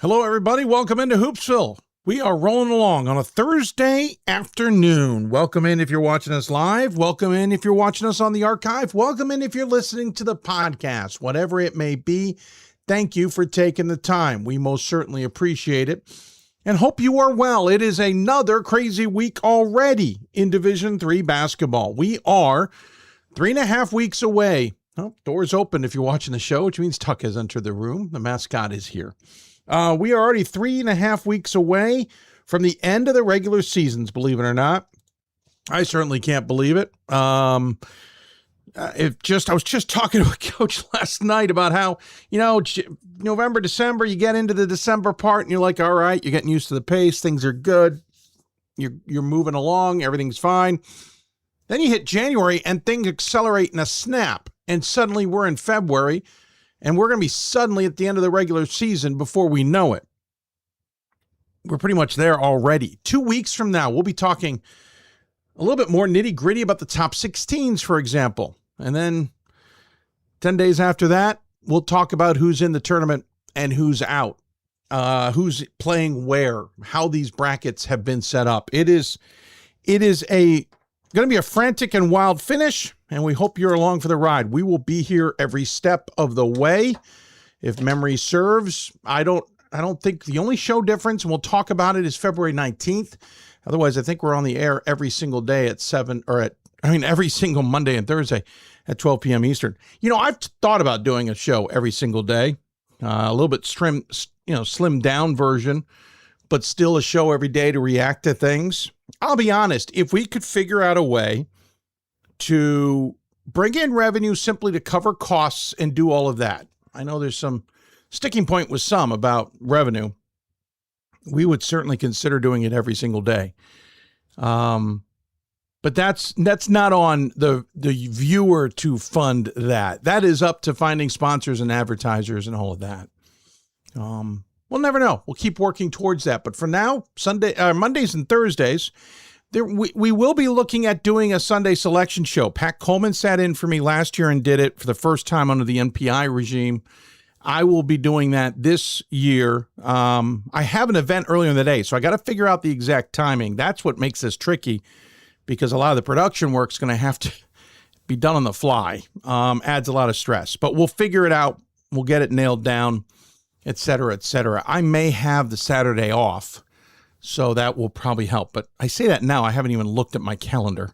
Hello, everybody. Welcome into Hoopsville. We are rolling along on a Thursday afternoon. Welcome in if you're watching us live. Welcome in if you're watching us on the archive. Welcome in if you're listening to the podcast. Whatever it may be, thank you for taking the time. We most certainly appreciate it and hope you are well. It is another crazy week already in Division III basketball. We are 3.5 weeks away. Oh, doors open if you're watching the show, which means Tuck has entered the room. The mascot is here. We are already 3.5 weeks away from the end of the regular seasons, believe it or not. I certainly can't believe it. I was just talking to a coach last night about how, November, December, you get into the December part and you're like, all right, you're getting used to the pace. Things are good. You're moving along. Everything's fine. Then you hit January and things accelerate in a snap. And suddenly we're in February. And we're going to be suddenly at the end of the regular season before we know it. We're pretty much there already. 2 weeks from now, we'll be talking a little bit more nitty-gritty about the top 16s, for example. And then 10 days after that, we'll talk about who's in the tournament and who's out, who's playing where, how these brackets have been set up. It is going to be a frantic and wild finish, and we hope you're along for the ride. We will be here every step of the way. If memory serves, I don't think the only show difference, and we'll talk about it, is February 19th. Otherwise, I think we're on the air every single day at every single Monday and Thursday at 12 p.m. Eastern. I've thought about doing a show every single day, a little bit slimmed down version, but still a show every day to react to things. I'll be honest, if we could figure out a way to bring in revenue simply to cover costs and do all of that. I know there's some sticking point with some about revenue. We would certainly consider doing it every single day. But that's not on the viewer to fund that. That is up to finding sponsors and advertisers and all of that. We'll never know. We'll keep working towards that. But for now, Mondays and Thursdays, we will be looking at doing a Sunday selection show. Pat Coleman sat in for me last year and did it for the first time under the NPI regime. I will be doing that this year. I have an event earlier in the day, so I got to figure out the exact timing. That's what makes this tricky, because a lot of the production work is going to have to be done on the fly. Adds a lot of stress. But we'll figure it out. We'll get it nailed down, et cetera, et cetera. I may have the Saturday off, so that will probably help. But I say that now. I haven't even looked at my calendar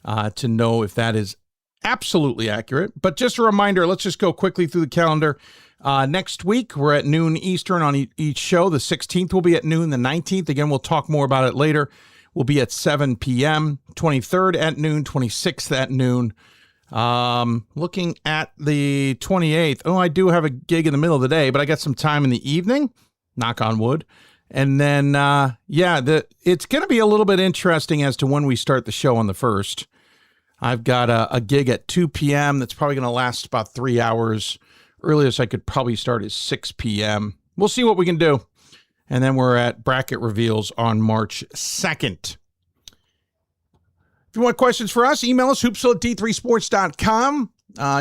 to know if that is absolutely accurate. But just a reminder, let's just go quickly through the calendar. Next week, we're at noon Eastern on each show. The 16th will be at noon. The 19th, again, we'll talk more about it later, will be at 7 p.m. 23rd at noon, 26th at noon. Looking at the 28th. Oh, I do have a gig in the middle of the day, but I got some time in the evening, knock on wood. And then, it's going to be a little bit interesting as to when we start the show on the 1st. I've got a gig at 2 p.m. that's probably going to last about 3 hours. Earliest I could probably start is 6 p.m. We'll see what we can do. And then we're at bracket reveals on March 2nd. If you want questions for us, email us, hoopsville@d3sports.com.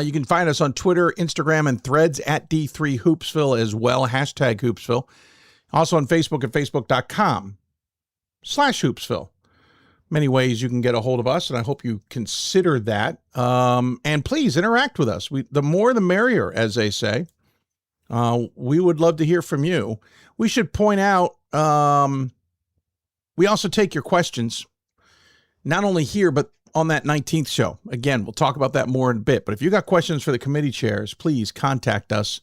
You can find us on Twitter, Instagram, and Threads at D3Hoopsville as well, hashtag Hoopsville. Also on Facebook at facebook.com/Hoopsville. Many ways you can get a hold of us, and I hope you consider that. And please interact with us. The more the merrier, as they say. We would love to hear from you. We should point out, we also take your questions, not only here, but on that 19th show. Again, we'll talk about that more in a bit. But if you got questions for the committee chairs, please contact us.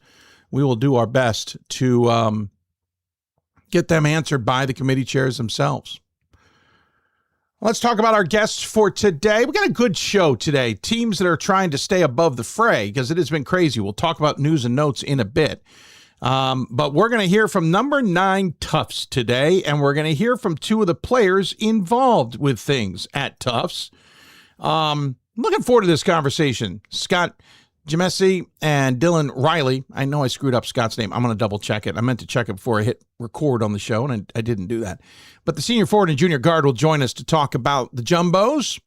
We will do our best to get them answered by the committee chairs themselves. Let's talk about our guests for today. We got a good show today. Teams that are trying to stay above the fray, because it has been crazy. We'll talk about news and notes in a bit. But we're going to hear from number 9 Tufts today, and we're going to hear from 2 of the players involved with things at Tufts. Looking forward to this conversation. Scott Gyimesi and Dylan Reilly. I know I screwed up Scott's name. I'm going to double check it. I meant to check it before I hit record on the show, and I didn't do that. But the senior forward and junior guard will join us to talk about the Jumbos.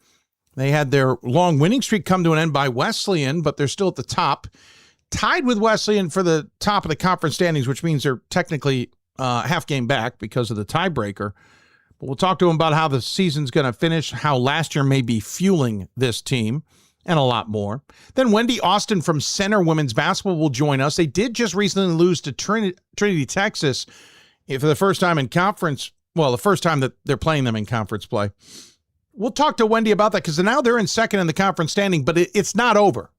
They had their long winning streak come to an end by Wesleyan, but they're still at the top, tied with Wesleyan for the top of the conference standings, which means they're technically half game back because of the tiebreaker. But we'll talk to him about how the season's going to finish, how last year may be fueling this team, and a lot more. Then Wendy Austin from Center Women's Basketball will join us. They did just recently lose to Trinity, Texas for the first time in conference. Well, the first time that they're playing them in conference play. We'll talk to Wendy about that because now they're in second in the conference standing, but it's not over.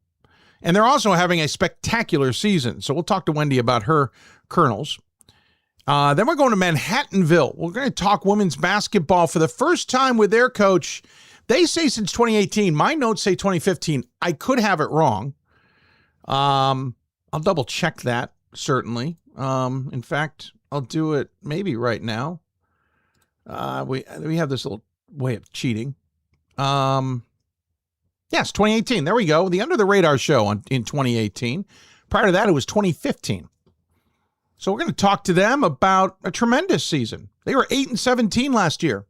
And they're also having a spectacular season. So we'll talk to Wendy about her Colonels. Then we're going to Manhattanville. We're going to talk women's basketball for the first time with their coach. They say since 2018. My notes say 2015. I could have it wrong. I'll double check that, certainly. In fact, I'll do it maybe right now. We have this little way of cheating. Yes, 2018. There we go. The Under the Radar show in 2018. Prior to that, it was 2015. So we're going to talk to them about a tremendous season. They were 8-17 last year.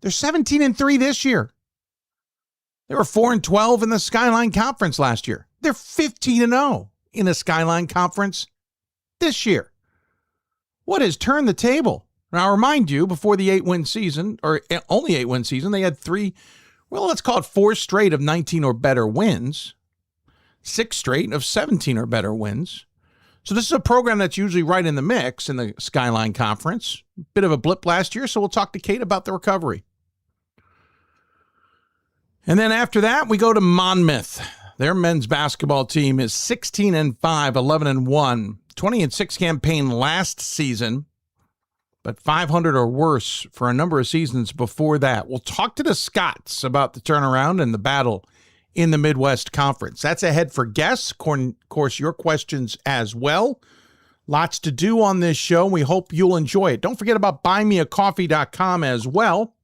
They're 17-3 this year. They were 4-12 in the Skyline Conference last year. They're 15-0 in the Skyline Conference this year. What has turned the table? Now, I'll remind you, before the 8-win season, or only 8-win season, they had let's call it 4 straight of 19 or better wins, 6 straight of 17 or better wins. So this is a program that's usually right in the mix in the Skyline Conference. Bit of a blip last year, so we'll talk to Kate about the recovery. And then after that, we go to Monmouth. Their men's basketball team is 16-5, 11-1, 20-6 campaign last season, but 500 or worse for a number of seasons before that. We'll talk to the Scots about the turnaround and the battle in the Midwest Conference. That's ahead for guests. Of course, your questions as well. Lots to do on this show. We hope you'll enjoy it. Don't forget about buymeacoffee.com as well.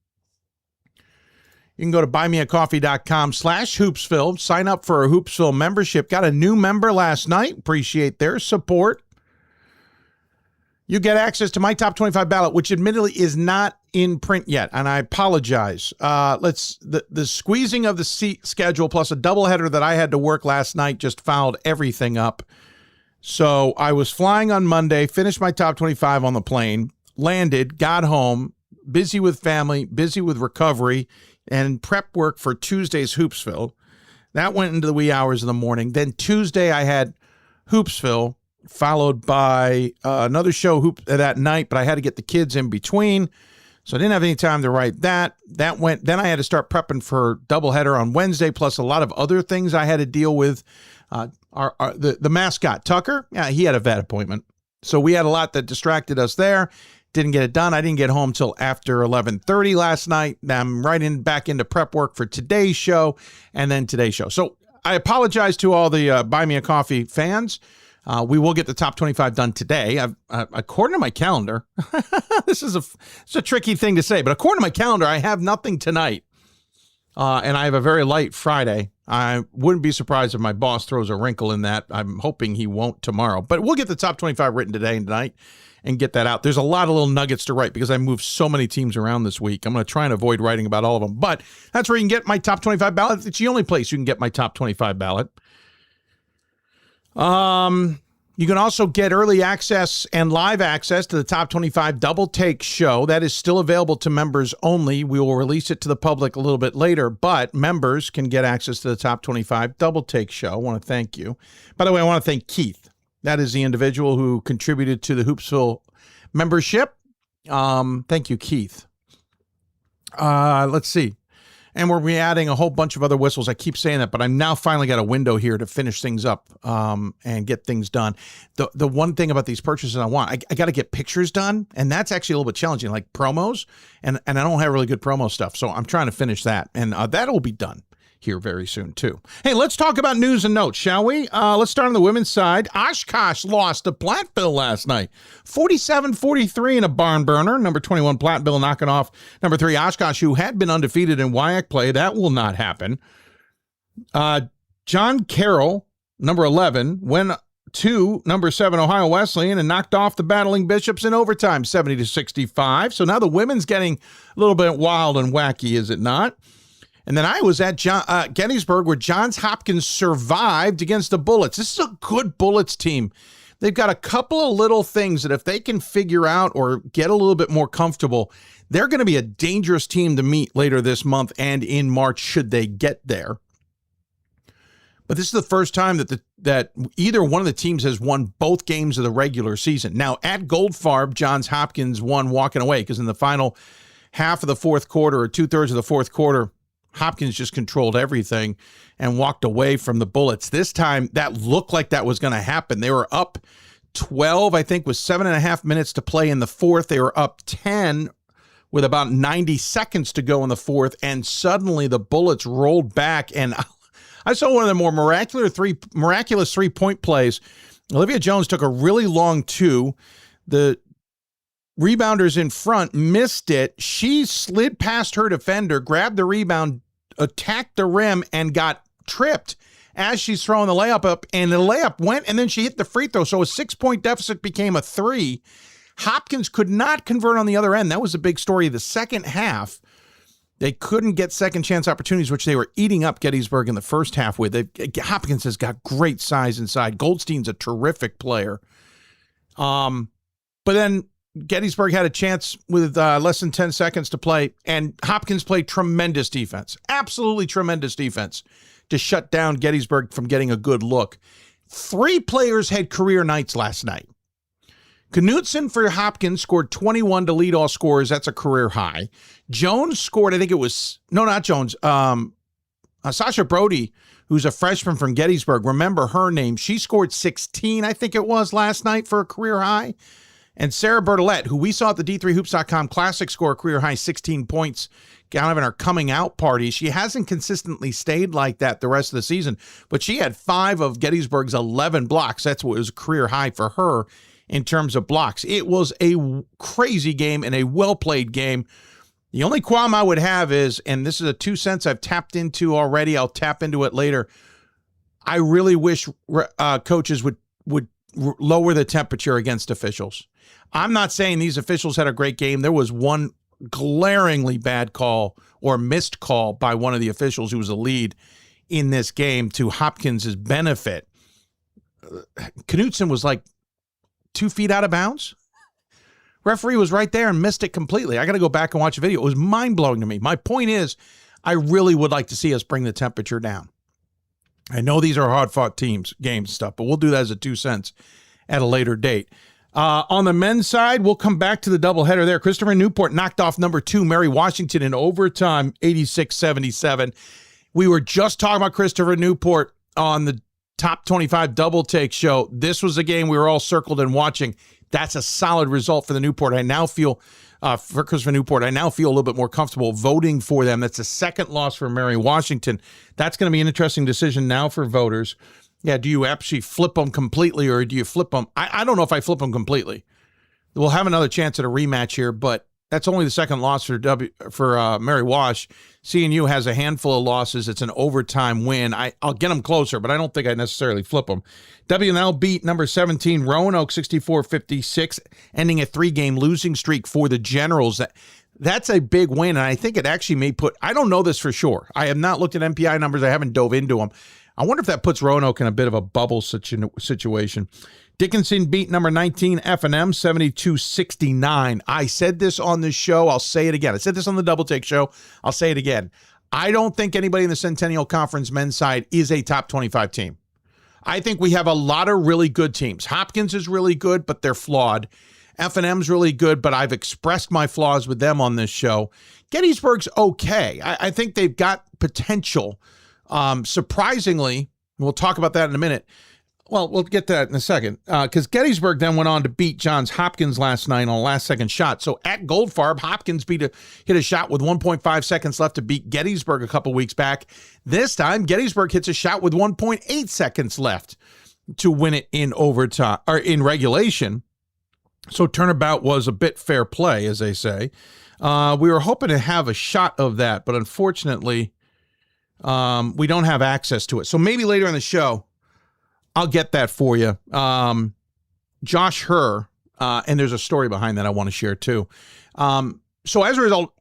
You can go to buymeacoffee.com/Hoopsville. Sign up for a Hoopsville membership. Got a new member last night. Appreciate their support. You get access to my top 25 ballot, which admittedly is not in print yet, and I apologize. The squeezing of the schedule plus a doubleheader that I had to work last night just fouled everything up. So I was flying on Monday, finished my top 25 on the plane, landed, got home, busy with family, busy with recovery, and prep work for Tuesday's Hoopsville. That went into the wee hours of the morning. Then Tuesday I had Hoopsville, followed by another show that night, but I had to get the kids in between, so I didn't have any time to write that. Then I had to start prepping for doubleheader on Wednesday, plus a lot of other things I had to deal with. The mascot, Tucker, he had a vet appointment, so we had a lot that distracted us there. Didn't get it done. I didn't get home till after 11:30 last night. I'm back into prep work for today's show and then today's show. So I apologize to all the Buy Me a Coffee fans. We will get the top 25 done today. According to my calendar, it's a tricky thing to say, but according to my calendar, I have nothing tonight. And I have a very light Friday. I wouldn't be surprised if my boss throws a wrinkle in that. I'm hoping he won't tomorrow, but we'll get the top 25 written today and tonight and get that out. There's a lot of little nuggets to write because I moved so many teams around this week. I'm going to try and avoid writing about all of them, but that's where you can get my top 25 ballot. It's the only place you can get my top 25 ballot. You can also get early access and live access to the Top 25 Double Take show. That is still available to members only. We will release it to the public a little bit later, but members can get access to the Top 25 Double Take show. I want to thank you. By the way, I want to thank Keith. That is the individual who contributed to the Hoopsville membership. Thank you, Keith. Let's see. And we're adding a whole bunch of other whistles. I keep saying that, but I'm now finally got a window here to finish things up and get things done. The one thing about these purchases I got to get pictures done, and that's actually a little bit challenging, like promos, and I don't have really good promo stuff, so I'm trying to finish that, and that'll be done here very soon, too. Hey, let's talk about news and notes, shall we? Let's start on the women's side. Oshkosh lost to Platteville last night. 47-43 in a barn burner. Number 21, Platteville knocking off number 3, Oshkosh, who had been undefeated in WIAC play. That will not happen. John Carroll, number 11, went to number 7, Ohio Wesleyan, and knocked off the Battling Bishops in overtime, 70-65. So now the women's getting a little bit wild and wacky, is it not? And then I was at Gettysburg, where Johns Hopkins survived against the Bullets. This is a good Bullets team. They've got a couple of little things that if they can figure out or get a little bit more comfortable, they're going to be a dangerous team to meet later this month and in March should they get there. But this is the first time that either one of the teams has won both games of the regular season. Now, at Goldfarb, Johns Hopkins won walking away because in the final half of the fourth quarter or 2/3 of the fourth quarter, Hopkins just controlled everything and walked away from the Bullets. This time, that looked like that was going to happen. They were up 12, I think, with 7.5 minutes to play in the fourth. They were up 10 with about 90 seconds to go in the fourth, and suddenly the Bullets rolled back, and I saw one of the more miraculous three-point plays. Olivia Jones took a really long two. The rebounders in front missed it. She slid past her defender, grabbed the rebound, attacked the rim, and got tripped as she's throwing the layup up. And the layup went, and then she hit the free throw. So a 6-point deficit became a 3. Hopkins could not convert on the other end. That was a big story of the second half. They couldn't get second chance opportunities, which they were eating up Gettysburg in the first half with. Hopkins has got great size inside. Goldstein's a terrific player. But then Gettysburg had a chance with less than 10 seconds to play, and Hopkins played tremendous defense, absolutely tremendous defense to shut down Gettysburg from getting a good look. 3 players had career nights last night. Knutson for Hopkins scored 21 to lead all scorers. That's a career high. Jones scored, I think it was, no, not Jones, Sasha Brody, who's a freshman from Gettysburg. Remember her name. She scored 16, I think it was, last night for a career high. And Sarah Bertolette, who we saw at the D3Hoops.com Classic, score a career high 16 points kind of in her coming out party. She hasn't consistently stayed like that the rest of the season, but she had 5 of Gettysburg's 11 blocks. That's what was a career high for her in terms of blocks. It was a crazy game and a well-played game. The only qualm I would have is, and this is a 2 cents I've tapped into already, I'll tap into it later, I really wish coaches would lower the temperature against officials. I'm not saying these officials had a great game. There was one glaringly bad call or missed call by one of the officials who was a lead in this game to Hopkins' benefit. Knutson was like 2 feet out of bounds. Referee was right there and missed it completely. I got to go back and watch a video. It was mind-blowing to me. My point is, I really would like to see us bring the temperature down. I know these are hard-fought games stuff, but we'll do that as a 2 cents at a later date. On the men's side, we'll come back to the doubleheader there. Christopher Newport knocked off number 2, Mary Washington, in overtime, 86-77. We were just talking about Christopher Newport on the Top 25 Double Take show. This was a game we were all circled and watching. That's a solid result for the Newport. I now feel, for Christopher Newport, I now feel a little bit more comfortable voting for them. That's a second loss for Mary Washington. That's going to be an interesting decision now for voters. Yeah, do you actually flip them completely or do you flip them? I don't know if I flip them completely. We'll have another chance at a rematch here, but that's only the second loss for Mary Wash. CNU has a handful of losses. It's an overtime win. I'll get them closer, but I don't think I necessarily flip them. WNL beat number 17 Roanoke 64-56, ending a 3-game losing streak for the Generals. That's a big win, and I think it actually may put, I don't know this for sure. I have not looked at MPI numbers. I haven't dove into them. I wonder if that puts Roanoke in a bit of a bubble situation. Dickinson beat number 19 F&M 72-69. I said this on this show. I'll say it again. I said this on the Double Take show. I'll say it again. I don't think anybody in the Centennial Conference men's side is a top 25 team. I think we have a lot of really good teams. Hopkins is really good, but they're flawed. F&M's really good, but I've expressed my flaws with them on this show. Gettysburg's okay. I think they've got potential. Surprisingly, we'll talk about that in a minute. Well, we'll get to that in a second, because Gettysburg then went on to beat Johns Hopkins last night on a last-second shot. So at Goldfarb, Hopkins hit a shot with 1.5 seconds left to beat Gettysburg a couple weeks back. This time, Gettysburg hits a shot with 1.8 seconds left to win it in overtime or in regulation. So turnabout was a bit fair play, as they say. We were hoping to have a shot of that, but unfortunately, we don't have access to it. So maybe later in the show, I'll get that for you. Josh Herr, and there's a story behind that I want to share too. So as a result,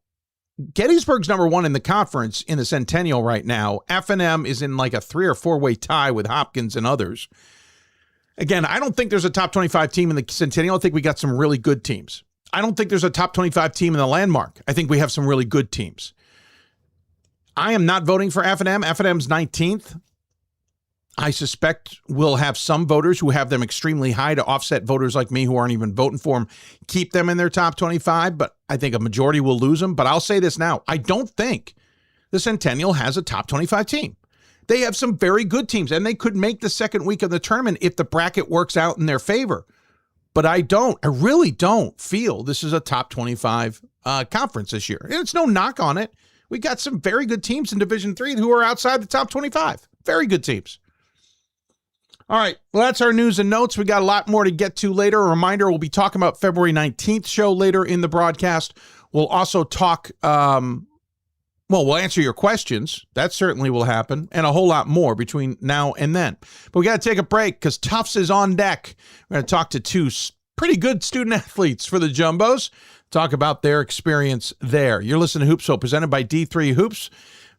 Gettysburg's number 1 in the conference in the Centennial right now. F&M is in like a 3 or 4 way tie with Hopkins and others. Again, I don't think there's a top 25 team in the Centennial. I think we got some really good teams. I don't think there's a top 25 team in the Landmark. I think we have some really good teams. I am not voting for F&M. F&M's 19th. I suspect we'll have some voters who have them extremely high to offset voters like me who aren't even voting for them, keep them in their top 25, but I think a majority will lose them. But I'll say this now. I don't think the Centennial has a top 25 team. They have some very good teams, and they could make the second week of the tournament if the bracket works out in their favor. But I really don't feel this is a top 25 conference this year. And it's no knock on it. We got some very good teams in Division III who are outside the top 25. Very good teams. All right, well, that's our news and notes. We got a lot more to get to later. A reminder, we'll be talking about February 19th show later in the broadcast. We'll also talk, we'll answer your questions. That certainly will happen, and a whole lot more between now and then. But we got to take a break because Tufts is on deck. We're going to talk to two pretty good student athletes for the Jumbos, talk about their experience there. You're listening to Hoopsville, presented by D3 Hoops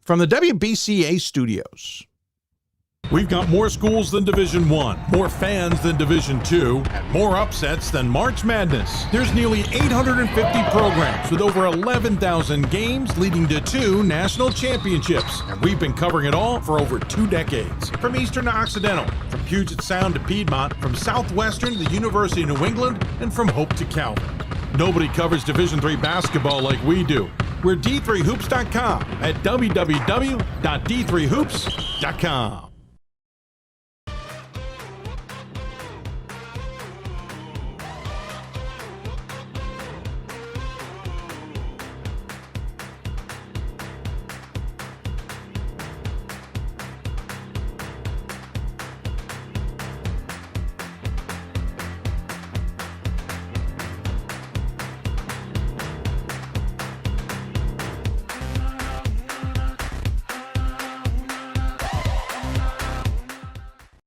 from the WBCA studios. We've got more schools than Division I, more fans than Division II, and more upsets than March Madness. There's nearly 850 programs with over 11,000 games leading to 2 national championships. And we've been covering it all for over 2 decades. From Eastern to Occidental, from Puget Sound to Piedmont, from Southwestern to the University of New England, and from Hope to Calvin. Nobody covers Division III basketball like we do. We're D3Hoops.com at www.d3hoops.com.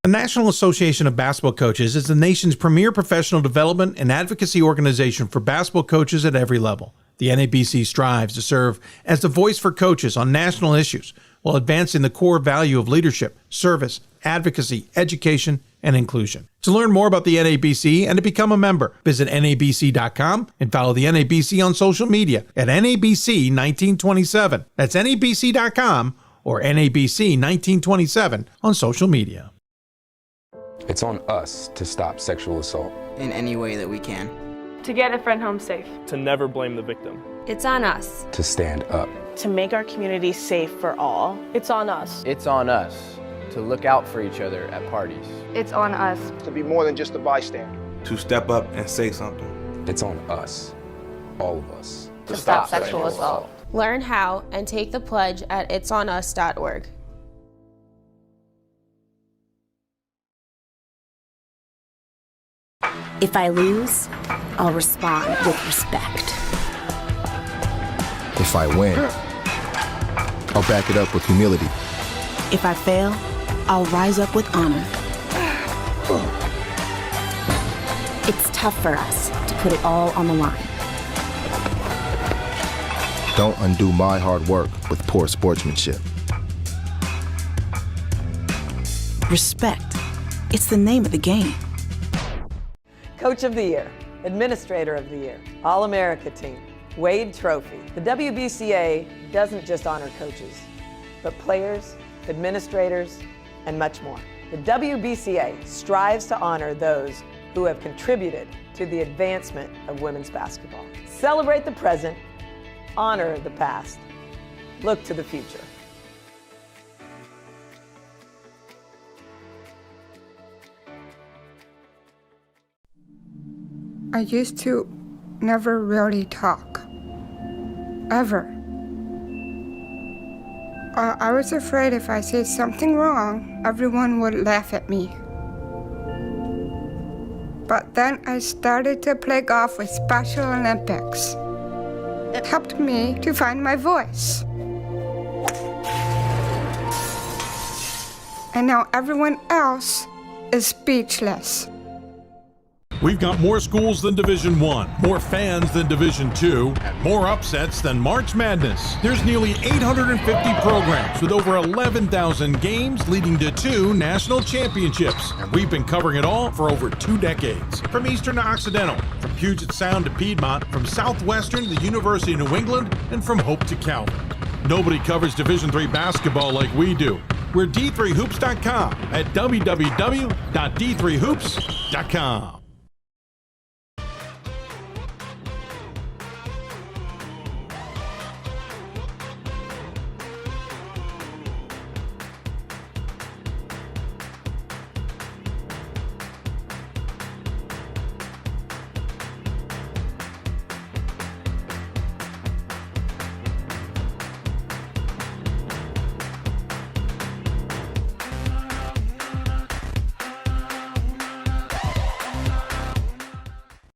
The National Association of Basketball Coaches is the nation's premier professional development and advocacy organization for basketball coaches at every level. The NABC strives to serve as the voice for coaches on national issues while advancing the core value of leadership, service, advocacy, education, and inclusion. To learn more about the NABC and to become a member, visit NABC.com and follow the NABC on social media at NABC1927. That's NABC.com or NABC1927 on social media. It's on us to stop sexual assault. In any way that we can. To get a friend home safe. To never blame the victim. It's on us. To stand up. To make our community safe for all. It's on us. It's on us to look out for each other at parties. It's on us. To be more than just a bystander. To step up and say something. It's on us, all of us. To stop sexual assault. Learn how and take the pledge at itsonus.org. If I lose, I'll respond with respect. If I win, I'll back it up with humility. If I fail, I'll rise up with honor. It's tough for us to put it all on the line. Don't undo my hard work with poor sportsmanship. Respect. It's the name of the game. Coach of the Year, Administrator of the Year, All-America Team, Wade Trophy. The WBCA doesn't just honor coaches, but players, administrators, and much more. The WBCA strives to honor those who have contributed to the advancement of women's basketball. Celebrate the present, honor the past, look to the future. I used to never really talk, ever. I was afraid if I said something wrong, everyone would laugh at me. But then I started to play golf with Special Olympics. It helped me to find my voice. And now everyone else is speechless. We've got more schools than Division I, more fans than Division II, and more upsets than March Madness. There's nearly 850 programs with over 11,000 games leading to 2 national championships. And we've been covering it all for over 2 decades. From Eastern to Occidental, from Puget Sound to Piedmont, from Southwestern to the University of New England, and from Hope to Calvin. Nobody covers Division III basketball like we do. We're D3Hoops.com at www.d3hoops.com.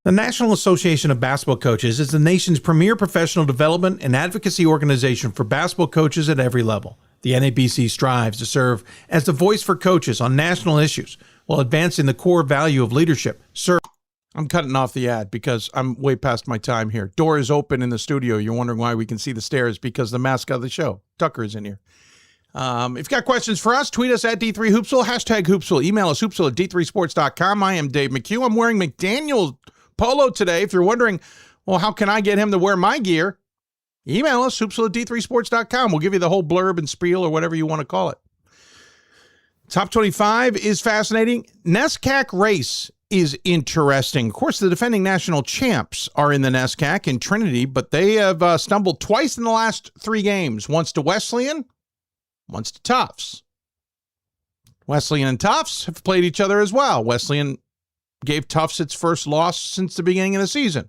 The National Association of Basketball Coaches is the nation's premier professional development and advocacy organization for basketball coaches at every level. The NABC strives to serve as the voice for coaches on national issues while advancing the core value of leadership. I'm cutting off the ad because I'm way past my time here. Door is open in the studio. You're wondering why we can see the stairs, because the mascot of the show, Tucker, is in here. If you've got questions for us, tweet us at D3Hoopsville, hashtag Hoopsville. Email us hoopsville at d3sports.com. I am Dave McHugh. I'm wearing McDaniel's polo today. If you're wondering, well, how can I get him to wear my gear? Email us, hoopsville at d3sports.com. We'll give you the whole blurb and spiel or whatever you want to call it. Top 25 is fascinating. NESCAC race is interesting. Of course, the defending national champs are in the NESCAC in Trinity, but they have stumbled twice in the last 3 games. Once to Wesleyan, once to Tufts. Wesleyan and Tufts have played each other as well. Wesleyan gave Tufts its first loss since the beginning of the season.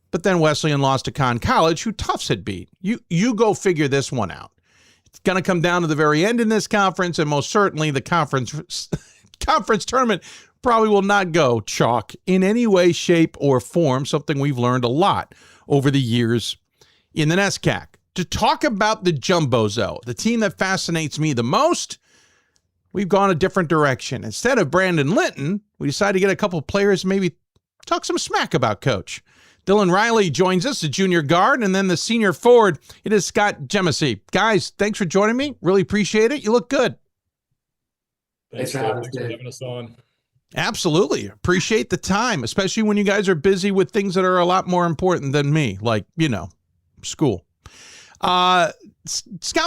But then Wesleyan lost to Conn College, who Tufts had beat. You go figure this one out. It's going to come down to the very end in this conference, and most certainly the conference tournament probably will not go chalk in any way, shape, or form, something we've learned a lot over the years in the NESCAC. To talk about the Jumbozo, the team that fascinates me the most, we've gone a different direction. Instead of Brandon Linton, we decided to get a couple of players, maybe talk some smack about Coach. Dylan Reilly joins us, the junior guard, and then the senior forward. It is Scott Gyimesi. Guys, thanks for joining me. Really appreciate it. You look good. Thanks for having us on. Absolutely. Appreciate the time, especially when you guys are busy with things that are a lot more important than me, like, school. Scott,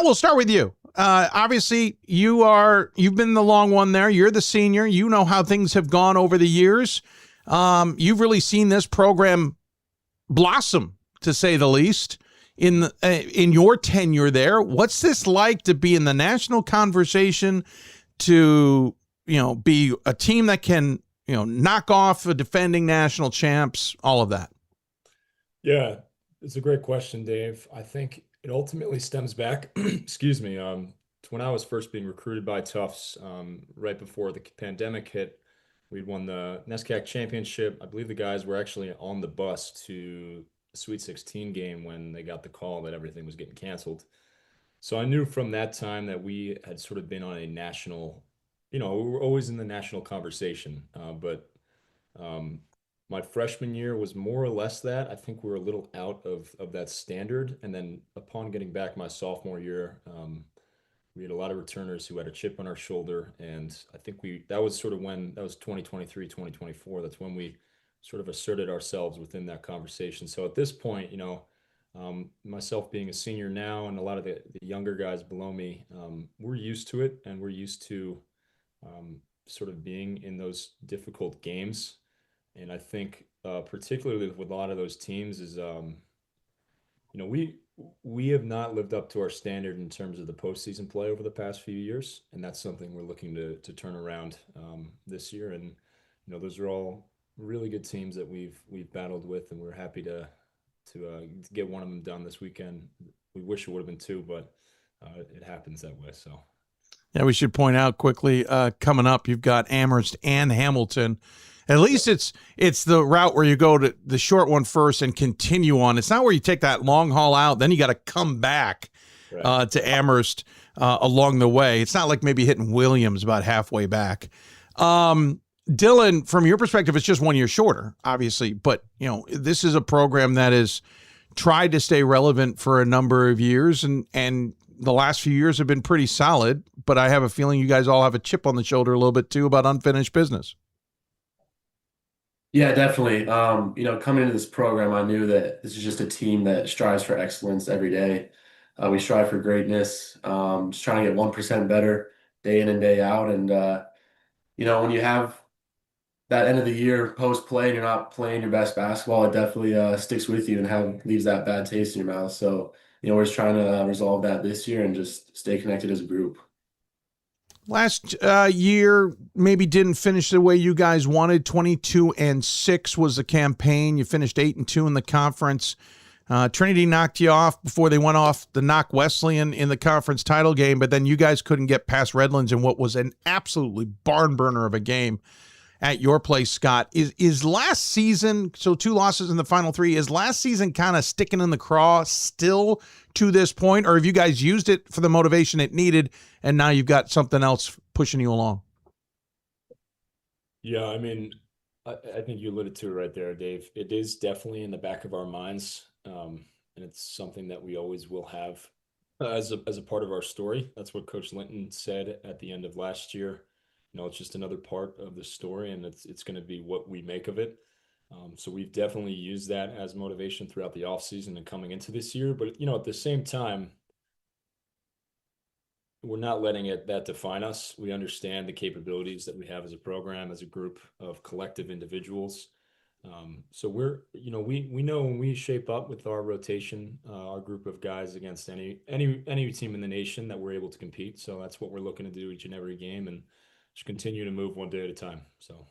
we'll start with you. Obviously, you've been the long one there. You're the senior. You know how things have gone over the years. You've really seen this program blossom, to say the least, in your tenure there. What's this like to be in the national conversation, to be a team that can knock off a defending national champs, all of that? Yeah, it's a great question, Dave. I think it ultimately stems back, excuse me, to when I was first being recruited by Tufts, right before the pandemic hit. We'd won the NESCAC championship. I believe the guys were actually on the bus to the Sweet 16 game when they got the call that everything was getting canceled. So I knew from that time that we had sort of been on a national, we were always in the national conversation. But my freshman year was more or less that. I think we were a little out of that standard. And then upon getting back my sophomore year, we had a lot of returners who had a chip on our shoulder. And I think that was 2023, 2024. That's when we sort of asserted ourselves within that conversation. So at this point, myself being a senior now and a lot of the younger guys below me, we're used to it, and we're used to sort of being in those difficult games. And I think particularly with a lot of those teams is, we have not lived up to our standard in terms of the postseason play over the past few years. And that's something we're looking to turn around this year. And, those are all really good teams that we've battled with, and we're happy to get one of them done this weekend. We wish it would have been 2, but it happens that way. So. Yeah, we should point out quickly, coming up, you've got Amherst and Hamilton. At least it's the route where you go to the short one first and continue on. It's not where you take that long haul out, then you got to come back to Amherst along the way. It's not like maybe hitting Williams about halfway back. Dylan, from your perspective, it's just 1 year shorter, obviously, but this is a program that has tried to stay relevant for a number of years, and the last few years have been pretty solid, but I have a feeling you guys all have a chip on the shoulder a little bit too about unfinished business. Yeah, definitely. Coming into this program, I knew that this is just a team that strives for excellence every day. We strive for greatness, just trying to get 1% better day in and day out. And, when you have that end of the year post play and you're not playing your best basketball, it definitely sticks with you and leaves that bad taste in your mouth. So, we're just trying to resolve that this year and just stay connected as a group. Last year maybe didn't finish the way you guys wanted. 22-6 was the campaign. You finished 8-2 in the conference. Trinity knocked you off before they went off to knock Wesleyan in the conference title game, but then you guys couldn't get past Redlands in what was an absolutely barn burner of a game at your place, Scott. Is last season, so 2 losses in the final 3, is last season kind of sticking in the craw still to this point, or have you guys used it for the motivation it needed and now you've got something else pushing you along? Yeah, I mean, I think you alluded to it right there, Dave. It is definitely in the back of our minds, and it's something that we always will have as a part of our story. That's what Coach Linton said at the end of last year. It's just another part of the story, and it's going to be what we make of it. So we've definitely used that as motivation throughout the offseason and coming into this year. But, at the same time, we're not letting that define us. We understand the capabilities that we have as a program, as a group of collective individuals. So we know when we shape up with our rotation, our group of guys against any team in the nation that we're able to compete. So that's what we're looking to do each and every game, and just continue to move one day at a time. So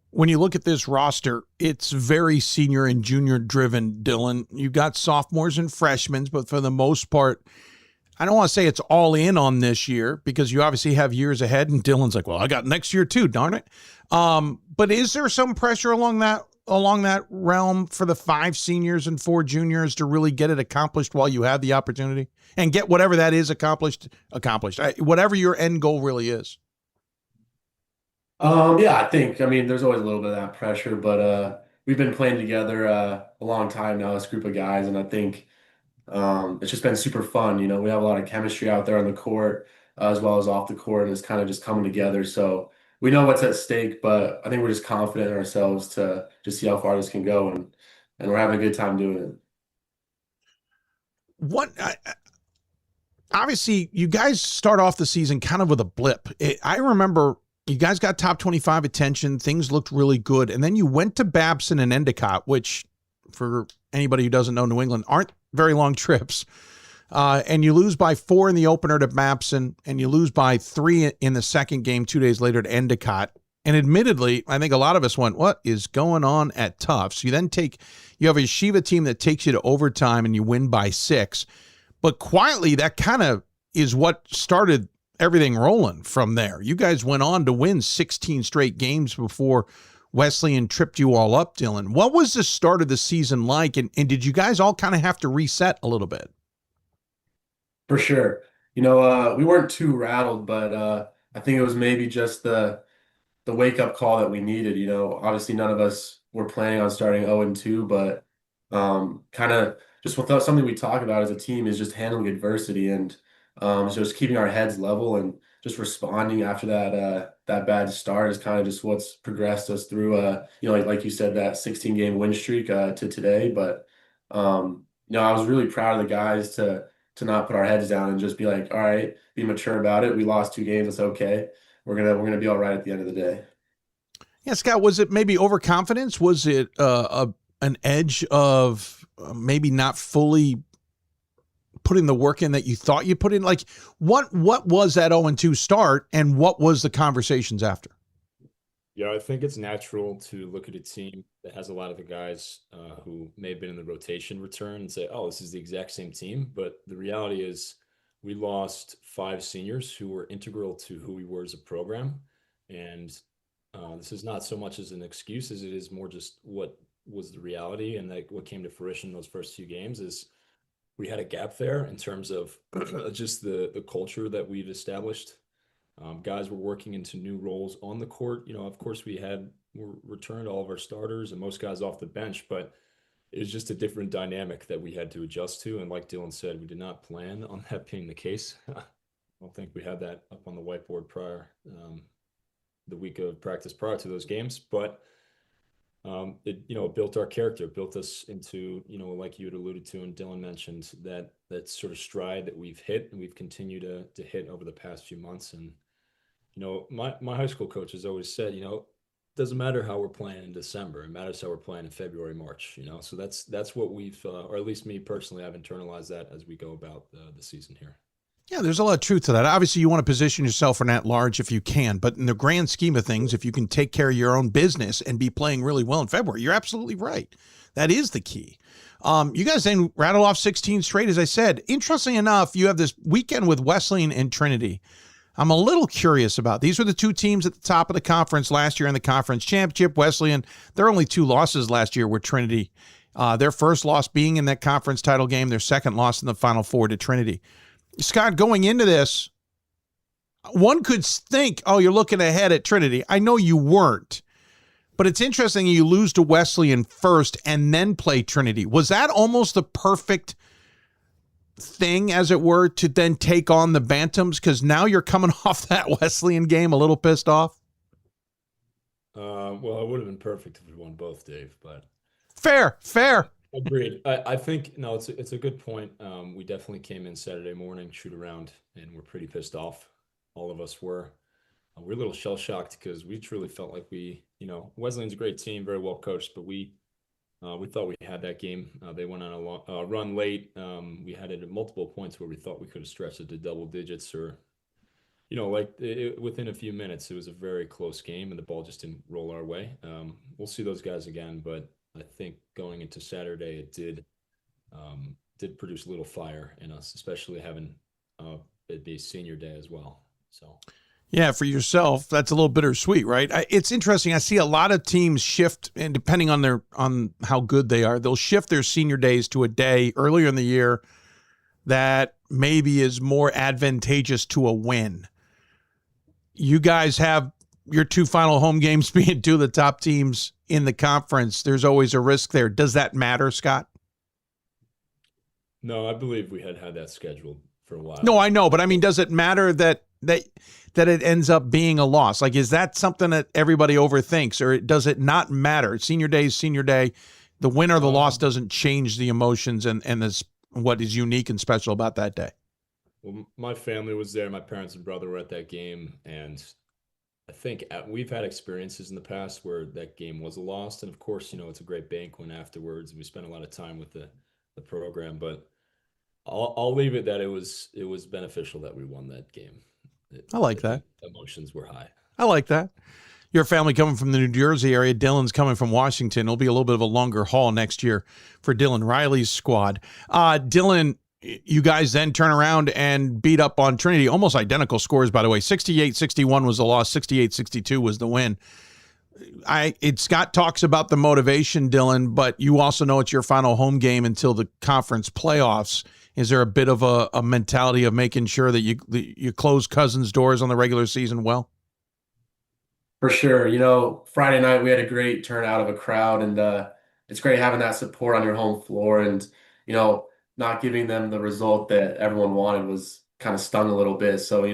when you look at this roster, it's very senior and junior driven, Dylan. You've got sophomores and freshmen, but for the most part, I don't want to say it's all in on this year because you obviously have years ahead, and Dylan's like, well, I got next year too, darn it. But is there some pressure along that realm for the 5 seniors and 4 juniors to really get it accomplished while you have the opportunity and get whatever that is accomplished, whatever your end goal really is? Yeah, there's always a little bit of that pressure, but we've been playing together a long time now, this group of guys, and I think it's just been super fun. We have a lot of chemistry out there on the court as well as off the court, and it's kind of just coming together. So we know what's at stake, but I think we're just confident in ourselves to just see how far this can go, and we're having a good time doing it. Obviously, you guys start off the season kind of with a blip. I remember you guys got top 25 attention. Things looked really good. And then you went to Babson and Endicott, which for anybody who doesn't know New England aren't very long trips. And you lose by 4 in the opener to Babson, and you lose by 3 in the second game 2 days later to Endicott. And admittedly, I think a lot of us went, what is going on at Tufts? You have a Yeshiva team that takes you to overtime and you win by 6. But quietly, that kind of is what started everything rolling from there. You guys went on to win 16 straight games before Wesleyan tripped you all up, Dylan. What was the start of the season like, and did you guys all kind of have to reset a little bit? For sure. We weren't too rattled, but I think it was maybe just the wake-up call that we needed. Obviously none of us were planning on starting 0-2, but kind of just without something we talk about as a team is just handling adversity and just keeping our heads level and just responding after that bad start is kind of just what's progressed us through like you said, that 16-game win streak to today. But I was really proud of the guys to not put our heads down and just be like, all right, be mature about it. We lost 2 games, it's okay. We're gonna be all right at the end of the day. Yeah, Scott, was it maybe overconfidence? Was it an edge of maybe not fully putting the work in that you thought you put in? Like, what was that 0-2 start, and what was the conversations after? Yeah, I think it's natural to look at a team that has a lot of the guys who may have been in the rotation return and say, oh, this is the exact same team. But the reality is we lost 5 seniors who were integral to who we were as a program. And this is not so much as an excuse as it is more just what was the reality, and like what came to fruition in those first few games is we had a gap there in terms of just the culture that we've established Guys were working into new roles on the court. Of course, we returned all of our starters and most guys off the bench, but it was just a different dynamic that we had to adjust to. And like Dylan said, we did not plan on that being the case. I don't think we had that up on the whiteboard prior, the week of practice prior to those games, but it built our character, built us into, like you had alluded to and Dylan mentioned, that sort of stride that we've hit and we've continued to hit over the past few months. And my high school coach has always said, doesn't matter how we're playing in December, it matters how we're playing in February, March. So that's what we've, or at least me personally, I've internalized that as we go about the season here. Yeah, there's a lot of truth to that. Obviously, you want to position yourself for an at-large if you can, but in the grand scheme of things, if you can take care of your own business and be playing really well in February, you're absolutely right. That is the key. You guys then rattle off 16 straight, as I said. Interesting enough, you have this weekend with Wesleyan and Trinity. I'm a little curious about. These were the two teams at the top of the conference last year in the conference championship. Wesleyan, their only two losses last year were Trinity. Their first loss being in that conference title game, their second loss in the Final Four to Trinity. Scott, going into this, one could think, oh, you're looking ahead at Trinity. I know you weren't, but it's interesting you lose to Wesleyan first and then play Trinity. Was that almost the perfect thing, as it were, to then take on the Bantams? Because now you're coming off that Wesleyan game a little pissed off. Well, it would have been perfect if we won both, Dave, but fair. Agreed. I think, no, it's a good point. We definitely came in Saturday morning, shoot around, and we're pretty pissed off. All of us were. We're a little shell-shocked because we truly felt like Wesleyan's a great team, very well coached, but we thought we had that game. They went on a run late. We had it at multiple points where we thought we could have stretched it to double digits or, within a few minutes. It was a very close game, and the ball just didn't roll our way. We'll see those guys again, but I think going into Saturday, it did produce a little fire in us, especially having it be senior day as well. So, yeah, for yourself, that's a little bittersweet, right? It's interesting. I see a lot of teams shift, and depending on how good they are, they'll shift their senior days to a day earlier in the year that maybe is more advantageous to a win. You guys have your two final home games being two of the top teams in the conference. There's always a risk there. Does that matter, Scott? No, I believe we had that scheduled for a while. No, I know, but I mean, does it matter that it ends up being a loss? Like, is that something that everybody overthinks, or does it not matter? Senior day is senior day. The win or the loss doesn't change the emotions and this, what is unique and special about that day. Well, my family was there. My parents and brother were at that game, and I think we've had experiences in the past where that game was a loss, and of course, it's a great banquet afterwards. We spent a lot of time with the program, but I'll leave it that it was beneficial that we won that game. I like that. Emotions were high. I like that. Your family coming from the New Jersey area. Dylan's coming from Washington. It'll be a little bit of a longer haul next year for Dylan Reilly's squad. Dylan, you guys then turn around and beat up on Trinity. Almost identical scores, by the way. 68-61 was the loss. 68-62 was the win. Scott talks about the motivation, Dylan, but you also know it's your final home game until the conference playoffs. Is there a bit of a mentality of making sure that you close Cousins' doors on the regular season well? For sure. Friday night we had a great turnout of a crowd, and it's great having that support on your home floor, and not giving them the result that everyone wanted was kind of stung a little bit. So, we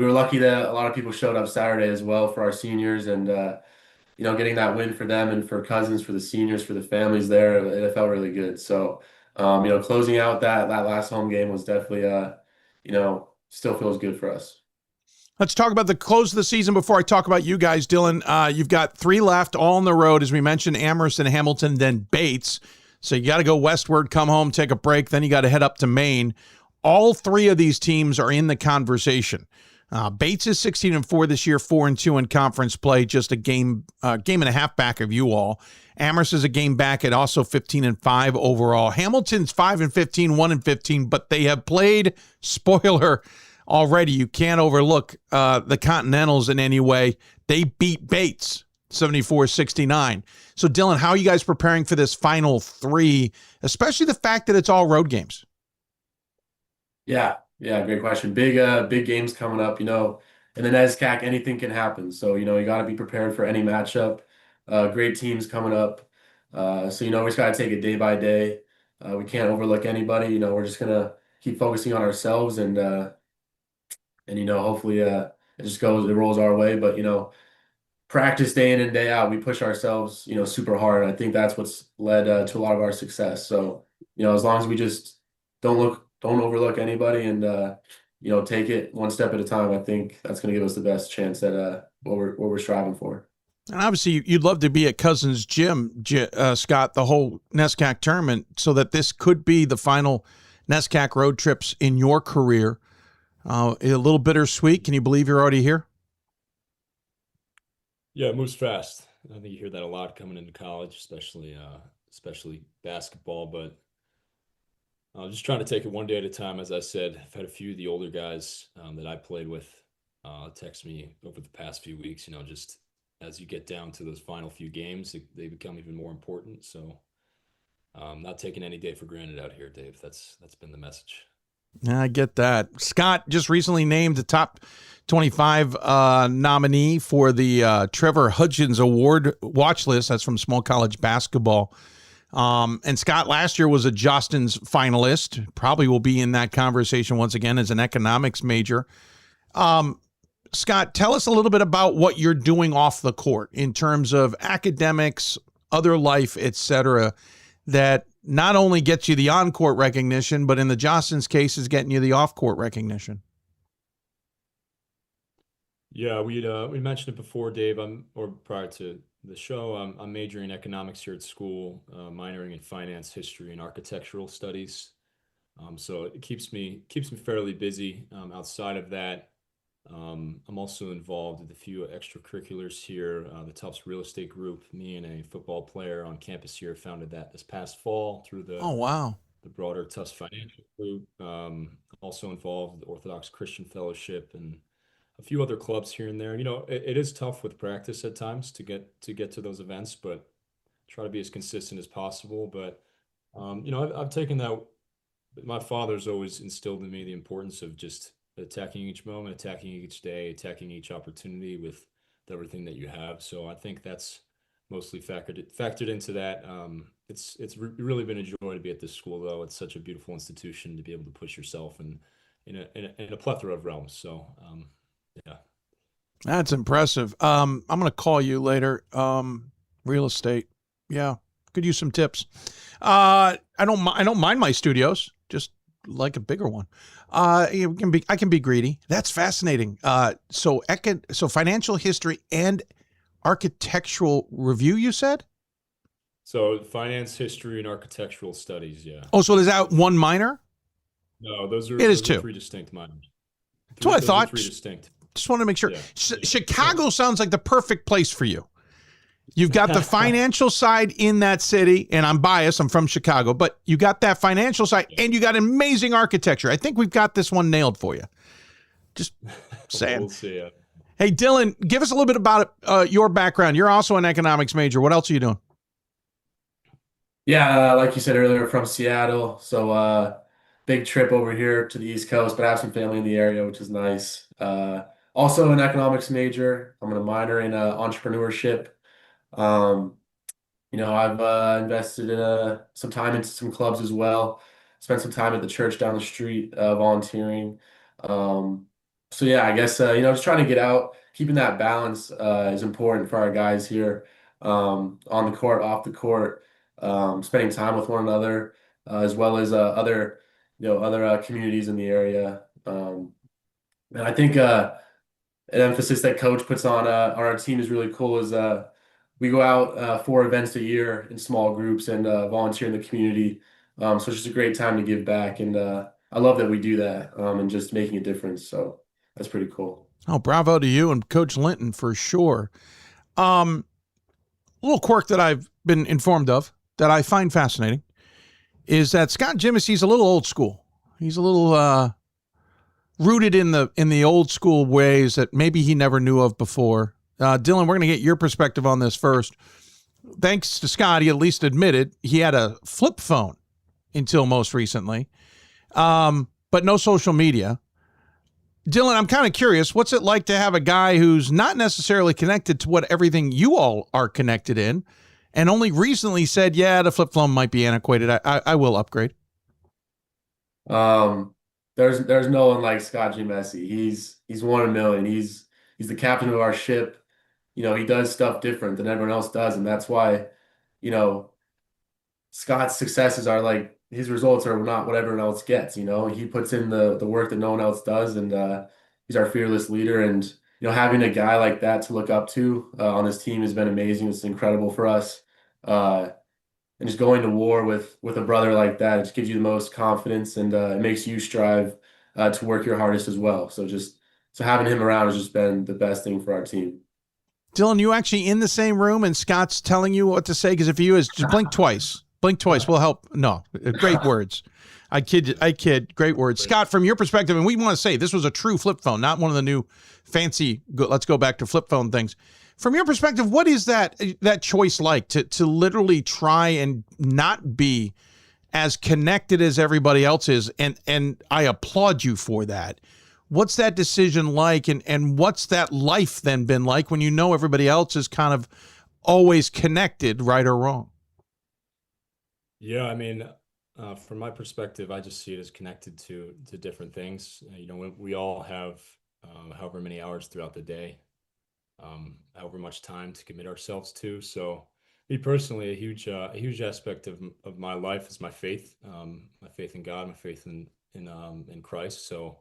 were lucky that a lot of people showed up Saturday as well for our seniors, and getting that win for them and for Cousins, for the seniors, for the families there, it felt really good. So, closing out that last home game was definitely, still feels good for us. Let's talk about the close of the season before I talk about you guys, Dylan. You've got 3 left, all on the road, as we mentioned, Amherst and Hamilton, then Bates. So you got to go westward, come home, take a break, then you got to head up to Maine. All 3 of these teams are in the conversation. Bates is 16-4 this year, 4-2 in conference play, just a game and a half back of you all. Amherst is a game back at also 15-5 overall. Hamilton's 5-15, 1-15, but they have played, spoiler, already. You can't overlook the Continentals in any way. They beat Bates 74-69. So, Dylan, how are you guys preparing for this final 3, especially the fact that it's all road games? Yeah, Yeah, great question. Big games coming up, in the NESCAC, anything can happen. So, you got to be prepared for any matchup. Great teams coming up. So, we just got to take it day by day. We can't overlook anybody. We're just gonna keep focusing on ourselves and hopefully it rolls our way. But, practice day in and day out, we push ourselves, super hard. And I think that's what's led to a lot of our success. So, as long as we just don't overlook anybody and take it one step at a time, I think that's going to give us the best chance at what we're striving for. And obviously, you'd love to be at Cousins Gym, Scott, the whole NESCAC tournament, so that this could be the final NESCAC road trips in your career. A little bittersweet. Can you believe you're already here? Yeah, it moves fast. I think you hear that a lot coming into college, especially basketball. But just trying to take it one day at a time. As I said, I've had a few of the older guys that I played with text me over the past few weeks. Just as you get down to those final few games, they become even more important. So, not taking any day for granted out here, Dave. That's been the message. Yeah, I get that. Scott just recently named the top 25 nominee for the Trevor Hudgens Award watch list. That's from Small College Basketball. And Scott last year was a Jostens finalist. Probably will be in that conversation once again as an economics major. Scott, tell us a little bit about what you're doing off the court in terms of academics, other life, etc., that not only gets you the on-court recognition, but in the Jostens case is getting you the off-court recognition. Yeah, we mentioned it before, Dave. Or prior to the show, I'm majoring in economics here at school, minoring in finance, history, and architectural studies. So it keeps me fairly busy. Outside of that, I'm also involved with a few extracurriculars here. The Tufts real estate group, me and a football player on campus here founded that this past fall through the the broader Tufts financial group. Also involved with the Orthodox Christian Fellowship and a few other clubs here and there. It is tough with practice at times to get to those events, but try to be as consistent as possible. But I've taken that. My father's always instilled in me the importance of just attacking each moment, attacking each day, attacking each opportunity with everything that you have. So I think that's mostly factored into that. It's really been a joy to be at this school, though. It's such a beautiful institution to be able to push yourself in a plethora of realms. So yeah, that's impressive. I'm going to call you later. Real estate, yeah, could use some tips. I don't mind my studios, just like a bigger one. I can be greedy. That's fascinating. So financial history and architectural review, you said? So finance, history, and architectural studies, yeah. Oh, so is that one minor? No, those are two. Three distinct minors. That's what I thought. Three distinct. Just want to make sure. Yeah. Chicago sounds like the perfect place for you. You've got the financial side in that city, and I'm biased. I'm from Chicago, but you got that financial side, and you got amazing architecture. I think we've got this one nailed for you. Just saying. We'll see. Yeah. Hey, Dylan, give us a little bit about your background. You're also an economics major. What else are you doing? Yeah, like you said earlier, from Seattle. So big trip over here to the East Coast, but I have some family in the area, which is nice. Also an economics major. I'm going to minor in entrepreneurship. I've invested in some time into some clubs as well. Spent some time at the church down the street volunteering. So yeah, I guess just trying to get out, keeping that balance is important for our guys here on the court, off the court, spending time with one another as well as other communities in the area. And I think an emphasis that coach puts on our team is really cool is we go out 4 events a year in small groups and volunteer in the community. So it's just a great time to give back. And I love that we do that and just making a difference. So that's pretty cool. Oh, bravo to you and Coach Linton for sure. A little quirk that I've been informed of that I find fascinating is that Scott Gyimesi's a little old school. He's a little rooted in the old school ways that maybe he never knew of before. Dylan, we're going to get your perspective on this first. Thanks to Scott, he at least admitted he had a flip phone until most recently. But but no social media. Dylan, I'm kind of curious, what's it like to have a guy who's not necessarily connected to what everything you all are connected in, and only recently said, yeah, the flip phone might be antiquated. I will upgrade. There's no one like Scott Gyimesi. He's 1 in a million. He's the captain of our ship. He does stuff different than everyone else does, and that's why, Scott's successes are like his results are not what everyone else gets. He puts in the work that no one else does, and he's our fearless leader. And having a guy like that to look up to on this team has been amazing. It's incredible for us. And just going to war with a brother like that, it just gives you the most confidence, and it makes you strive to work your hardest as well. So having him around has just been the best thing for our team. Dylan, you actually in the same room and Scott's telling you what to say? Because if he is, just blink twice. Blink twice will help. No, great words. I kid. Great words. Scott, from your perspective, and we want to say this was a true flip phone, not one of the new fancy, let's go back to flip phone things. From your perspective, what is that choice like to literally try and not be as connected as everybody else is? And I applaud you for that. What's that decision like? And what's that life then been like when you know everybody else is kind of always connected, right or wrong? Yeah, I mean, from my perspective, I just see it as connected to different things. We all have however many hours throughout the day, however much time to commit ourselves to. So me personally, a huge aspect of my life is my faith in God, my faith in Christ. So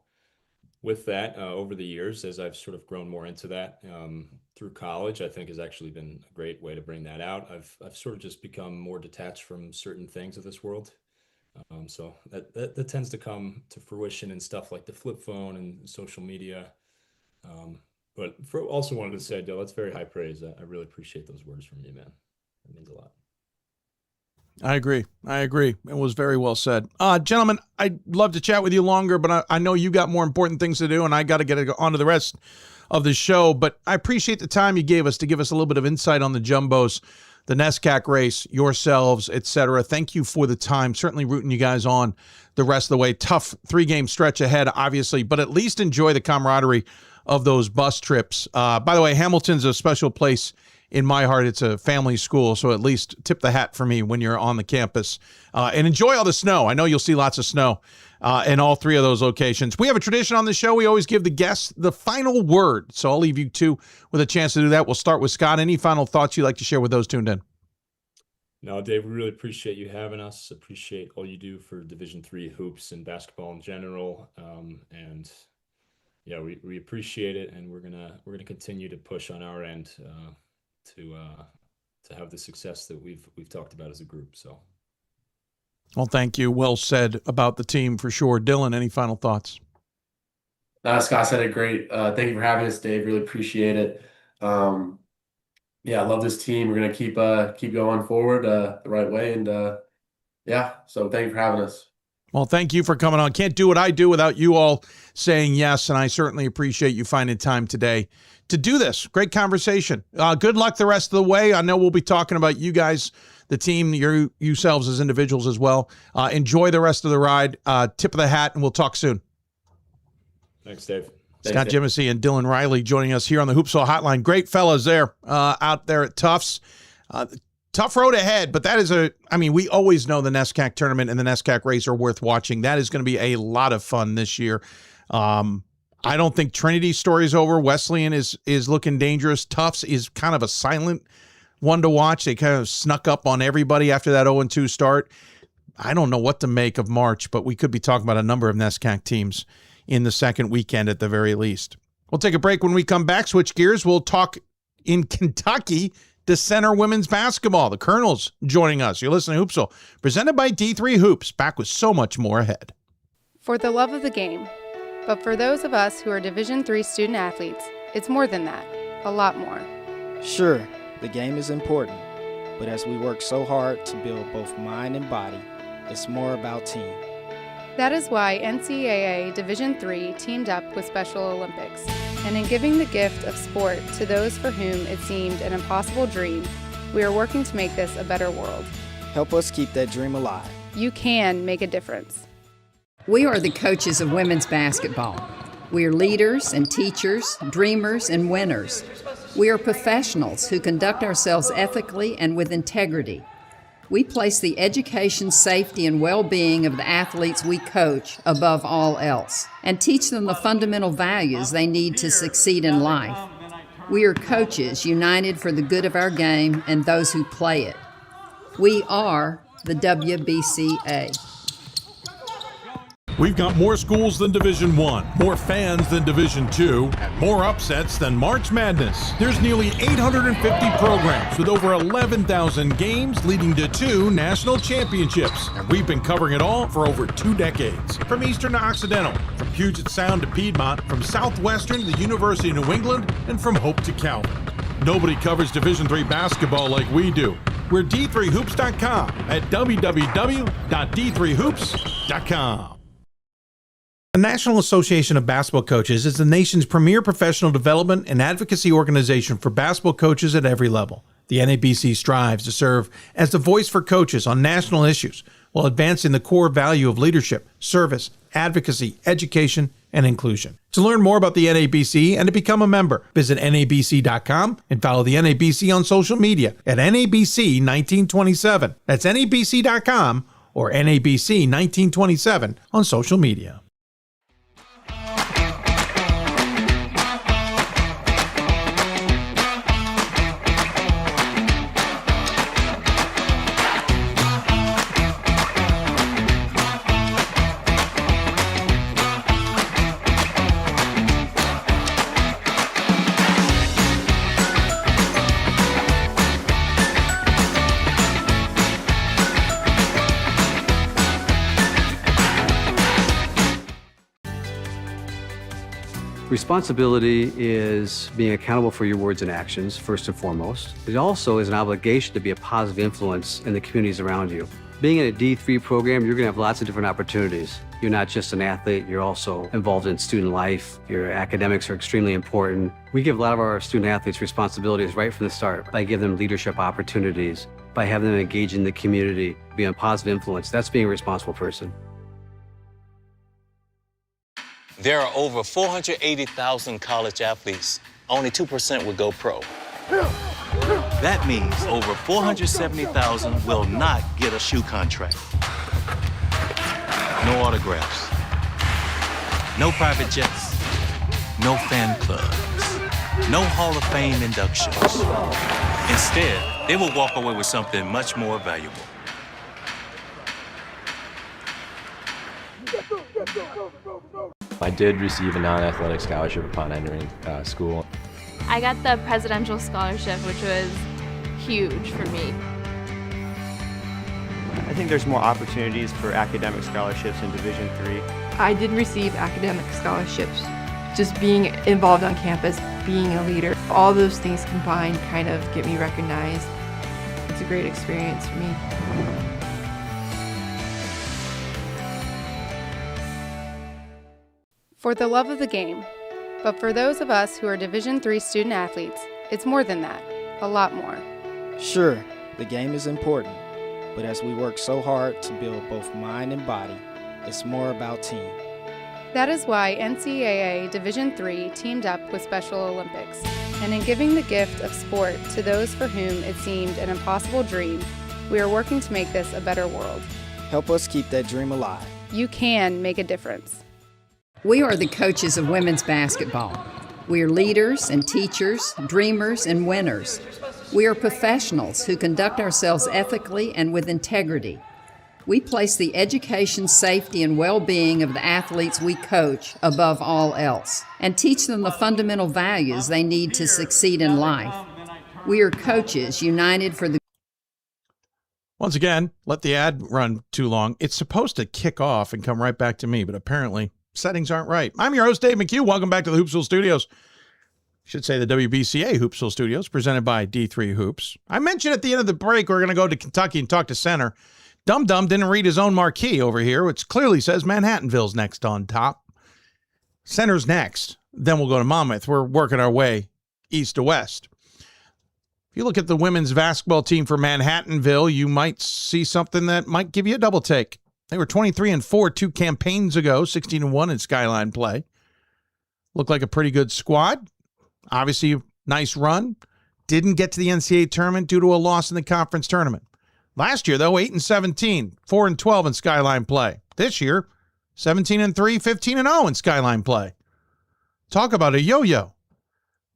with that, over the years, as I've sort of grown more into that through college, I think has actually been a great way to bring that out. I've sort of just become more detached from certain things of this world. So that tends to come to fruition in stuff like the flip phone and social media. But also wanted to say, Dill, that's very high praise. I really appreciate those words from you, man. It means a lot. I agree. It was very well said. Gentlemen, I'd love to chat with you longer, but I know you got more important things to do, and I got to get on to the rest of the show. But I appreciate the time you gave us to give us a little bit of insight on the Jumbos, the NESCAC race, yourselves, etc. Thank you for the time. Certainly rooting you guys on the rest of the way. Tough 3-game stretch ahead, obviously, but at least enjoy the camaraderie of those bus trips. By the way, Hamilton's a special place in my heart. It's a family school, so at least tip the hat for me when you're on the campus. And enjoy all the snow. I know you'll see lots of snow in all 3 of those locations. We have a tradition on the show. We always give the guests the final word, so I'll leave you two with a chance to do that. We'll start with Scott. Any final thoughts you'd like to share with those tuned in? No, Dave, we really appreciate you having us. Appreciate all you do for Division III hoops and basketball in general. And yeah, we appreciate it, and we're gonna continue to push on our end to have the success that we've talked about as a group. So, well, thank you. Well said about the team for sure. Dylan, any final thoughts? Scott said it great. Thank you for having us, Dave. Really appreciate it. Yeah, I love this team. We're gonna keep going forward the right way, and so thank you for having us. Well, thank you for coming on. Can't do what I do without you all saying yes, and I certainly appreciate you finding time today to do this. Great conversation. Good luck the rest of the way. I know we'll be talking about you guys, the team, yourselves as individuals as well. Enjoy the rest of the ride. Tip of the hat, and we'll talk soon. Thanks, Dave. Scott Gyimesi and Dylan Reilly joining us here on the Hoopsville Hotline. Great fellas there out there at Tufts. Tough road ahead, but that is we always know the NESCAC tournament and the NESCAC race are worth watching. That is going to be a lot of fun this year. I don't think Trinity's story is over. Wesleyan is looking dangerous. Tufts is kind of a silent one to watch. They kind of snuck up on everybody after that 0-2 start. I don't know what to make of March, but we could be talking about a number of NESCAC teams in the second weekend at the very least. We'll take a break. When we come back, switch gears. We'll talk in Kentucky to center women's basketball. The Colonels joining us. You're listening to Hoopsville, presented by D3 Hoops. Back with so much more ahead. For the love of the game. But for those of us who are Division III student athletes, it's more than that. A lot more. Sure, the game is important. But as we work so hard to build both mind and body, it's more about team. That is why NCAA Division III teamed up with Special Olympics. And in giving the gift of sport to those for whom it seemed an impossible dream, we are working to make this a better world. Help us keep that dream alive. You can make a difference. We are the coaches of women's basketball. We are leaders and teachers, dreamers and winners. We are professionals who conduct ourselves ethically and with integrity. We place the education, safety, and well-being of the athletes we coach above all else and teach them the fundamental values they need to succeed in life. We are coaches united for the good of our game and those who play it. We are the WBCA. We've got more schools than Division 1, more fans than Division 2, and more upsets than March Madness. There's nearly 850 programs with over 11,000 games leading to 2 national championships. And we've been covering it all for over 2 decades. From Eastern to Occidental, from Puget Sound to Piedmont, from Southwestern to the University of New England, and from Hope to Calvin. Nobody covers Division III basketball like we do. We're D3Hoops.com at www.d3hoops.com. The National Association of Basketball Coaches is the nation's premier professional development and advocacy organization for basketball coaches at every level. The NABC strives to serve as the voice for coaches on national issues while advancing the core value of leadership, service, advocacy, education, and inclusion. To learn more about the NABC and to become a member, visit NABC.com and follow the NABC on social media at NABC 1927. That's NABC.com or NABC 1927 on social media. Responsibility is being accountable for your words and actions, first and foremost. It also is an obligation to be a positive influence in the communities around you. Being in a D3 program, you're going to have lots of different opportunities. You're not just an athlete, you're also involved in student life. Your academics are extremely important. We give a lot of our student athletes responsibilities right from the start by giving them leadership opportunities, by having them engage in the community, be a positive influence. That's being a responsible person. There are over 480,000 college athletes. Only 2% would go pro. That means over 470,000 will not get a shoe contract. No autographs. No private jets. No fan clubs. No Hall of Fame inductions. Instead, they will walk away with something much more valuable. I did receive a non-athletic scholarship upon entering school. I got the presidential scholarship, which was huge for me. I think there's more opportunities for academic scholarships in Division III. I did receive academic scholarships. Just being involved on campus, being a leader, all those things combined kind of get me recognized. It's a great experience for me. For the love of the game. But for those of us who are Division III student athletes, it's more than that, a lot more. Sure, the game is important, but as we work so hard to build both mind and body, it's more about team. That is why NCAA Division III teamed up with Special Olympics, and in giving the gift of sport to those for whom it seemed an impossible dream, we are working to make this a better world. Help us keep that dream alive. You can make a difference. We are the coaches of women's basketball. We are leaders and teachers, dreamers and winners. We are professionals who conduct ourselves ethically and with integrity. We place the education, safety, and well-being of the athletes we coach above all else and teach them the fundamental values they need to succeed in life. We are coaches united for the... Once again, let the ad run too long. It's supposed to kick off and come right back to me, but apparently settings aren't right. I'm your host, Dave McHugh. Welcome back to the Hoopsville Studios. I should say the WBCA Hoopsville Studios, presented by D3 Hoops. I mentioned at the end of the break we're going to go to Kentucky and talk to Center. Dum Dum didn't read his own marquee over here, which clearly says Manhattanville's next on top. Center's next. Then we'll go to Monmouth. We're working our way east to west. If you look at the women's basketball team for Manhattanville, you might see something that might give you a double take. They were 23-4 2 campaigns ago, 16-1 in Skyline play. Looked like a pretty good squad. Obviously, nice run. Didn't get to the NCAA tournament due to a loss in the conference tournament. Last year, though, 8-17, 4-12 in Skyline play. This year, 17-3, 15-0 in Skyline play. Talk about a yo-yo.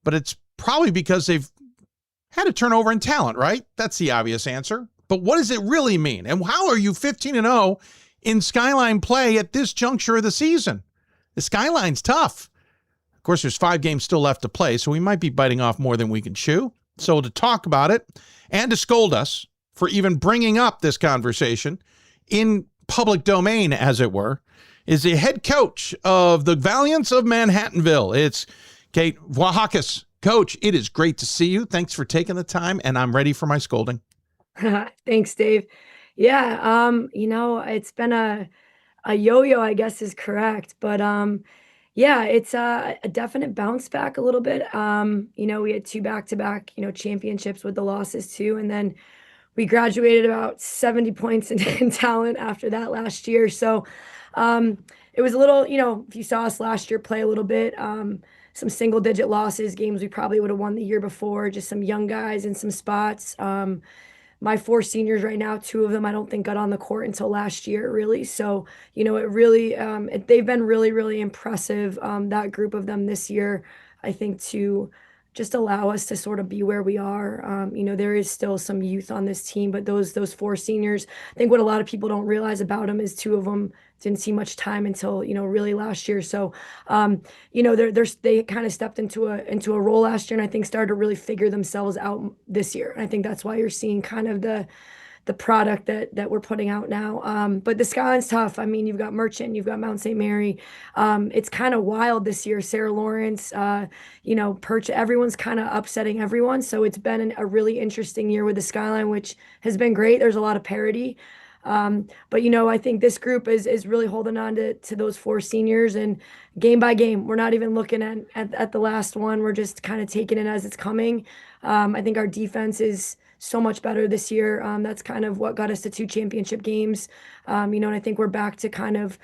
But it's probably because they've had a turnover in talent, right? That's the obvious answer. But what does it really mean? And how are you 15-0 in Skyline play at this juncture of the season? The Skyline's tough. Of course, there's 5 games still left to play, so we might be biting off more than we can chew. So to talk about it and to scold us for even bringing up this conversation in public domain, as it were, is the head coach of the Valiants of Manhattanville. It's Kate Vlahakis. Coach, it is great to see you. Thanks for taking the time, and I'm ready for my scolding. Thanks, Dave. Yeah, it's been a yo-yo, I guess is correct. But yeah, it's a definite bounce back a little bit. We had 2 back-to-back, championships with the losses too. And then we graduated about 70 points in talent after that last year. So it was a little, if you saw us last year play a little bit, some single-digit losses, games we probably would have won the year before, just some young guys in some spots. My 4 seniors right now, 2 of them I don't think got on the court until last year, really. So, it really, they've been really, really impressive, that group of them this year, I think, to just allow us to sort of be where we are. There is still some youth on this team, but those 4 seniors, I think what a lot of people don't realize about them is 2 of them didn't see much time until, really last year. So, they kind of stepped into a role last year and I think started to really figure themselves out this year. And I think that's why you're seeing kind of the product that we're putting out now. But the Skyline's tough. I mean, you've got Merchant, you've got Mount St. Mary. It's kind of wild this year. Sarah Lawrence, Perch, everyone's kind of upsetting everyone. So it's been a really interesting year with the Skyline, which has been great. There's a lot of parity. But I think this group is really holding on to those 4 seniors, and game by game, we're not even looking at the last one. We're just kind of taking it as it's coming. I think our defense is so much better this year. That's kind of what got us to 2 championship games. And I think we're back to kind of,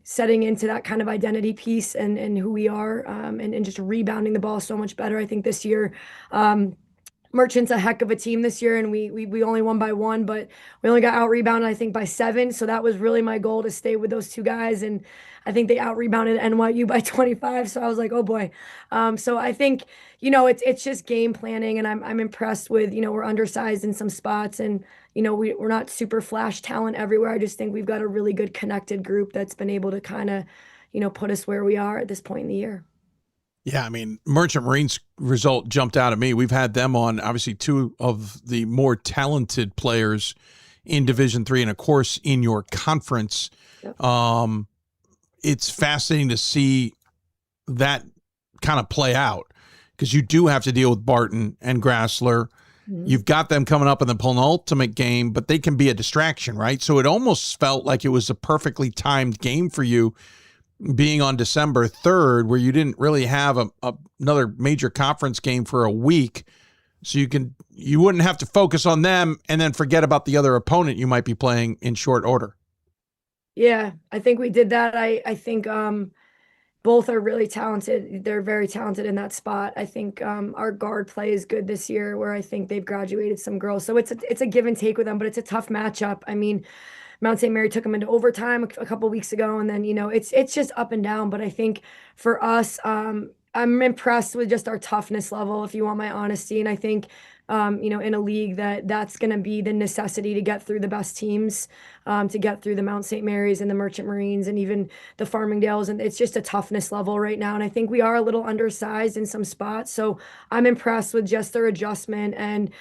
setting into that kind of identity piece and who we are, and just rebounding the ball so much better. I think this year, Merchant's a heck of a team this year, and we only won by 1, but we only got out-rebounded, I think, by 7. So that was really my goal, to stay with those 2 guys. And I think they out-rebounded NYU by 25. So I was like, oh boy. So I think, it's just game planning, and I'm impressed with, we're undersized in some spots, and, we're not super flash talent everywhere. I just think we've got a really good connected group that's been able to kind of, put us where we are at this point in the year. Yeah, I mean, Merchant Marine's result jumped out at me. We've had them on, obviously, 2 of the more talented players in Division III, and of course in your conference. Yep. It's fascinating to see that kind of play out, because you do have to deal with Barton and Grassler. Mm-hmm. You've got them coming up in the penultimate game, but they can be a distraction, right? So it almost felt like it was a perfectly timed game for you, being on December 3rd, where you didn't really have another major conference game for a week. So you wouldn't have to focus on them and then forget about the other opponent you might be playing in short order. Yeah, I think we did that. I think both are really talented. They're very talented in that spot. I think our guard play is good this year, where I think they've graduated some girls. So it's a give and take with them, but it's a tough matchup. I mean, Mount St. Mary took them into overtime a couple of weeks ago, and then it's just up and down. But I think for us, I'm impressed with just our toughness level, if you want my honesty. And I think in a league that's going to be the necessity to get through the best teams, to get through the Mount St. Mary's and the Merchant Marines and even the Farmingdales. And it's just a toughness level right now. And I think we are a little undersized in some spots. So I'm impressed with just their adjustment. And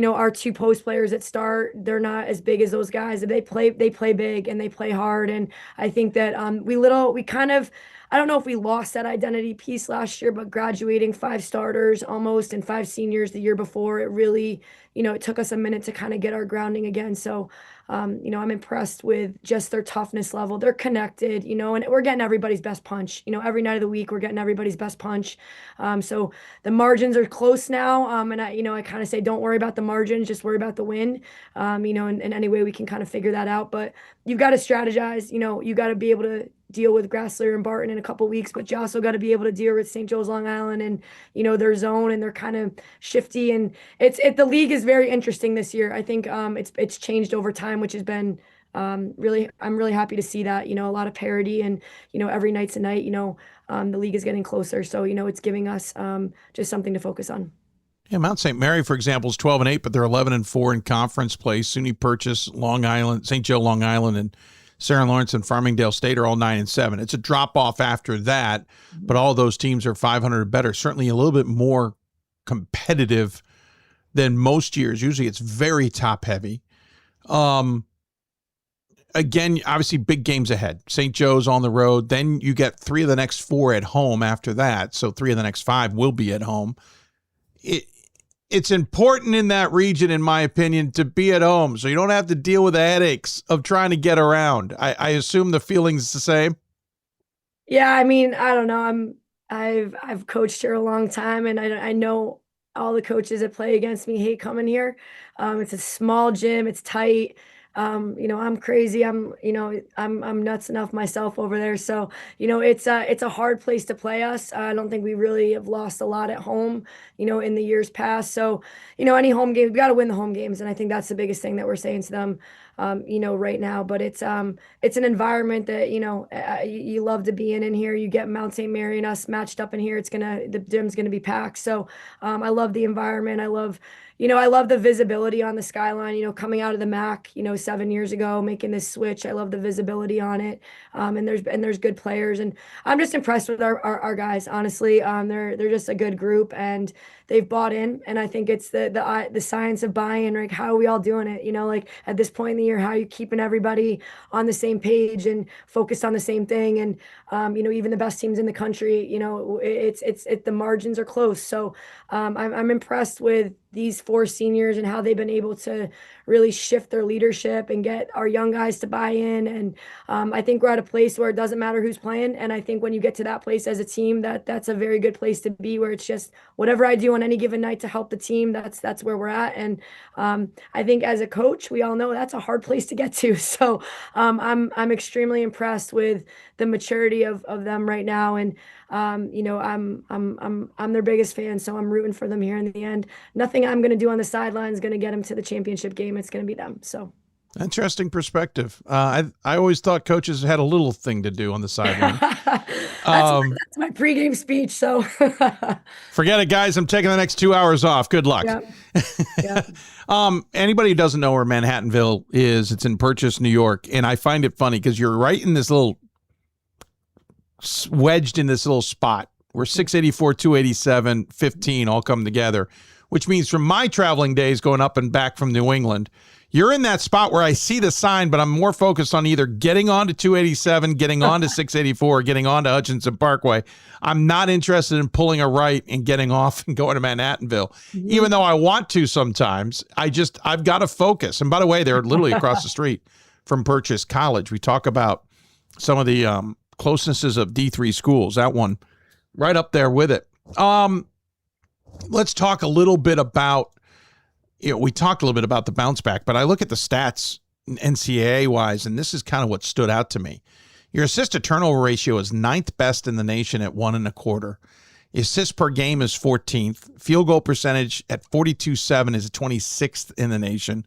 our 2 post players that start, they're not as big as those guys. They play big and they play hard. And I think that we kind of, I don't know if we lost that identity piece last year, but graduating 5 starters almost and 5 seniors the year before, it really it took us a minute to kind of get our grounding again. So, I'm impressed with just their toughness level. They're connected, and we're getting everybody's best punch. Every night of the week, we're getting everybody's best punch. So the margins are close now. And I kind of say, don't worry about the margins, just worry about the win. In any way we can kind of figure that out. But you've got to strategize. You got to be able to deal with Grassler and Barton in a couple weeks, but you also got to be able to deal with St. Joe's Long Island and their zone, and they're kind of shifty, and the league is very interesting this year. I think it's changed over time, which has been I'm really happy to see that. A lot of parity, and every night's a night. The league is getting closer, so it's giving us just something to focus on. Yeah, Mount St. Mary, for example, is 12-8, but they're 11-4 in conference play. SUNY Purchase, Long Island, St. Joe, Long Island, and Sarah Lawrence and Farmingdale State are all 9-7. It's a drop off after that, but all those teams are 500 or better. Certainly a little bit more competitive than most years. Usually it's very top heavy. Again, obviously big games ahead. St. Joe's on the road. Then you get 3 of the next 4 at home after that. So 3 of the next 5 will be at home. It's important in that region, in my opinion, to be at home so you don't have to deal with the headaches of trying to get around. I assume the feeling's the same. Yeah, I mean, I don't know. I've coached here a long time, and I know all the coaches that play against me hate coming here. It's a small gym. It's tight. I'm crazy. I'm nuts enough myself over there. So, it's a hard place to play us. I don't think we really have lost a lot at home, in the years past. So, any home game, we got to win the home games. And I think that's the biggest thing that we're saying to them, right now. But it's an environment that, you love to be in here. You get Mount St. Mary and us matched up in here. The gym's going to be packed. So, I love the environment. I love the visibility on the skyline, coming out of the MAC, 7 years ago, making this switch. I love the visibility on it. And there's good players, and I'm just impressed with our guys. Honestly, they're just a good group, and they've bought in. And I think it's the science of buying. Like, how are we all doing it? Like at this point in the year, how are you keeping everybody on the same page and focused on the same thing? And even the best teams in the country, the margins are close. So I'm impressed with these 4 seniors and how they've been able to really shift their leadership and get our young guys to buy in. And I think we're at a place where it doesn't matter who's playing. And I think when you get to that place as a team, that's a very good place to be, where it's just whatever I do on any given night to help the team, that's where we're at. And I think as a coach, we all know that's a hard place to get to. So I'm extremely impressed with the maturity of them right now. And I'm their biggest fan, so I'm rooting for them here in the end. Nothing I'm going to do on the sideline is going to get them to the championship game. It's going to be them. So interesting perspective. I always thought coaches had a little thing to do on the sideline. That's my pregame speech. So forget it, guys. I'm taking the next 2 hours off. Good luck. Yeah. Anybody who doesn't know where Manhattanville is, it's in Purchase, New York, and I find it funny because you're right in this little wedged in this little spot where 684, 287, 15 all come together, which means from my traveling days going up and back from New England, you're in that spot where I see the sign, but I'm more focused on either getting on to 287, getting on to 684, or getting on to Hutchinson Parkway. I'm not interested in pulling a right and getting off and going to Manhattanville, even though I want to sometimes. I've got to focus. And by the way, they're literally across the street from Purchase College. We talk about some of the closenesses of D3 schools. That one right up there with it. Let's talk a little bit about, we talked a little bit about the bounce back, but I look at the stats NCAA wise, and this is kind of what stood out to me. Your assist to turnover ratio is 9th best in the nation at 1.25. Assists per game is 14th. Field goal percentage at 42.7 is 26th in the nation.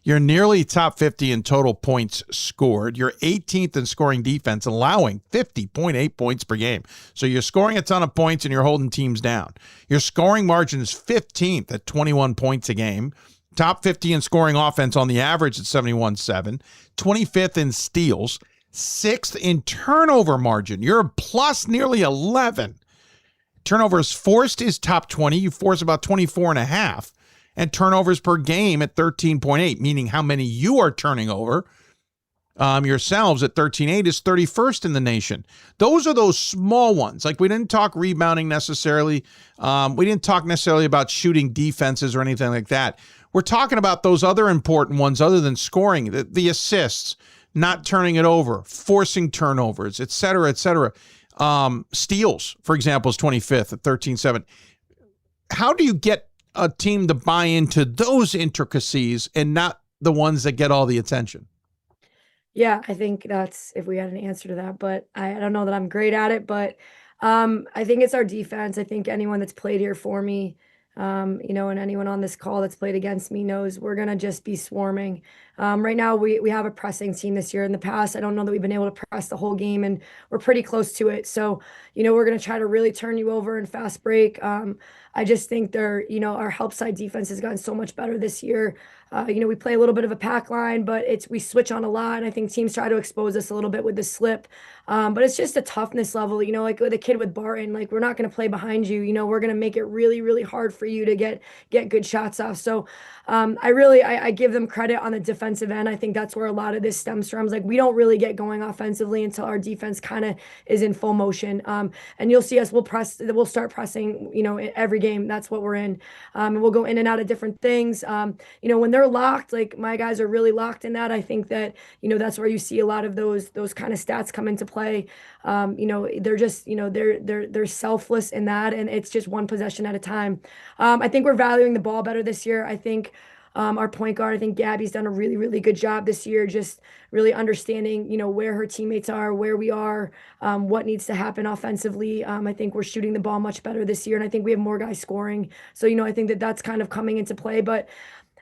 You're nearly top 50 in total points scored. You're 18th in scoring defense, allowing 50.8 points per game. So you're scoring a ton of points and you're holding teams down. Your scoring margin is 15th at 21 points a game. Top 50 in scoring offense on the average at 71.7. 25th in steals. 6th in turnover margin. You're plus nearly 11. Turnovers forced is top 20. You force about 24.5. And turnovers per game at 13.8, meaning how many you are turning over yourselves at 13.8 is 31st in the nation. Those are those small ones. Like, we didn't talk rebounding necessarily. We didn't talk necessarily about shooting defenses or anything like that. we're talking about those other important ones other than scoring, the assists, not turning it over, forcing turnovers, et cetera, et cetera. Steals, for example, is 25th at 13-7. How do you get a team to buy into those intricacies and not the ones that get all the attention? Yeah, I think that's if we had an answer to that, but I don't know that I'm great at it, but I think it's our defense. I think anyone that's played here for me, and anyone on this call that's played against me knows we're going to just be swarming. Right now, we have a pressing team this year. In the past, I don't know that we've been able to press the whole game, and we're pretty close to it. So, we're going to try to really turn you over in fast break. I just think our help side defense has gotten so much better this year. We play a little bit of a pack line, but we switch on a lot. And I think teams try to expose us a little bit with the slip. But it's just a toughness level, like with a kid with Barton, like we're not going to play behind you. We're going to make it really, really hard for you to get good shots off. So I give them credit on the defensive end. I think that's where a lot of this stems from. Like we don't really get going offensively until our defense kind of is in full motion. And you'll see us, we'll start pressing, every game. That's what we're in. And we'll go in and out of different things. When they're locked, like my guys are really locked in that. I think that, that's where you see a lot of those kind of stats come into play. They're just, they're selfless in that. And it's just one possession at a time. I think we're valuing the ball better this year. I think our point guard, I think Gabby's done a really, really good job this year, just really understanding, where her teammates are, where we are, what needs to happen offensively. I think we're shooting the ball much better this year, and I think we have more guys scoring. So, I think that's kind of coming into play. But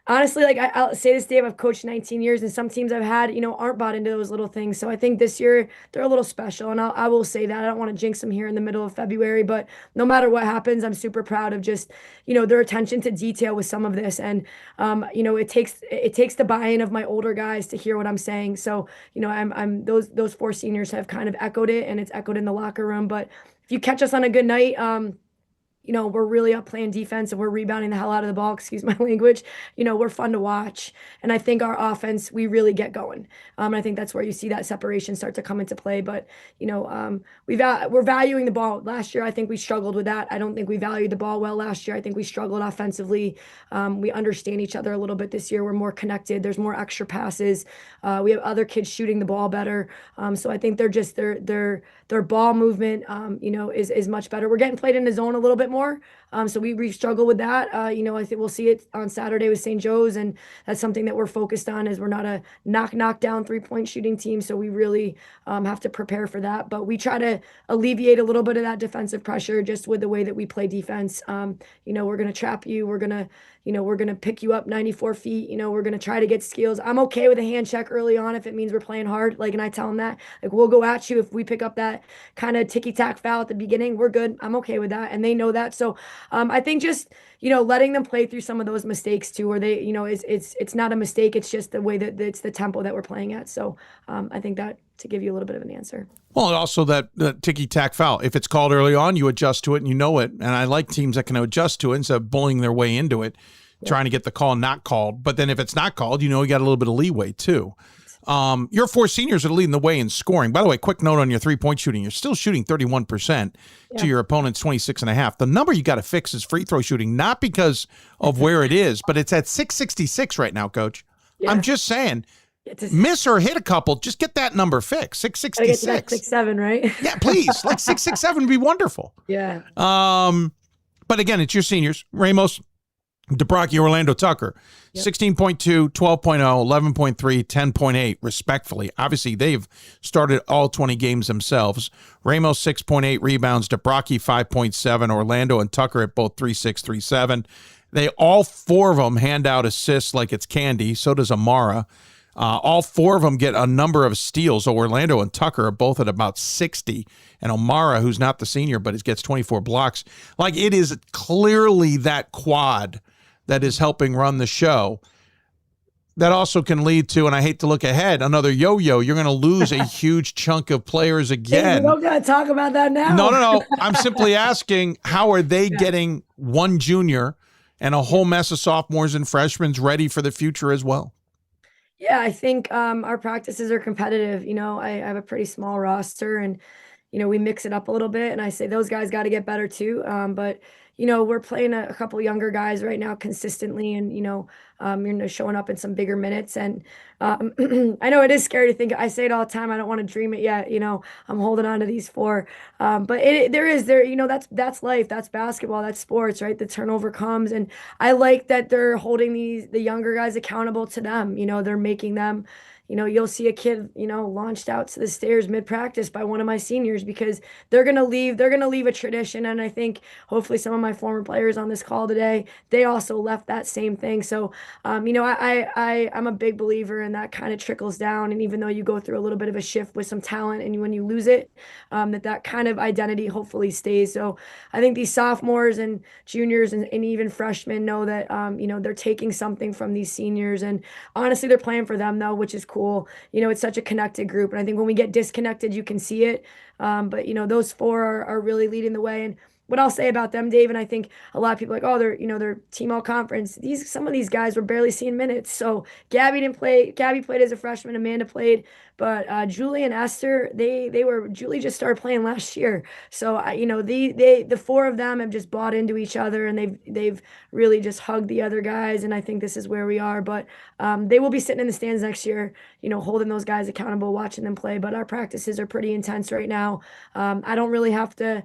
honestly, like I'll say this, Dave, I've coached 19 years, and some teams I've had, aren't bought into those little things. So I think this year they're a little special, and I will say that. I don't want to jinx them here in the middle of February, but no matter what happens, I'm super proud of just, their attention to detail with some of this. And, it takes the buy-in of my older guys to hear what I'm saying. So, I'm those four seniors have kind of echoed it, and it's echoed in the locker room. But if you catch us on a good night, we're really up playing defense and we're rebounding the hell out of the ball, excuse my language. We're fun to watch. And I think our offense, we really get going. And I think that's where you see that separation start to come into play. But, we're valuing the ball. Last year, I think we struggled with that. I don't think we valued the ball well last year. I think we struggled offensively. We understand each other a little bit this year. We're more connected. There's more extra passes. We have other kids shooting the ball better. So I think their ball movement, is much better. We're getting played in the zone a little bit more. So we struggle with that. I think we'll see it on Saturday with St. Joe's, and that's something that we're focused on, is we're not a knock down 3-point shooting team. So we really have to prepare for that. But we try to alleviate a little bit of that defensive pressure just with the way that we play defense. We're going to trap you. We're going to pick you up 94 feet. We're going to try to get steals. I'm okay with a hand check early on if it means we're playing hard. And I tell them that, we'll go at you if we pick up that kind of ticky-tack foul at the beginning. We're good. I'm okay with that. And they know that. So I think just, letting them play through some of those mistakes too, where they, it's not a mistake. It's just the way that it's the tempo that we're playing at. So I think that to give you a little bit of an answer. Well, and also that ticky-tack foul. If it's called early on, you adjust to it and you know it. And I like teams that can adjust to it instead of bullying their way into it, trying to get the call not called. But then if it's not called, you got a little bit of leeway too. Your four seniors are leading the way in scoring. By the way, quick note on your 3-point shooting. You're still shooting 31% to your opponent's 26.5. The number you got to fix is free throw shooting, not because of where it is, but it's at 666 right now, Coach. Yeah. I'm just saying, miss or hit a couple, just get that number fixed. 666. 6-7, right? Yeah, please. Like 667 would be wonderful. Yeah. But again, it's your seniors. Ramos, DeBrocchi, Orlando, Tucker. 16.2, 12.0, 11.3, 10.8, respectfully. Obviously, they've started all 20 games themselves. Ramos, 6.8 rebounds. DeBrocchi, 5.7. Orlando and Tucker at both 3.6, 3.7. They all four of them hand out assists like it's candy. So does Amara. All four of them get a number of steals. So Orlando and Tucker are both at about 60. And Amara, who's not the senior, but gets 24 blocks. Like, it is clearly that quad that is helping run the show. That also can lead to, and I hate to look ahead, another yo-yo. You're going to lose a huge chunk of players again. Hey, we don't got to talk about that now. No. I'm simply asking, how are they getting one junior and a whole mess of sophomores and freshmen ready for the future as well? Yeah, I think our practices are competitive. I have a pretty small roster, and we mix it up a little bit, and I say those guys got to get better too. But we're playing a couple younger guys right now consistently, and showing up in some bigger minutes. And I know it is scary to think. I say it all the time. I don't want to dream it yet. I'm holding on to these four. But that's life. That's basketball. That's sports, right? The turnover comes, and I like that they're holding the younger guys accountable to them. They're making them. You'll see a kid, launched out to the stairs mid-practice by one of my seniors, because they're going to leave a tradition. And I think hopefully some of my former players on this call today, they also left that same thing. So, I'm a big believer, and that kind of trickles down. And even though you go through a little bit of a shift with some talent, and when you lose it, that kind of identity hopefully stays. So I think these sophomores and juniors and even freshmen know that, they're taking something from these seniors, and honestly, they're playing for them though, which is cool. It's such a connected group. And I think when we get disconnected, you can see it. But those four are really leading the way. And what I'll say about them, Dave, and I think a lot of people are like, oh, they're team all conference. Some of these guys were barely seeing minutes. So Gabby didn't play. Gabby played as a freshman. Amanda played, but Julie and Esther, Julie just started playing last year. So the four of them have just bought into each other, and they've really just hugged the other guys. And I think this is where we are. But they will be sitting in the stands next year, holding those guys accountable, watching them play. But our practices are pretty intense right now. I don't really have to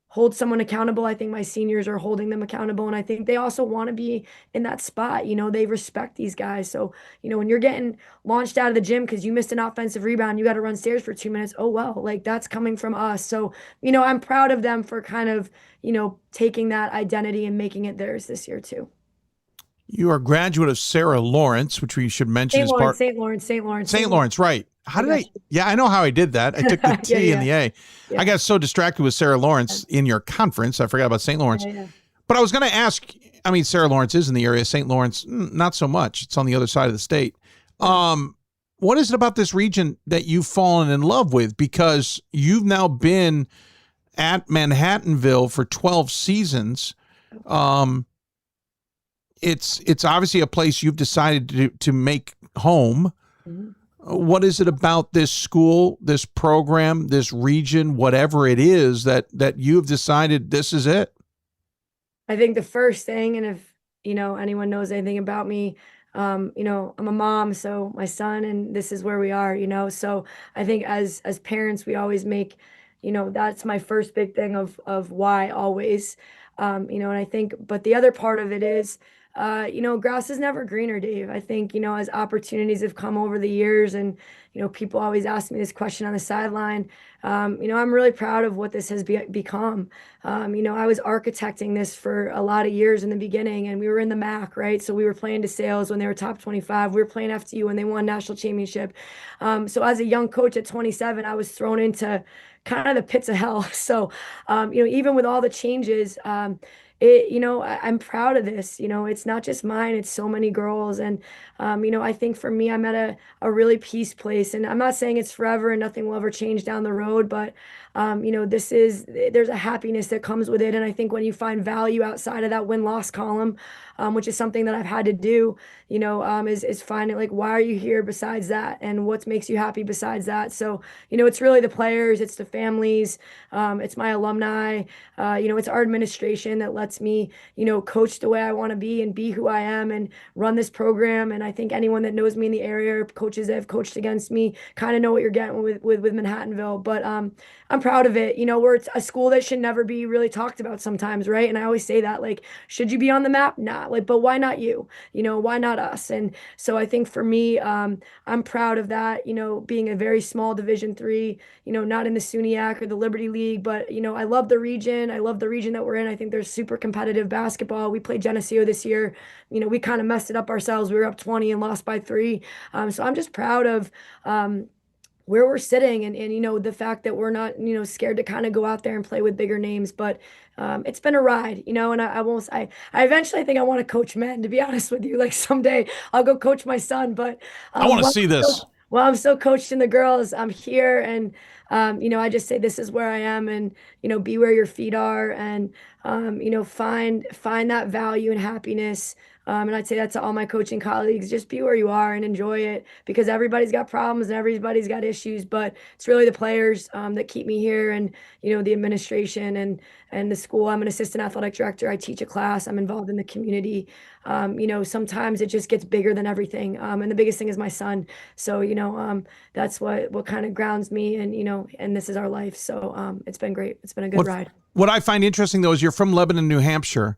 hold someone accountable. I think my seniors are holding them accountable. And I think they also want to be in that spot. They respect these guys. So, when you're getting launched out of the gym because you missed an offensive rebound, you got to run stairs for 2 minutes. Oh, well, like that's coming from us. So, I'm proud of them for kind of, taking that identity and making it theirs this year too. You are a graduate of Sarah Lawrence, which we should mention St. Lawrence, right. How did I? Yeah, I know how I did that. I took the T and the A. Yeah. I got so distracted with Sarah Lawrence in your conference, I forgot about St. Lawrence. Yeah. But I was going to ask, Sarah Lawrence is in the area. St. Lawrence, not so much. It's on the other side of the state. What is it about this region that you've fallen in love with? Because you've now been at Manhattanville for 12 seasons. It's obviously a place you've decided to make home. Mm-hmm. What is it about this school, this program, this region, whatever it is that you've decided this is it? I think the first thing, and if, anyone knows anything about me, I'm a mom, so my son, and this is where we are, so I think as parents, we always make, that's my first big thing of why always, and I think, but the other part of it is, grass is never greener, Dave. I think, as opportunities have come over the years, and, people always ask me this question on the sideline, I'm really proud of what this has become. I was architecting this for a lot of years in the beginning, and we were in the MAC, right? So we were playing DeSales when they were top 25. We were playing FTU when they won national championship. So as a young coach at 27, I was thrown into kind of the pits of hell. So, even with all the changes, I'm proud of this. It's not just mine, it's so many girls. And, I think for me, I'm at a really peace place, and I'm not saying it's forever and nothing will ever change down the road, but, there's a happiness that comes with it. And I think when you find value outside of that win-loss column, which is something that I've had to do, is finding like, why are you here besides that? And what makes you happy besides that? So, it's really the players, it's the families, it's my alumni, it's our administration that lets me, coach the way I want to be and be who I am and run this program. And I think anyone that knows me in the area, or coaches that have coached against me, kind of know what you're getting with Manhattanville. But I'm proud of it. We're a school that should never be really talked about sometimes, right? And I always say that, like, should you be on the map? Nah, like, but why not you? Why not us? And so I think for me, I'm proud of that, being a very small Division III, not in the SUNYAC or the Liberty League, but, I love the region. I love the region that we're in. I think there's super competitive basketball. We played Geneseo this year. We kind of messed it up ourselves. We were up 20 and lost by 3. So I'm just proud of, where we're sitting, and the fact that we're not scared to kind of go out there and play with bigger names. But it's been a ride, and I eventually think I want to coach men, to be honest with you. Like someday I'll go coach my son, but I want to see this. I'm so coached in the girls. I'm here, and I just say this is where I am, and be where your feet are, and find that value and happiness And I'd say that to all my coaching colleagues, just be where you are and enjoy it, because everybody's got problems and everybody's got issues, but it's really the players that keep me here, and, the administration and the school. I'm an assistant athletic director. I teach a class. I'm involved in the community. Sometimes it just gets bigger than everything. And the biggest thing is my son. So, that's what kind of grounds me, and this is our life. So it's been great. It's been a good ride. What I find interesting, though, is you're from Lebanon, New Hampshire.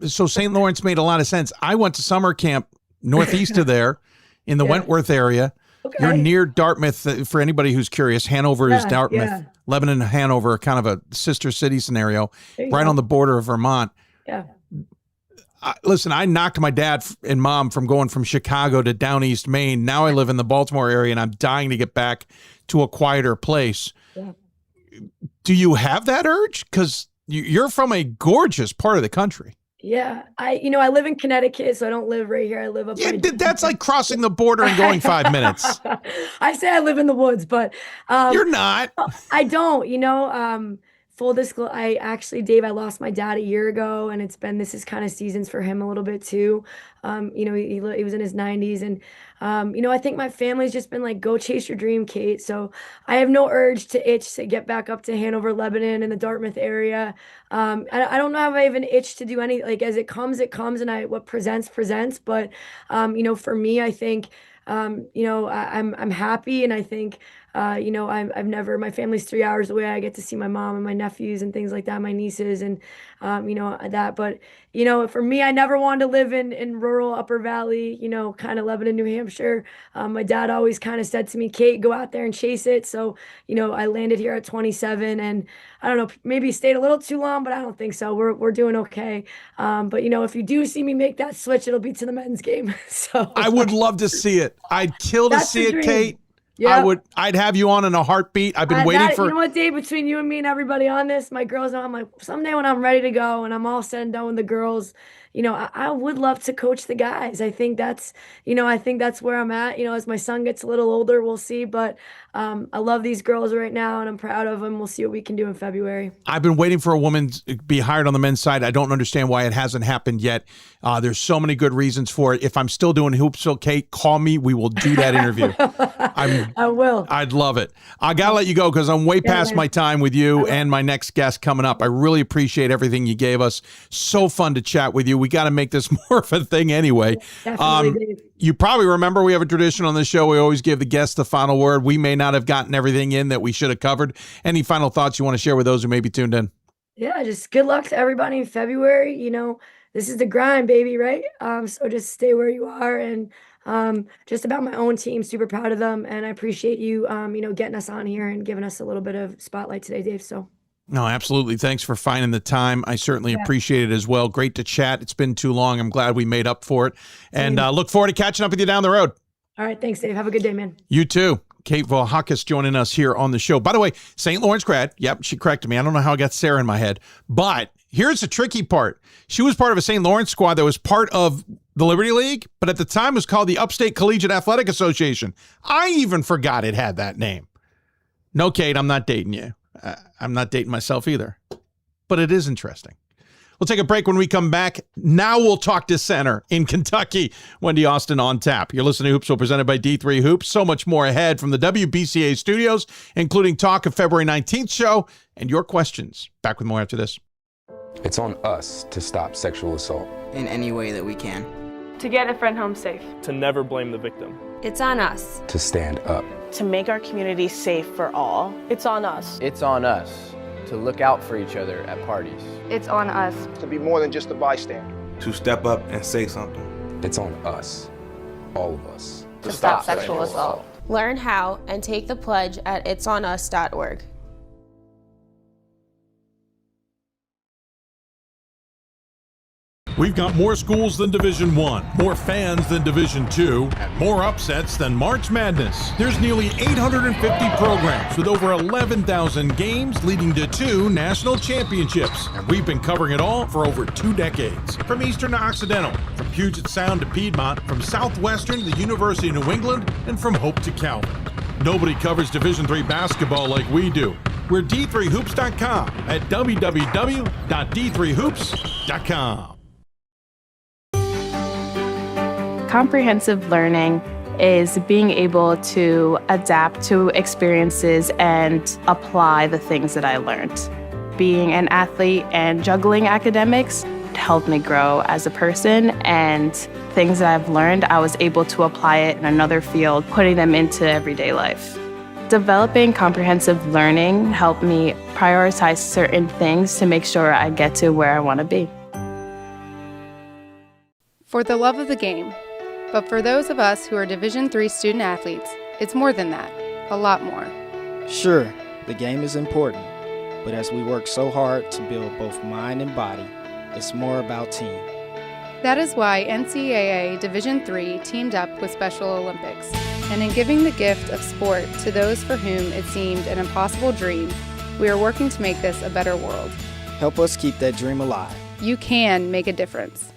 So St. Lawrence made a lot of sense. I went to summer camp northeast of there in the Wentworth area. Okay. You're near Dartmouth. For anybody who's curious, Hanover is Dartmouth. Yeah. Lebanon and Hanover, kind of a sister city scenario, right on the border of Vermont. Yeah. Listen, I knocked my dad and mom from going from Chicago to down East Maine. Now I live in the Baltimore area, and I'm dying to get back to a quieter place. Yeah. Do you have that urge? Because you're from a gorgeous part of the country. Yeah, I live in Connecticut, so I don't live right here. I live up. Yeah, that's like crossing the border and going 5 minutes. I say I live in the woods, but you're not. I don't. Full disclosure, Dave, I lost my dad a year ago, and this is kind of seasons for him a little bit too. He was in his 90s, and I think my family's just been like, go chase your dream, Kate. So I have no urge to itch to get back up to Hanover, Lebanon, and the Dartmouth area. I don't know if I have an itch to do any, like, as it comes, and what presents. But for me, I think I'm happy, and I think my family's 3 hours away. I get to see my mom and my nephews and things like that, my nieces, and that. But for me, I never wanted to live in rural Upper Valley, kind of Lebanon, New Hampshire. My dad always kind of said to me, Kate, go out there and chase it. So I landed here at 27, and I don't know, maybe stayed a little too long, but I don't think so. We're doing okay. But if you do see me make that switch, it'll be to the men's game. So I would love to see it. I'd kill to see it, Kate. Yeah, I'd have you on in a heartbeat. I've been waiting for. You know what, Dave? Between you and me and everybody on this, my girls know. I'm like, someday when I'm ready to go and I'm all said and done with the girls, I would love to coach the guys. I think that's where I'm at. As my son gets a little older, we'll see. But I love these girls right now, and I'm proud of them. We'll see what we can do in February. I've been waiting for a woman to be hired on the men's side. I don't understand why it hasn't happened yet. There's so many good reasons for it. If I'm still doing Hoopsville, Kate, call me. We will do that interview. I will. I'd love it. I got to let you go because I'm way past my time with you and my next guest coming up. I really appreciate everything you gave us. So fun to chat with you. We got to make this more of a thing anyway. Definitely. You probably remember we have a tradition on this show. We always give the guests the final word. We may not have gotten everything in that we should have covered. Any final thoughts you want to share with those who may be tuned in? Yeah, just good luck to everybody in February. This is the grind, baby, right? So just stay where you are, and just about my own team, super proud of them, and I appreciate you, getting us on here and giving us a little bit of spotlight today, Dave. So. No, absolutely. Thanks for finding the time. I certainly appreciate it as well. Great to chat. It's been too long. I'm glad we made up for it, and look forward to catching up with you down the road. All right, thanks, Dave. Have a good day, man. You too. Kate Vlahakis joining us here on the show. By the way, St. Lawrence grad. Yep, she corrected me. I don't know how I got Sarah in my head, but here's the tricky part. She was part of a St. Lawrence squad that was part of the Liberty League, but at the time was called the Upstate Collegiate Athletic Association. I even forgot it had that name. No, Kate, I'm not dating you. I'm not dating myself either, but it is interesting. We'll take a break. When we come back, now we'll talk to center in Kentucky. Wendy Austin on tap. You're listening to Hoopsville, presented by D3 Hoops. So much more ahead from the WBCA studios, including talk of February 19th show and your questions. Back with more after this. It's on us to stop sexual assault in any way that we can. To get a friend home safe. To never blame the victim. It's on us. To stand up. To make our community safe for all. It's on us. It's on us to look out for each other at parties. It's on us. To be more than just a bystander. To step up and say something. It's on us, all of us. To stop sexual assault. Learn how and take the pledge at itsonus.org. We've got more schools than Division I, more fans than Division II, and more upsets than March Madness. There's nearly 850 programs with over 11,000 games leading to 2 national championships. And we've been covering it all for over 2 decades. From Eastern to Occidental, from Puget Sound to Piedmont, from Southwestern to the University of New England, and from Hope to Calvin. Nobody covers Division III basketball like we do. We're D3Hoops.com at www.d3hoops.com. Comprehensive learning is being able to adapt to experiences and apply the things that I learned. Being an athlete and juggling academics helped me grow as a person, and things that I've learned, I was able to apply it in another field, putting them into everyday life. Developing comprehensive learning helped me prioritize certain things to make sure I get to where I want to be. For the love of the game. But for those of us who are Division III student athletes, it's more than that, a lot more. Sure, the game is important, but as we work so hard to build both mind and body, it's more about team. That is why NCAA Division III teamed up with Special Olympics, and in giving the gift of sport to those for whom it seemed an impossible dream, we are working to make this a better world. Help us keep that dream alive. You can make a difference.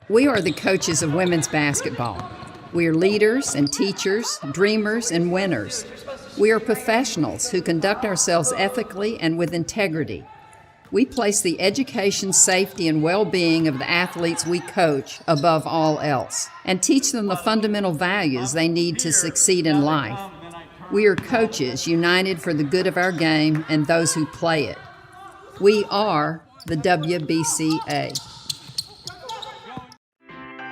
We are the coaches of women's basketball. We are leaders and teachers, dreamers and winners. We are professionals who conduct ourselves ethically and with integrity. We place the education, safety, and well-being of the athletes we coach above all else, and teach them the fundamental values they need to succeed in life. We are coaches united for the good of our game and those who play it. We are the WBCA.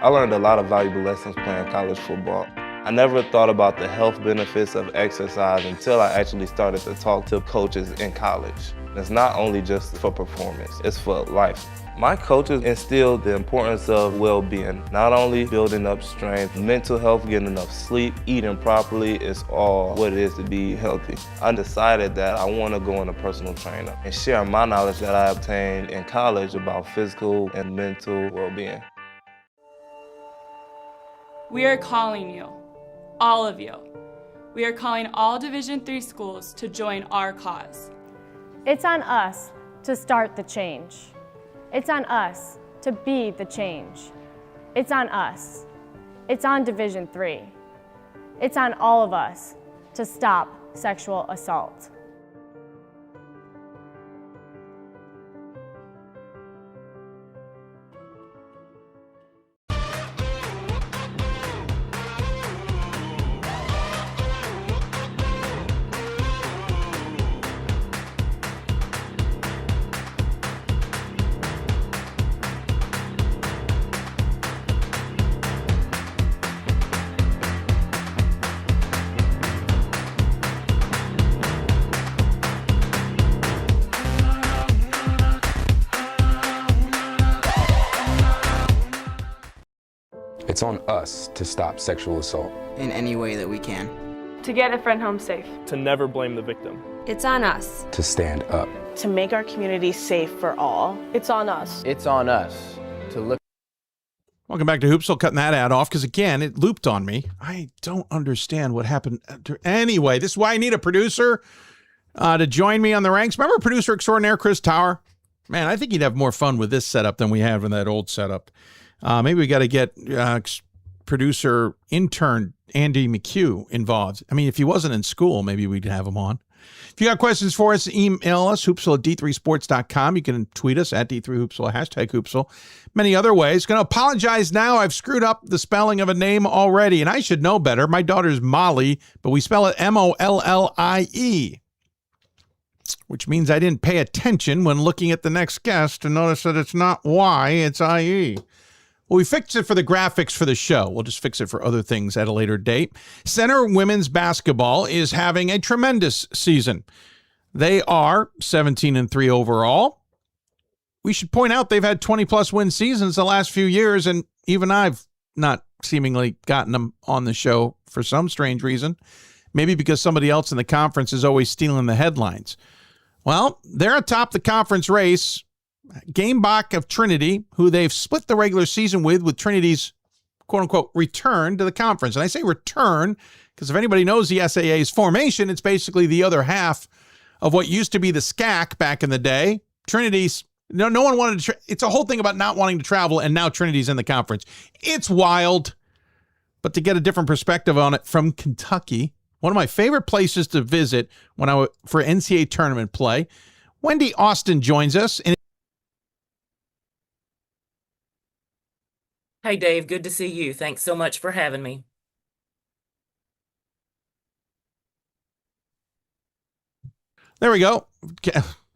I learned a lot of valuable lessons playing college football. I never thought about the health benefits of exercise until I actually started to talk to coaches in college. It's not only just for performance, it's for life. My coaches instilled the importance of well-being, not only building up strength, mental health, getting enough sleep, eating properly is all what it is to be healthy. I decided that I want to go into personal trainer and share my knowledge that I obtained in college about physical and mental well-being. We are calling you, all of you. We are calling all Division III schools to join our cause. It's on us to start the change. It's on us to be the change. It's on us. It's on Division III. It's on all of us to stop sexual assault. It's on us to stop sexual assault. In any way that we can. To get a friend home safe. To never blame the victim. It's on us. To stand up. To make our community safe for all. It's on us. It's on us to look. Welcome back to Hoopsville. Cutting that ad off because, again, it looped on me. I don't understand what happened. Anyway, this is why I need a producer to join me on the ranks. Remember producer extraordinaire Chris Tower? Man, I think he'd have more fun with this setup than we have in that old setup. Maybe we got to get producer intern Andy McHugh involved. I mean, if he wasn't in school, maybe we'd have him on. If you got questions for us, email us, hoopsville@d3sports.com. You can tweet us at D3Hoopsville, #Hoopsville. Many other ways. Going to apologize now. I've screwed up the spelling of a name already, and I should know better. My daughter's Molly, but we spell it Mollie, which means I didn't pay attention when looking at the next guest to notice that it's not Y, it's IE. Well, we fixed it for the graphics for the show. We'll just fix it for other things at a later date. Center women's basketball is having a tremendous season. They are 17-3 overall. We should point out they've had 20-plus win seasons the last few years, and even I've not seemingly gotten them on the show for some strange reason. Maybe because somebody else in the conference is always stealing the headlines. Well, they're atop the conference race. Game back of Trinity, who they've split the regular season with Trinity's quote-unquote return to the conference. And I say return because if anybody knows the SAA's formation, it's basically the other half of what used to be the SCAC back in the day. Trinity's, no one wanted to, it's a whole thing about not wanting to travel, and now Trinity's in the conference. It's wild, but to get a different perspective on it from Kentucky, one of my favorite places to visit for NCAA tournament play, Wendy Austin joins us. And Hey, Dave, good to see you. Thanks so much for having me. There we go.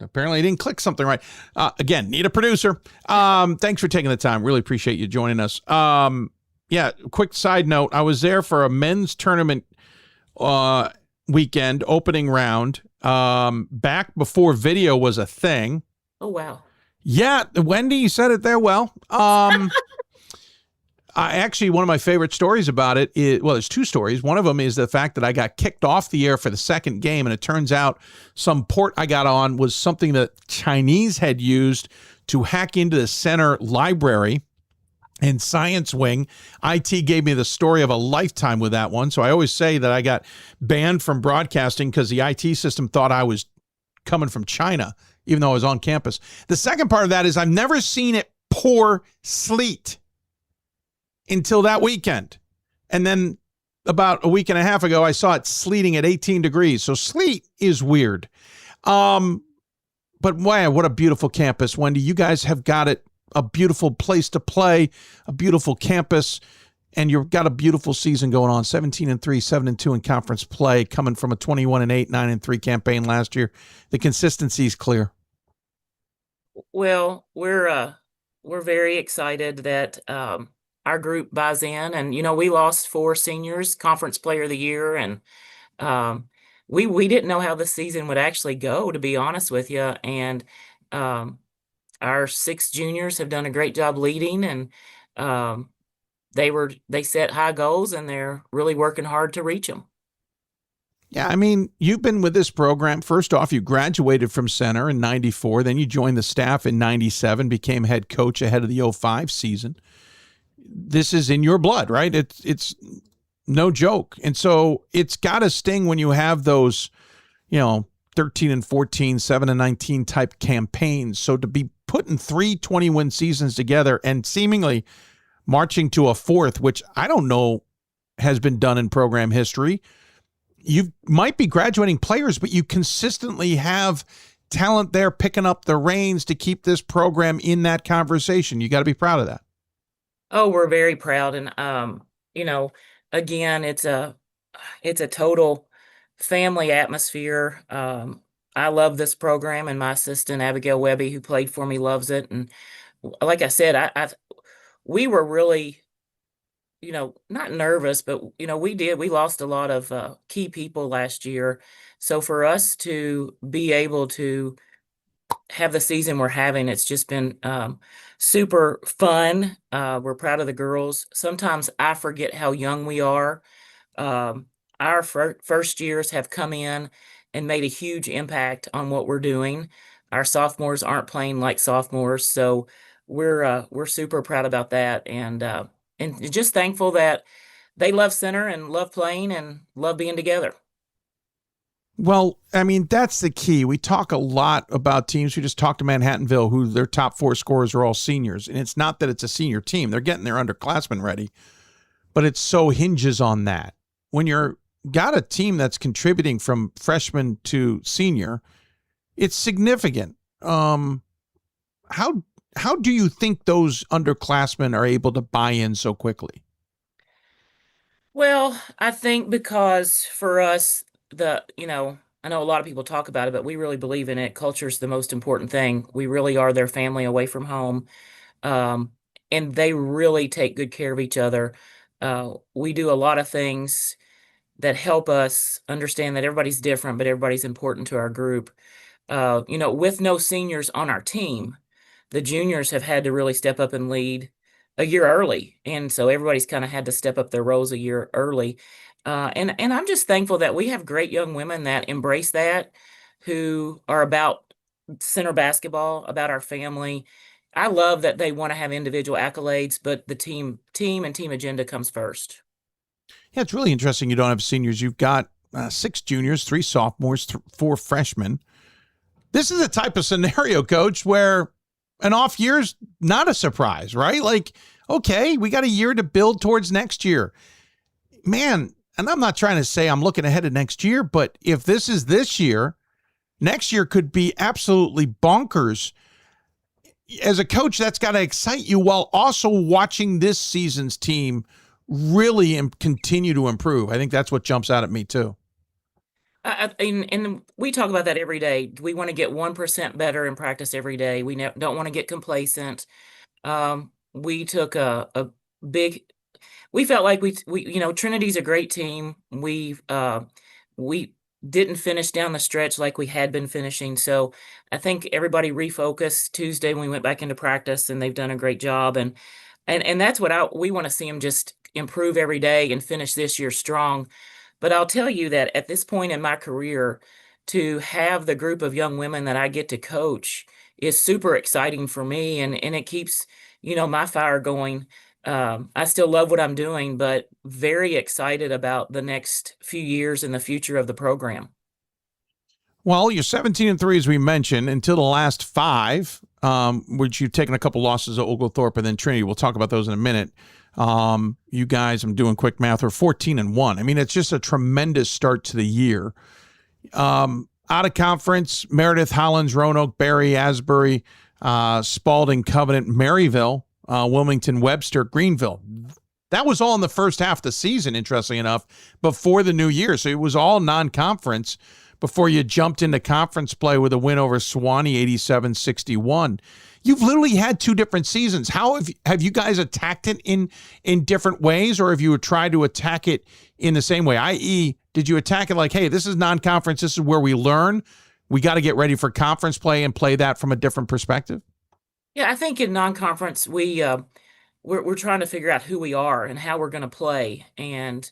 Apparently I didn't click something right. Again, need a producer. Thanks for taking the time. Really appreciate you joining us. Yeah, quick side note. I was there for a men's tournament weekend, opening round, back before video was a thing. Oh, wow. Yeah, Wendy, you said it there well. Actually, one of my favorite stories about it is, well, there's two stories. One of them is the fact that I got kicked off the air for the second game, and it turns out some port I got on was something that Chinese had used to hack into the center library and science wing. IT gave me the story of a lifetime with that one. So I always say that I got banned from broadcasting because the IT system thought I was coming from China, even though I was on campus. The second part of that is I've never seen it pour sleet until that weekend. And then about a week and a half ago, I saw it sleeting at 18 degrees. So sleet is weird. But wow, what a beautiful campus, Wendy. You guys have got it. A beautiful place to play, a beautiful campus, and you've got a beautiful season going on. 17-3, 7-2 in conference play, coming from a 21-8, 9-3 campaign last year. The consistency is clear. Well, we're very excited that our group buys in, and we lost 4 seniors, conference player of the year, and we didn't know how the season would actually go, to be honest with you, and our 6 juniors have done a great job leading, and they set high goals, and they're really working hard to reach them. Yeah, I mean, you've been with this program. First off, you graduated from center in 94. Then you joined the staff in 97, became head coach ahead of the 05 season. This is in your blood, right? It's no joke. And so it's got to sting when you have those, 13-14, 7-19 type campaigns. So to be putting 3 20-win seasons together and seemingly marching to a 4th, which I don't know has been done in program history. You might be graduating players, but you consistently have talent there picking up the reins to keep this program in that conversation. You got to be proud of that. Oh, we're very proud. And, again, it's a total family atmosphere. I love this program, and my assistant, Abigail Webby, who played for me, loves it. And like I said, we were really, not nervous, but, we lost a lot of key people last year. So for us to be able to have the season we're having, it's just been super fun. We're proud of the girls. Sometimes I forget how young we are. Our first years have come in and made a huge impact on what we're doing. Our sophomores aren't playing like sophomores, so we're super proud about that, and just thankful that they love center and love playing and love being together. Well, I mean, that's the key. We talk a lot about teams. We just talked to Manhattanville, who their top 4 scorers are all seniors. And it's not that it's a senior team. They're getting their underclassmen ready. But it so hinges on that. When you're got a team that's contributing from freshman to senior, it's significant. How do you think those underclassmen are able to buy in so quickly? Well, I think because for us, I know a lot of people talk about it, but we really believe in it. Culture is the most important thing. We really are their family away from home. And they really take good care of each other. We do a lot of things that help us understand that everybody's different, but everybody's important to our group. With no seniors on our team, the juniors have had to really step up and lead a year early. And so everybody's kind of had to step up their roles a year early. And I'm just thankful that we have great young women that embrace that, who are about center basketball, about our family. I love that they want to have individual accolades, but the team and team agenda comes first. Yeah, it's really interesting you don't have seniors. You've got 6 juniors, 3 sophomores, 4 freshmen. This is a type of scenario, Coach, where an off year's not a surprise, right? Like, okay, we got a year to build towards next year. Man, and I'm not trying to say I'm looking ahead of next year, but if this is this year, next year could be absolutely bonkers. as a coach, that's got to excite you while also watching this season's team really continue to improve. I think that's what jumps out at me too. And we talk about that every day. We want to get 1% better in practice every day. We don't want to get complacent. We took a big. We felt like we Trinity's a great team. We didn't finish down the stretch like we had been finishing. So I think everybody refocused Tuesday when we went back into practice, and they've done a great job. And that's what we want to see them just improve every day and finish this year strong. But I'll tell you that at this point in my career, to have the group of young women that I get to coach is super exciting for me, and it keeps, my fire going. I still love what I'm doing, but very excited about the next few years and the future of the program. Well, you're 17-3, as we mentioned, until the last 5, which you've taken a couple losses at Oglethorpe and then Trinity. We'll talk about those in a minute. You guys, I'm doing quick math, are 14-1. I mean, it's just a tremendous start to the year. Out of conference, Meredith, Hollins, Roanoke, Barry, Asbury, Spalding, Covenant, Maryville, Wilmington, Webster, Greenville. That was all in the first half of the season, interestingly enough, before the new year. So it was all non-conference before you jumped into conference play with a win over Sewanee, 87-61. You've literally had 2 different seasons. How have you guys attacked it in different ways, or have you tried to attack it in the same way? I.e., did you attack it like, hey, this is non-conference, this is where we learn, we got to get ready for conference play and play that from a different perspective? Yeah, I think in non-conference, we're trying to figure out who we are and how we're going to play. And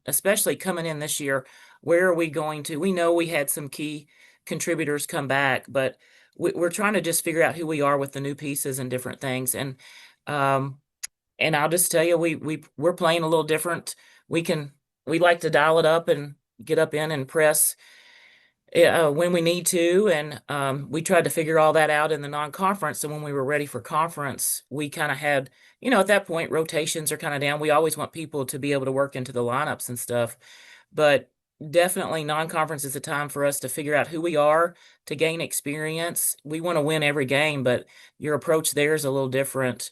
especially coming in this year, where are we going to? We know we had some key contributors come back, but we're trying to just figure out who we are with the new pieces and different things. And I'll just tell you, we're playing a little different. We like to dial it up and get up in and press when we need to. And we tried to figure all that out in the non-conference. So when we were ready for conference, we kind of had, at that point, rotations are kind of down. We always want people to be able to work into the lineups and stuff. But definitely non-conference is a time for us to figure out who we are, to gain experience. We want to win every game, but your approach there is a little different,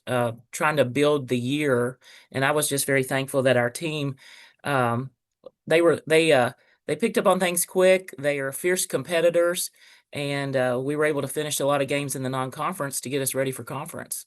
trying to build the year. And I was just very thankful that our team, they picked up on things quick. They are fierce competitors, and we were able to finish a lot of games in the non-conference to get us ready for conference.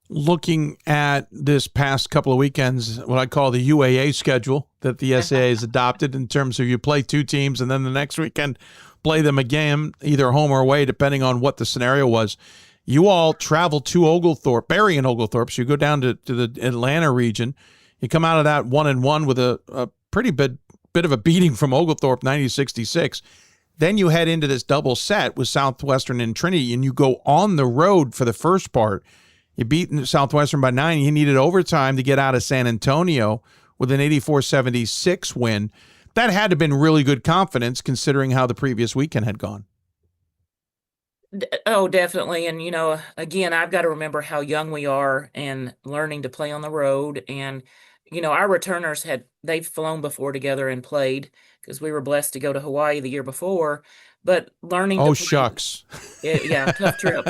Looking at this past couple of weekends, what I call the UAA schedule that the SAA has adopted, in terms of you play 2 teams and then the next weekend play them again, either home or away, depending on what the scenario was. You all travel to Oglethorpe, Barry and Oglethorpe, so you go down to the Atlanta region. You come out of that 1-1 with a pretty bit of a beating from Oglethorpe, 90-66. Then you head into this double set with Southwestern and Trinity, and you go on the road for the first part. You beat Southwestern by 9. You needed overtime to get out of San Antonio with an 84-76 win. That had to have been really good confidence, considering how the previous weekend had gone. Oh, definitely. And, again, I've got to remember how young we are and learning to play on the road. And, our returners they've flown before together and played, because we were blessed to go to Hawaii the year before. But learning to play, shucks. Yeah, tough trip.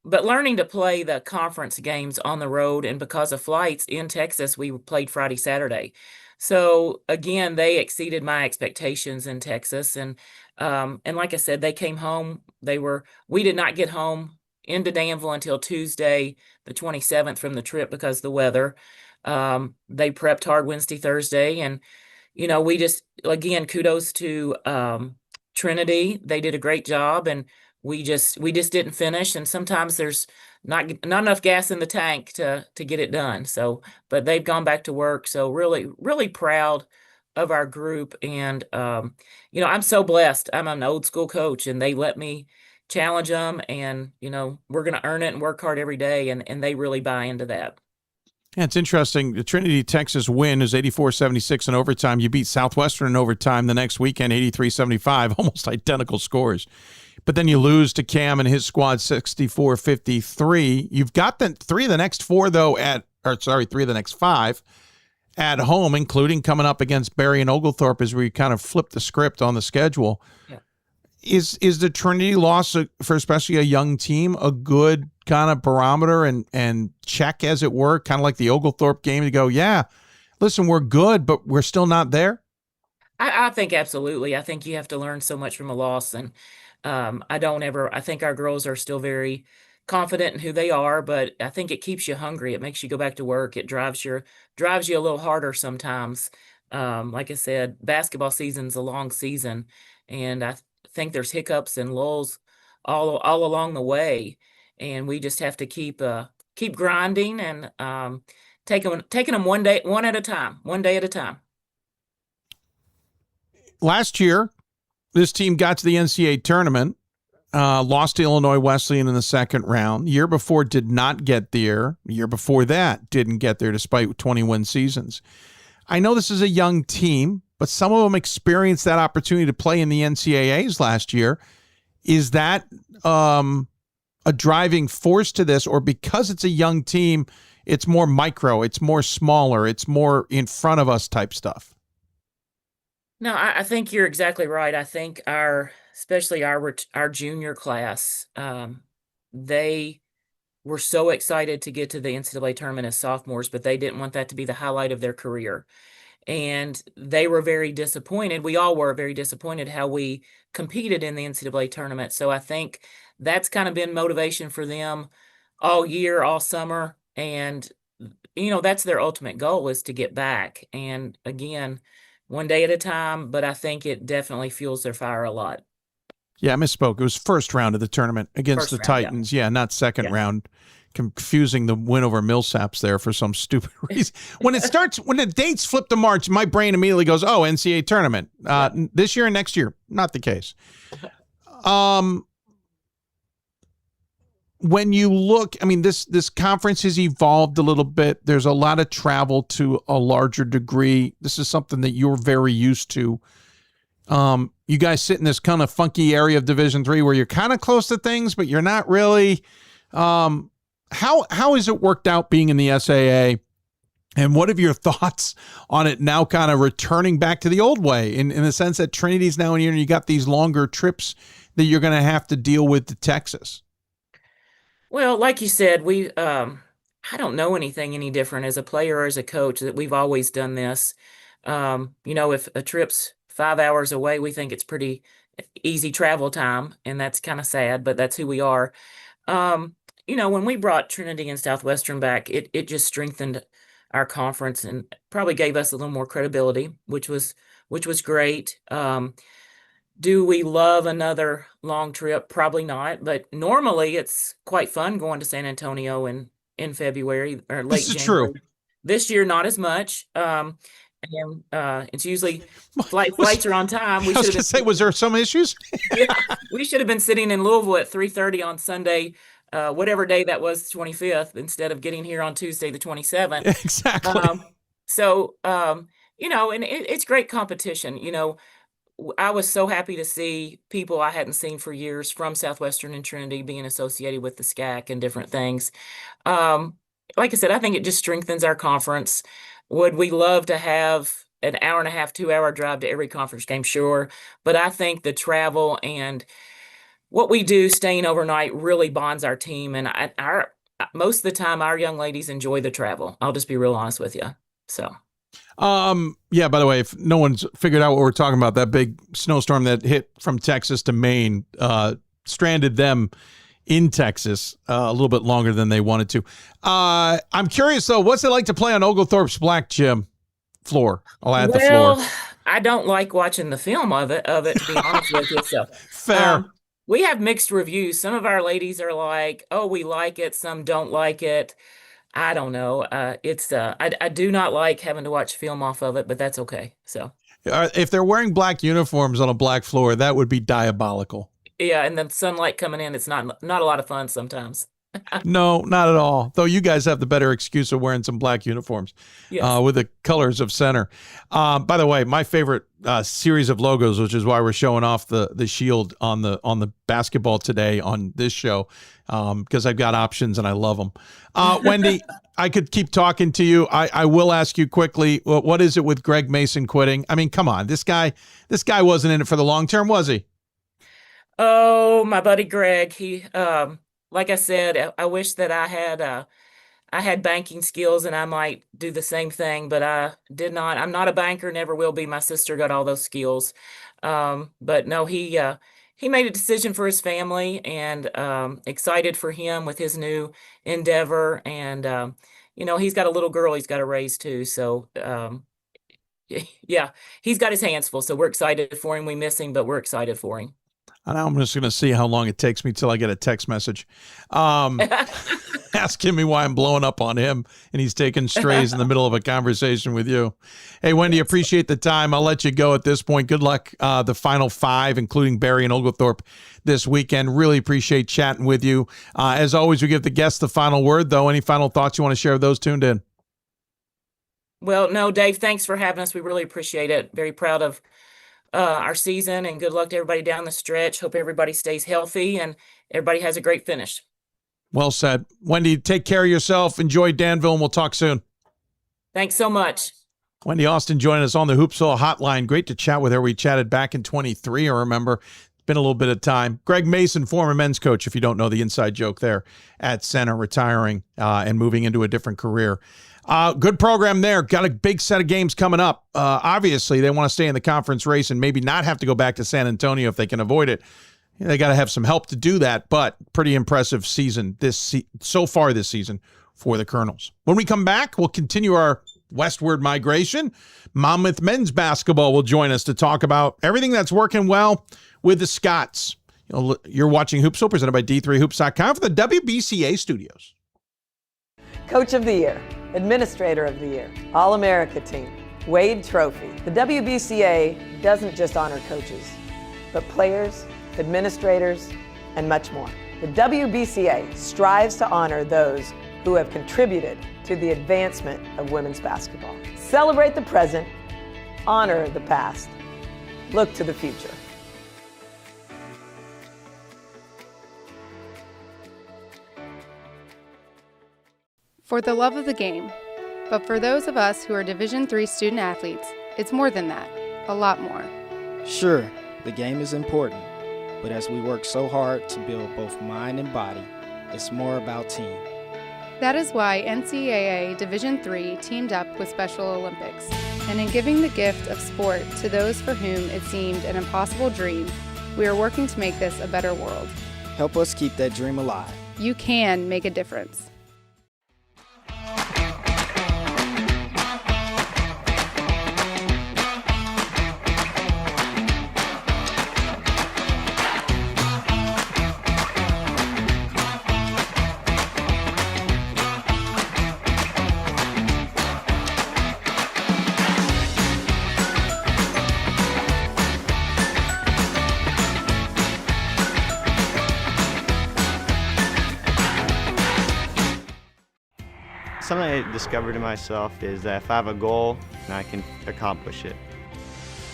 But learning to play the conference games on the road, and because of flights in Texas, we played Friday, Saturday. So again, they exceeded my expectations in Texas. And like I said, they came home. We did not get home into Danville until Tuesday, the 27th, from the trip because of the weather. They prepped hard Wednesday, Thursday. And, we just, again, kudos to Trinity. They did a great job, and we just didn't finish, and sometimes there's not enough gas in the tank to get it done. So, but they've gone back to work. So really, really proud of our group. And, I'm so blessed. I'm an old school coach, and they let me challenge them, and, we're going to earn it and work hard every day. And they really buy into that. Yeah, it's interesting. The Trinity, Texas win is 84-76 in overtime. You beat Southwestern in overtime the next weekend, 83-75, almost identical scores. But then you lose to Cam and his squad, 64-53. You've got 3 of the next 4, though, 3 of the next 5 at home, including coming up against Barry and Oglethorpe, as we kind of flip the script on the schedule. Yeah. Is the Trinity loss for especially a young team a good kind of barometer and check, as it were, kind of like the Oglethorpe game, to go, yeah, listen, we're good, but we're still not there? I think absolutely. I think you have to learn so much from a loss, and I think our girls are still very confident in who they are, but I think it keeps you hungry. It makes you go back to work. It drives you a little harder sometimes. Like I said, basketball season's a long season, and I think there's hiccups and lulls all along the way, and we just have to keep grinding and taking them one day at a time. Last year, this team got to the NCAA tournament, lost to Illinois Wesleyan in the second round. Year before, did not get there. Year before that, didn't get there despite 20-win seasons. I know this is a young team, but some of them experienced that opportunity to play in the NCAAs last year. Is that a driving force to this, or because it's a young team, it's more micro, it's more smaller, it's more in front of us type stuff? No, I think you're exactly right. I think especially our junior class, they were so excited to get to the NCAA tournament as sophomores, but they didn't want that to be the highlight of their career. And they were very disappointed. We all were very disappointed how we competed in the NCAA tournament. So I think that's kind of been motivation for them all year, all summer. And, that's their ultimate goal, is to get back. And again, one day at a time, but I think it definitely fuels their fire a lot. Yeah, I misspoke. It was first round of the tournament against the Titans. Yeah, not second round. Confusing the win over Millsaps there for some stupid reason. When the dates flip to March, my brain immediately goes, oh, NCAA tournament. This year and next year. Not the case. When you look, this conference has evolved a little bit. There's a lot of travel to a larger degree. This is something that you're very used to. You guys sit in this kind of funky area of Division III where you're kind of close to things, but you're not really. How has it worked out being in the SAA? And what are your thoughts on it now kind of returning back to the old way in the sense that Trinity's now in here and you got these longer trips that you're going to have to deal with to Texas? Well, like you said, I don't know anything any different as a player or as a coach, that we've always done this. If a trip's 5 hours away, we think it's pretty easy travel time, and that's kind of sad, but that's who we are. When we brought Trinity and Southwestern back, it just strengthened our conference and probably gave us a little more credibility, which was great. Do we love another long trip? Probably not, but normally it's quite fun going to San Antonio in February or late This is January. true. This year, not as much. And it's usually flights are on time. I was going to say, was there some issues? Yeah, we should have been sitting in Louisville at 3:30 on Sunday, whatever day that was, the 25th, instead of getting here on Tuesday, the 27th. Exactly. And it's great competition. I was so happy to see people I hadn't seen for years from Southwestern and Trinity being associated with the SCAC and different things. Like I said, I think it just strengthens our conference. Would we love to have an hour and a half, 2 hour drive to every conference game? Sure. But I think the travel and what we do staying overnight really bonds our team. And most of the time, our young ladies enjoy the travel. I'll just be real honest with you. So. Yeah, by the way, if no one's figured out what we're talking about, that big snowstorm that hit from Texas to Maine, stranded them in Texas a little bit longer than they wanted to. I'm curious though, what's it like to play on Oglethorpe's black gym floor? I'll add the floor. I don't like watching the film of it, to be honest with you. So fair. We have mixed reviews. Some of our ladies are like, oh, we like it. Some don't like it. I don't know. I do not like having to watch film off of it, but that's okay. So if they're wearing black uniforms on a black floor, that would be diabolical. Yeah, and then sunlight coming in, it's not a lot of fun sometimes. No, not at all. Though you guys have the better excuse of wearing some black uniforms, yes, with the colors of center. By the way, my favorite series of logos, which is why we're showing off the shield on the basketball today on this show, because I've got options and I love them. Wendy, I could keep talking to you. I will ask you quickly, what is it with Greg Mason quitting? I mean, come on, this guy wasn't in it for the long term, was he? Oh, my buddy Greg. He, like I said, I wish that I had banking skills and I might do the same thing, but I did not. I'm not a banker, never will be. My sister got all those skills. But no, he made a decision for his family, and excited for him with his new endeavor. And he's got a little girl he's got to raise too. So yeah, he's got his hands full. So we're excited for him. We miss him, but we're excited for him. And I'm just going to see how long it takes me till I get a text message asking me why I'm blowing up on him and he's taking strays in the middle of a conversation with you. Hey, Wendy, appreciate the time. I'll let you go at this point. Good luck the final 5, including Barry and Oglethorpe this weekend. Really appreciate chatting with you. As always, we give the guests the final word, though. Any final thoughts you want to share with those tuned in? Well, no, Dave, thanks for having us. We really appreciate it. Very proud of our season, and good luck to everybody down the stretch. Hope everybody stays healthy and everybody has a great finish. Well said. Wendy, take care of yourself. Enjoy Danville, and we'll talk soon. Thanks so much. Wendy Austin joining us on the Hoopsville Hotline. Great to chat with her. We chatted back in 23, I remember. It's been a little bit of time. Greg Mason, former men's coach, if you don't know the inside joke there, at center, retiring and moving into a different career. Good program there. Got a big set of games coming up. Obviously, they want to stay in the conference race and maybe not have to go back to San Antonio if they can avoid it. They got to have some help to do that, but pretty impressive season so far this season for the Colonels. When we come back, we'll continue our westward migration. Monmouth men's basketball will join us to talk about everything that's working well with the Scots. You're watching Hoopsville, presented by D3Hoops.com for the WBCA studios. Coach of the Year, Administrator of the Year, All-America Team, Wade Trophy. The WBCA doesn't just honor coaches, but players, administrators, and much more. The WBCA strives to honor those who have contributed to the advancement of women's basketball. Celebrate the present, honor the past, look to the future. For the love of the game. But for those of us who are Division III student athletes, it's more than that, a lot more. Sure, the game is important, but as we work so hard to build both mind and body, it's more about team. That is why NCAA Division III teamed up with Special Olympics. And in giving the gift of sport to those for whom it seemed an impossible dream, we are working to make this a better world. Help us keep that dream alive. You can make a difference. Something I discovered in myself is that if I have a goal, I can accomplish it.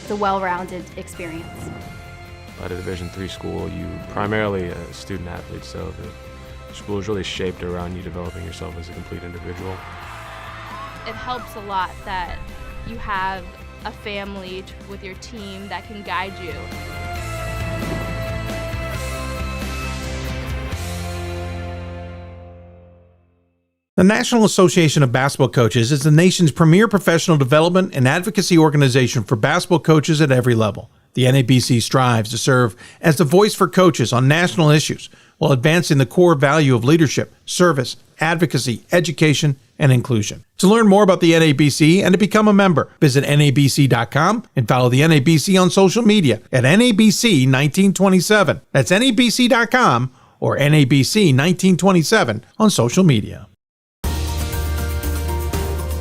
It's a well-rounded experience. At a Division III school, you primarily a student athlete, so the school is really shaped around you developing yourself as a complete individual. It helps a lot that you have a family with your team that can guide you. The National Association of Basketball Coaches is the nation's premier professional development and advocacy organization for basketball coaches at every level. The NABC strives to serve as the voice for coaches on national issues while advancing the core value of leadership, service, advocacy, education, and inclusion. To learn more about the NABC and to become a member, visit NABC.com and follow the NABC on social media at NABC 1927. That's NABC.com or NABC 1927 on social media.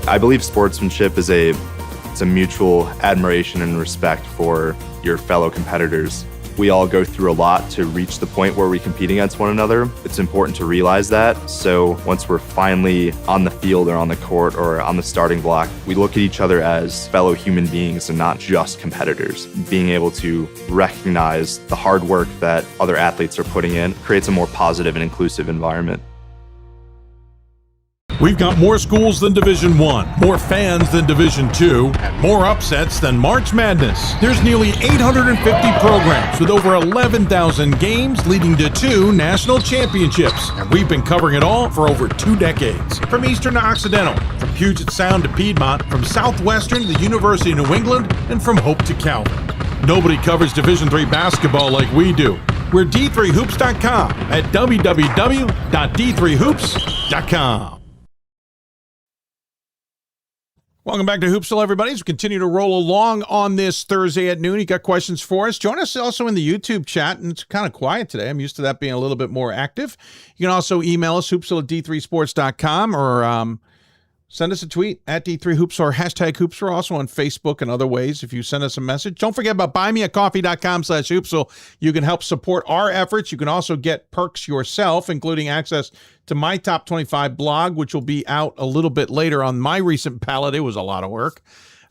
I believe sportsmanship is a mutual admiration and respect for your fellow competitors. We all go through a lot to reach the point where we compete against one another. It's important to realize that. So once we're finally on the field or on the court or on the starting block, we look at each other as fellow human beings and not just competitors. Being able to recognize the hard work that other athletes are putting in creates a more positive and inclusive environment. We've got more schools than Division I, more fans than Division II, and more upsets than March Madness. There's nearly 850 programs with over 11,000 games leading to 2 national championships. And we've been covering it all for over 2 decades. From Eastern to Occidental, from Puget Sound to Piedmont, from Southwestern to the University of New England, and from Hope to Calvin. Nobody covers Division III basketball like we do. We're D3Hoops.com at www.d3hoops.com. Welcome back to Hoopsville, everybody. As we continue to roll along on this Thursday at noon, you got questions for us. Join us also in the YouTube chat, and it's kind of quiet today. I'm used to that being a little bit more active. You can also email us, hoopsville at d3sports.com, or send us a tweet at D3Hoops or hashtag Hoops. We're also on Facebook and other ways if you send us a message. Don't forget about buymeacoffee.com/Hoopsville. You can help support our efforts. You can also get perks yourself, including access to my Top 25 blog, which will be out a little bit later on my recent palette. It was a lot of work.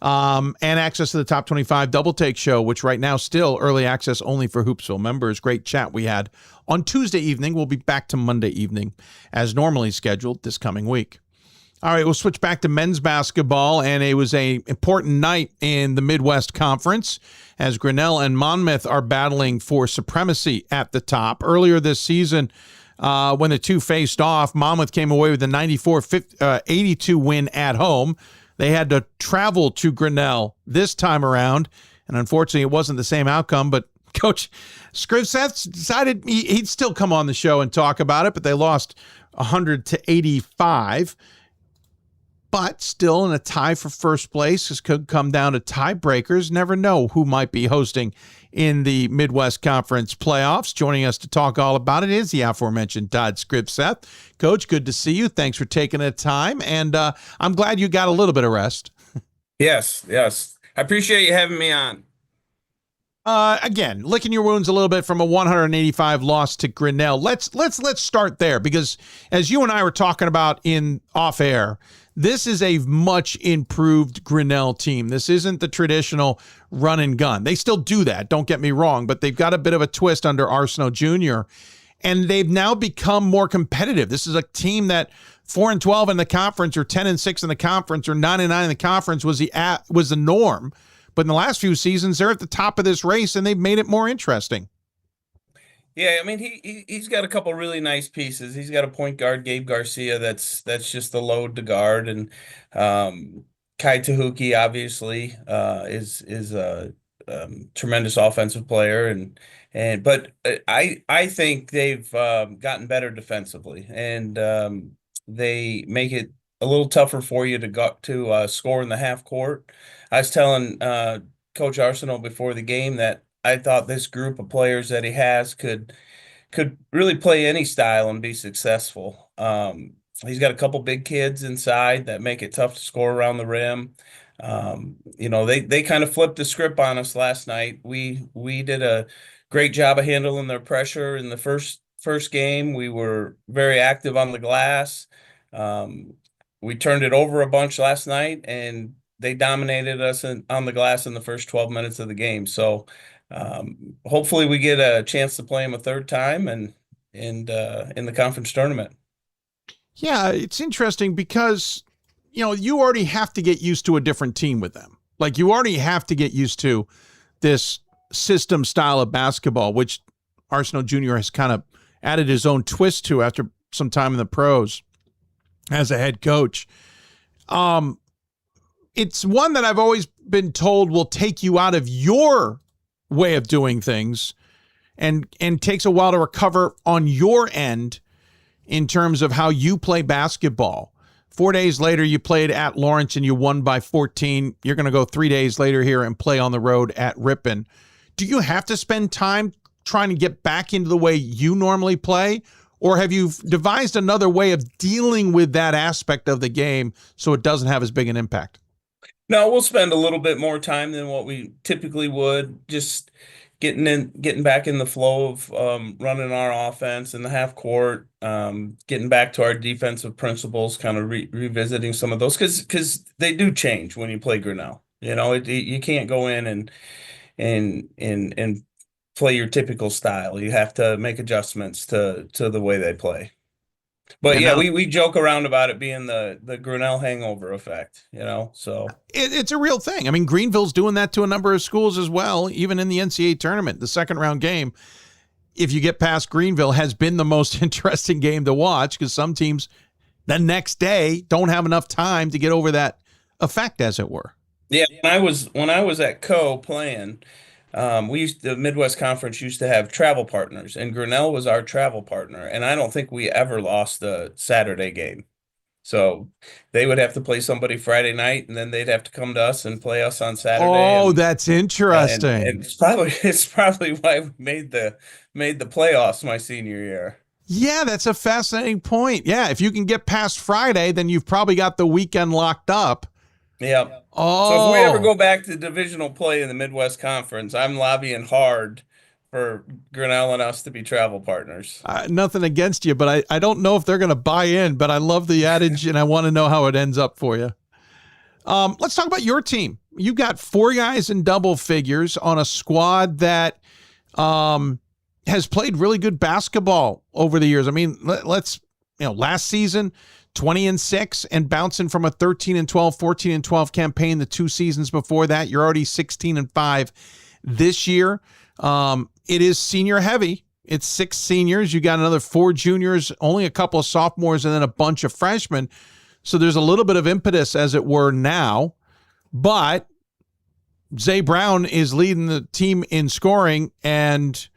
And access to the Top 25 Double Take Show, which right now still early access only for Hoopsville members. Great chat we had on Tuesday evening. We'll be back to Monday evening as normally scheduled this coming week. All right, we'll switch back to men's basketball, and it was an important night in the Midwest Conference as Grinnell and Monmouth are battling for supremacy at the top. Earlier this season, when the two faced off, Monmouth came away with a 94-82 win at home. They had to travel to Grinnell this time around, and unfortunately, it wasn't the same outcome, but Coach Skrivseth decided he'd still come on the show and talk about it, but they lost 100-85. But still in a tie for first place. This could come down to tiebreakers. Never know who might be hosting in the Midwest Conference playoffs. Joining us to talk all about it is the aforementioned Todd Skrivseth. Coach, good to see you. Thanks for taking the time. And I'm glad you got a little bit of rest. Yes. I appreciate you having me on. Again, licking your wounds a little bit from a 185 loss to Grinnell. Let's start there, because as you and I were talking about in off air, this is a much improved Grinnell team. This isn't the traditional run and gun. They still do that, don't get me wrong, but they've got a bit of a twist under Arsenault Jr., and they've now become more competitive. This is a team that 4-12 in the conference, or 10-6 in the conference, or 9-9 in the conference was the norm. But in the last few seasons, they're at the top of this race, and they've made it more interesting. Yeah, I mean, he's got a couple really nice pieces. He's got a point guard, Gabe Garcia, that's just a load to guard, and Kai Tahuki obviously is a tremendous offensive player, but I think they've gotten better defensively, and they make it a little tougher for you to score in the half court. I was telling Coach Arsenault before the game that I thought this group of players that he has could really play any style and be successful. He's got a couple big kids inside that make it tough to score around the rim. They kind of flipped the script on us last night. We did a great job of handling their pressure in the first game. We were very active on the glass. We turned it over a bunch last night, and they dominated us on the glass in the first 12 minutes of the game. So hopefully we get a chance to play them a third time and in the conference tournament. Yeah, it's interesting because, you already have to get used to a different team with them. Like, you already have to get used to this system style of basketball, which Arsenault Jr. has kind of added his own twist to after some time in the pros as a head coach. It's one that I've always been told will take you out of your way of doing things and takes a while to recover on your end in terms of how you play basketball. 4 days later, you played at Lawrence and you won by 14. You're going to go 3 days later here and play on the road at Ripon. Do you have to spend time trying to get back into the way you normally play? Or have you devised another way of dealing with that aspect of the game so it doesn't have as big an impact? No, we'll spend a little bit more time than what we typically would, just getting back in the flow of running our offense in the half court, getting back to our defensive principles, kind of revisiting some of those, because they do change when you play Grinnell. You can't go in and play your typical style. You have to make adjustments to the way they play. But And yeah, now- we joke around about it being the Grinnell hangover effect, so. It's a real thing. I mean, Greenville's doing that to a number of schools as well, even in the NCAA tournament. The second round game, if you get past Greenville, has been the most interesting game to watch because some teams the next day don't have enough time to get over that effect, as it were. Yeah, when I was at Co playing, the Midwest Conference used to have travel partners, and Grinnell was our travel partner, and I don't think we ever lost the Saturday game. So they would have to play somebody Friday night, and then they'd have to come to us and play us on Saturday. Oh, that's interesting. And it's probably why we made the playoffs my senior year. Yeah, that's a fascinating point. Yeah, if you can get past Friday, then you've probably got the weekend locked up. Yeah. Oh. So if we ever go back to divisional play in the Midwest Conference, I'm lobbying hard for Grinnell and us to be travel partners. Nothing against you, but I don't know if they're going to buy in, but I love the adage and I want to know how it ends up for you. Let's talk about your team. You got 4 guys in double figures on a squad that has played really good basketball over the years. I mean, last season, 20-6 and bouncing from a 13-12, 14-12 campaign the 2 seasons before that. You're already 16-5 this year. It is senior heavy. It's 6 seniors. You got another 4 juniors, only a couple of sophomores, and then a bunch of freshmen. So there's a little bit of impetus, as it were, now. But Zay Brown is leading the team in scoring, and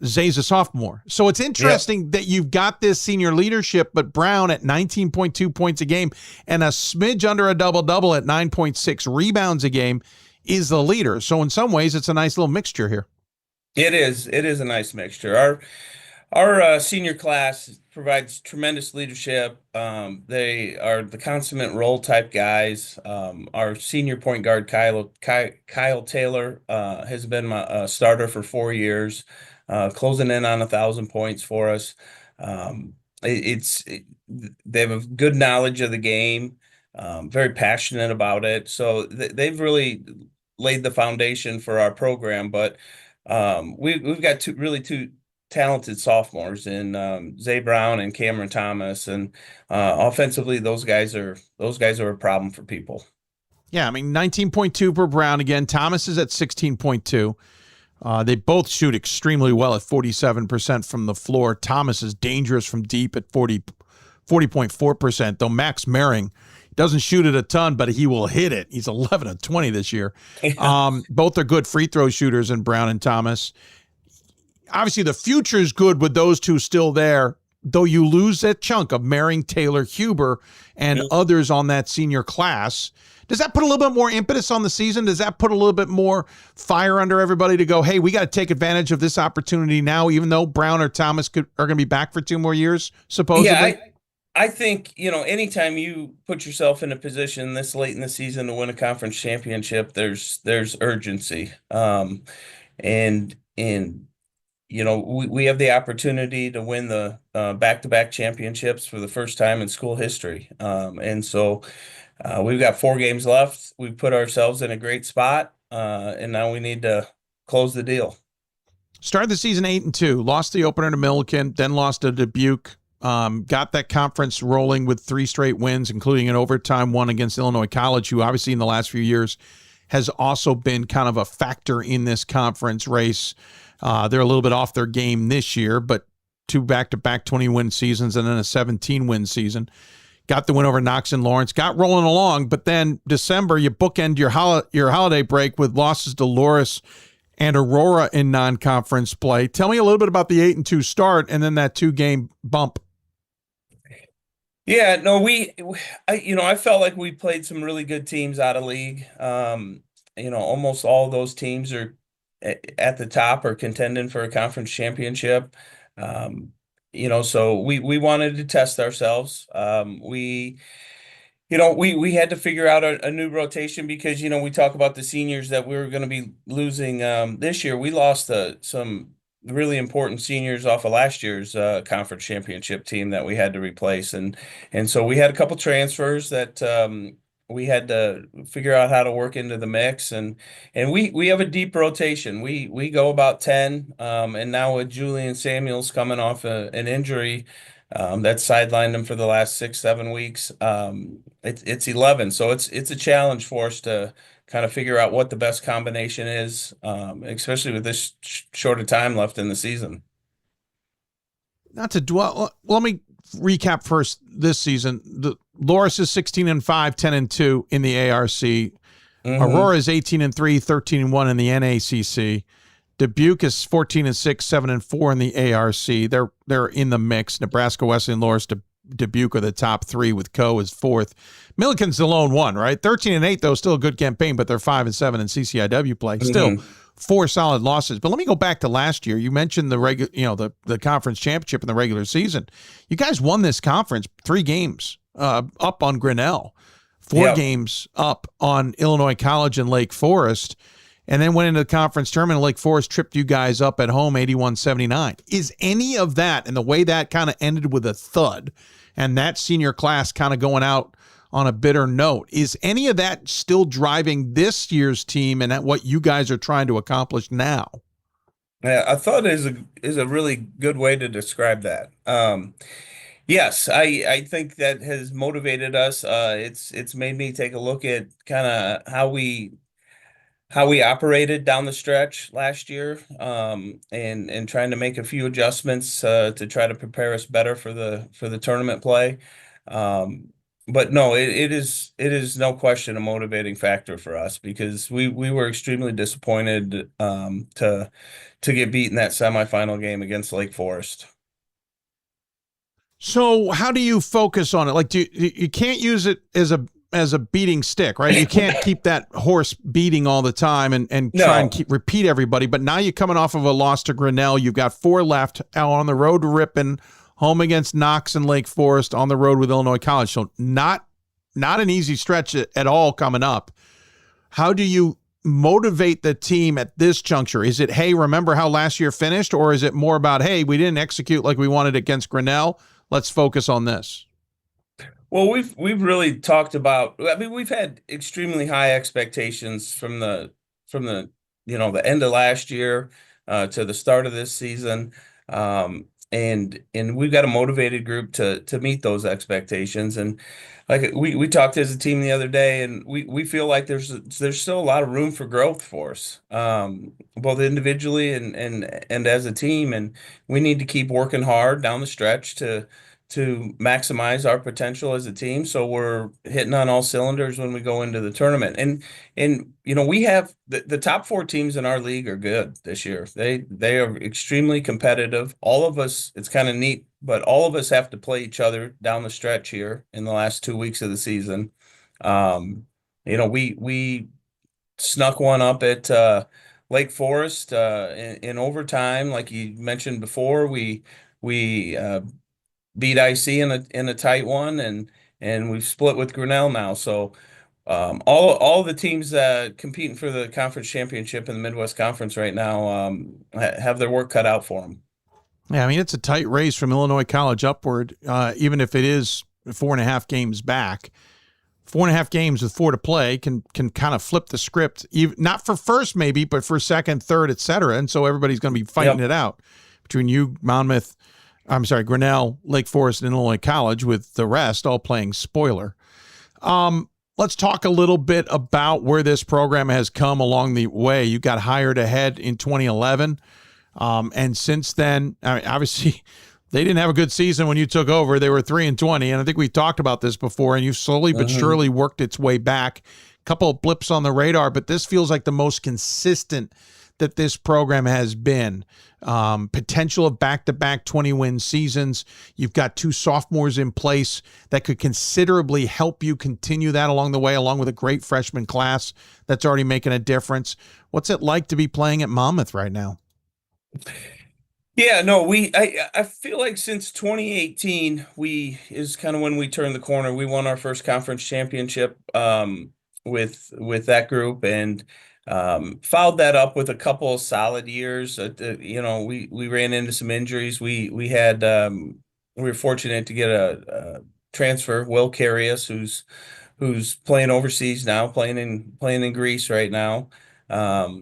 Zay's a sophomore. So it's interesting that you've got this senior leadership, but Brown at 19.2 points a game and a smidge under a double-double at 9.6 rebounds a game is the leader. So in some ways, it's a nice little mixture here. It is a nice mixture. Our senior class provides tremendous leadership. They are the consummate role type guys. Our senior point guard, Kyle Taylor, has been my starter for 4 years, closing in on 1,000 points for us. They have a good knowledge of the game, very passionate about it. So they've really laid the foundation for our program. But we've got two talented sophomores in Zay Brown and Cameron Thomas, and offensively, those guys are a problem for people. Yeah, I mean, 19.2 per Brown again. Thomas is at 16.2. They both shoot extremely well at 47% from the floor. Thomas is dangerous from deep at 40.4%, though Max Mehring doesn't shoot it a ton, but he will hit it. He's 11 of 20 this year. Both are good free throw shooters in Brown and Thomas. Obviously, the future is good with those two still there, though you lose that chunk of Mehring, Taylor, Huber, and others on that senior class. Does that put a little bit more impetus on the season? Does that put a little bit more fire under everybody to go, hey, we got to take advantage of this opportunity now, even though Brown or Thomas are going to be back for 2 more years, supposedly? Yeah, I think, anytime you put yourself in a position this late in the season to win a conference championship, there's urgency. We have the opportunity to win the back-to-back championships for the first time in school history. And so we've got 4 games left. We've put ourselves in a great spot, and now we need to close the deal. Started the season 8-2, lost the opener to Milliken, then lost to Dubuque. Got that conference rolling with 3 straight wins, including an overtime one against Illinois College, who obviously in the last few years has also been kind of a factor in this conference race. They're a little bit off their game this year, but 2 back-to-back 20-win seasons and then a 17-win season. Got the win over Knox and Lawrence, got rolling along, but then December, you bookend your holiday break with losses to Loras and Aurora in non-conference play. Tell me a little bit about the 8-2 start and then that 2-game bump. Yeah, no, I felt like we played some really good teams out of league. Almost all of those teams are at the top or contending for a conference championship. So we wanted to test ourselves. We had to figure out a new rotation because, we talk about the seniors that we were going to be losing this year. We lost some really important seniors off of last year's conference championship team that we had to replace. And so we had a couple transfers that we had to figure out how to work into the mix. And we have a deep rotation. We go about 10. And now with Julian Samuels coming off an injury, That's sidelined them for the last 6, 7 weeks. It's 11, so it's a challenge for us to kind of figure out what the best combination is, especially with this shorter time left in the season. Not to dwell, let me recap first this season. The Loris is 16-5, 10-2 in the ARC. Aurora is 18-3, 13-1 in the NACC. Dubuque is 14-6, 7-4 in the ARC. They're in the mix. Nebraska, Wesleyan, Loris, Dubuque are the top three, with Co as fourth. Milliken's the lone one, right? 13-8 though, still a good campaign, but they're 5-7 in CCIW play. Still 4 solid losses. But let me go back to last year. You mentioned the conference championship in the regular season. You guys won this conference 3 games up on Grinnell, 4 games up on Illinois College and Lake Forest, and then went into the conference tournament. Lake Forest tripped you guys up at home 81-79. Is any of that, and the way that kind of ended with a thud, and that senior class kind of going out on a bitter note, is any of that still driving this year's team and what you guys are trying to accomplish now? Yeah, I thought is a really good way to describe that. Yes, I think that has motivated us. It's made me take a look at kind of how we operated down the stretch last year, and trying to make a few adjustments to try to prepare us better for the tournament play. But no, it is no question a motivating factor for us, because we were extremely disappointed to get beat in that semifinal game against Lake Forest. So how do you focus on it? Like, you can't use it as a beating stick, right? You can't keep that horse beating all the time and try and repeat everybody. But now you're coming off of a loss to Grinnell. You've got 4 left, out on the road to Ripon, home against Knox and Lake Forest, on the road with Illinois College. So not an easy stretch at all coming up. How do you motivate the team at this juncture? Is it, hey, remember how last year finished? Or is it more about, hey, we didn't execute like we wanted against Grinnell, let's focus on this? Well, we've really talked about, I mean, we've had extremely high expectations from the the end of last year to the start of this season. And we've got a motivated group to meet those expectations. And like we talked as a team the other day, and we feel like there's still a lot of room for growth for us, both individually and as a team. And we need to keep working hard down the stretch to maximize our potential as a team, so we're hitting on all cylinders when we go into the tournament. And we have the top 4 teams in our league are good this year. They are extremely competitive. All of us, it's kind of neat, but all of us have to play each other down the stretch here in the last 2 weeks of the season. We snuck one up at Lake Forest in overtime, like you mentioned before. We beat IC in a tight one, and we've split with Grinnell now. So all the teams competing for the conference championship in the Midwest Conference right now have their work cut out for them. Yeah, I mean, it's a tight race from Illinois College upward, even if it is 4.5 games back. 4.5 games with 4 to play can kind of flip the script, not for first maybe, but for second, third, et cetera. And so everybody's going to be fighting it out between you, Grinnell, Lake Forest, and Illinois College, with the rest all playing spoiler. Let's talk a little bit about where this program has come along the way. You got hired ahead in 2011. And since then, I mean, obviously, they didn't have a good season when you took over. They were 3-20. And I think we talked about this before, and you've slowly but surely worked its way back. A couple of blips on the radar, but this feels like the most consistent that this program has been. Potential of back-to-back 20-win seasons. You've got 2 sophomores in place that could considerably help you continue that along the way, along with a great freshman class that's already making a difference. What's it like to be playing at Monmouth right now? Yeah, no, I feel like since 2018, is kind of when we turned the corner. We won our first conference championship with that group, and followed that up with a couple of solid years. We ran into some injuries. We were fortunate to get a transfer, Will Carius, who's playing overseas now, playing in Greece right now. So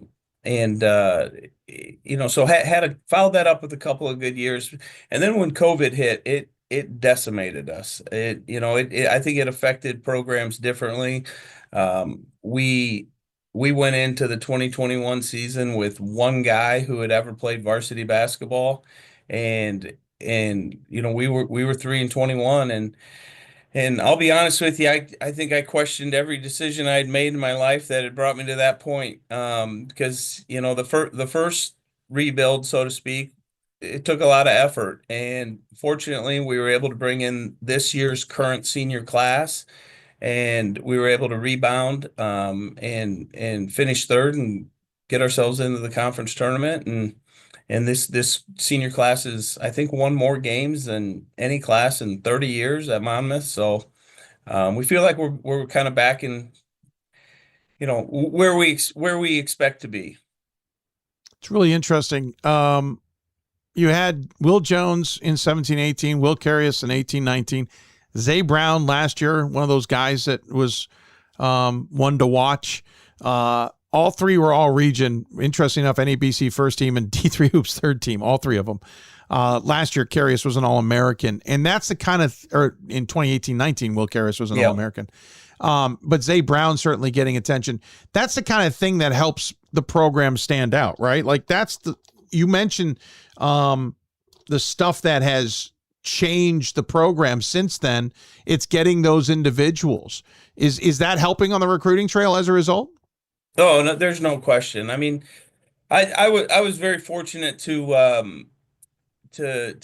followed that up with a couple of good years. And then when COVID hit, it decimated us. I think it affected programs differently. We went into the 2021 season with one guy who had ever played varsity basketball, and we were 3-21, and I'll be honest with you, I think I questioned every decision I had made in my life that had brought me to that point. Because the first rebuild, so to speak, it took a lot of effort, and fortunately, we were able to bring in this year's current senior class, and we were able to rebound and finish third and get ourselves into the conference tournament. And this senior class is, I think, won more games than any class in 30 years at Monmouth. So we feel like we're kind of back in, where we expect to be. It's really interesting. You had Will Jones in 17-18, Will Carius in 18-19. Zay Brown last year, one of those guys that was one to watch. All three were all region. Interesting enough, NABC first team and D3 Hoops third team, all three of them. Last year, Carius was an All-American. And that's the kind of, or in 2018-19, Will Carius was an All-American. But Zay Brown certainly getting attention. That's the kind of thing that helps the program stand out, right? Like you mentioned the stuff that has changed the program since then. It's getting those individuals. Is that helping on the recruiting trail as a result? Oh, no, there's no question. I mean, I was very fortunate to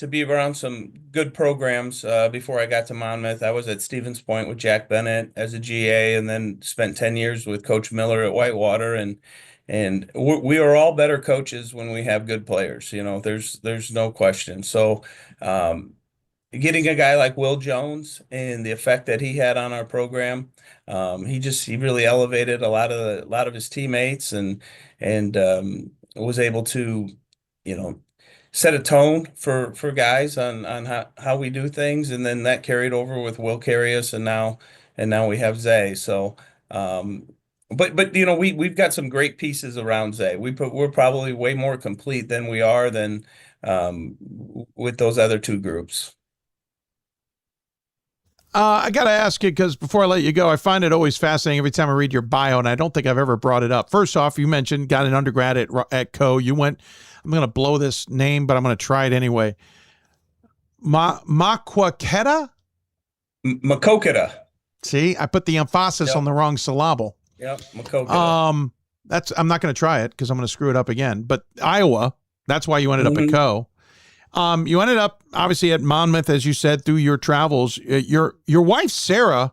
be around some good programs before I got to Monmouth. I was at Stevens Point with Jack Bennett as a GA, and then spent 10 years with Coach Miller at Whitewater. And we are all better coaches when we have good players. There's no question. So getting a guy like Will Jones and the effect that he had on our program, he really elevated a lot of his teammates and was able to, set a tone for guys on how we do things. And then that carried over with Will Carius, and now we have Zay. So, but we've got some great pieces around Zay. We're probably way more complete than we are than with those other two groups. I got to ask you, because before I let you go, I find it always fascinating every time I read your bio, and I don't think I've ever brought it up. First off, you mentioned got an undergrad at Co. You went, I'm going to blow this name, but I'm going to try it anyway. Maquoketa? Maquoketa. See, I put the emphasis on the wrong syllable. Yep, Maquoketa. I'm not going to try it because I'm going to screw it up again. But Iowa, that's why you ended up at Co. You ended up obviously at Monmouth, as you said, through your travels. Your wife, Sarah,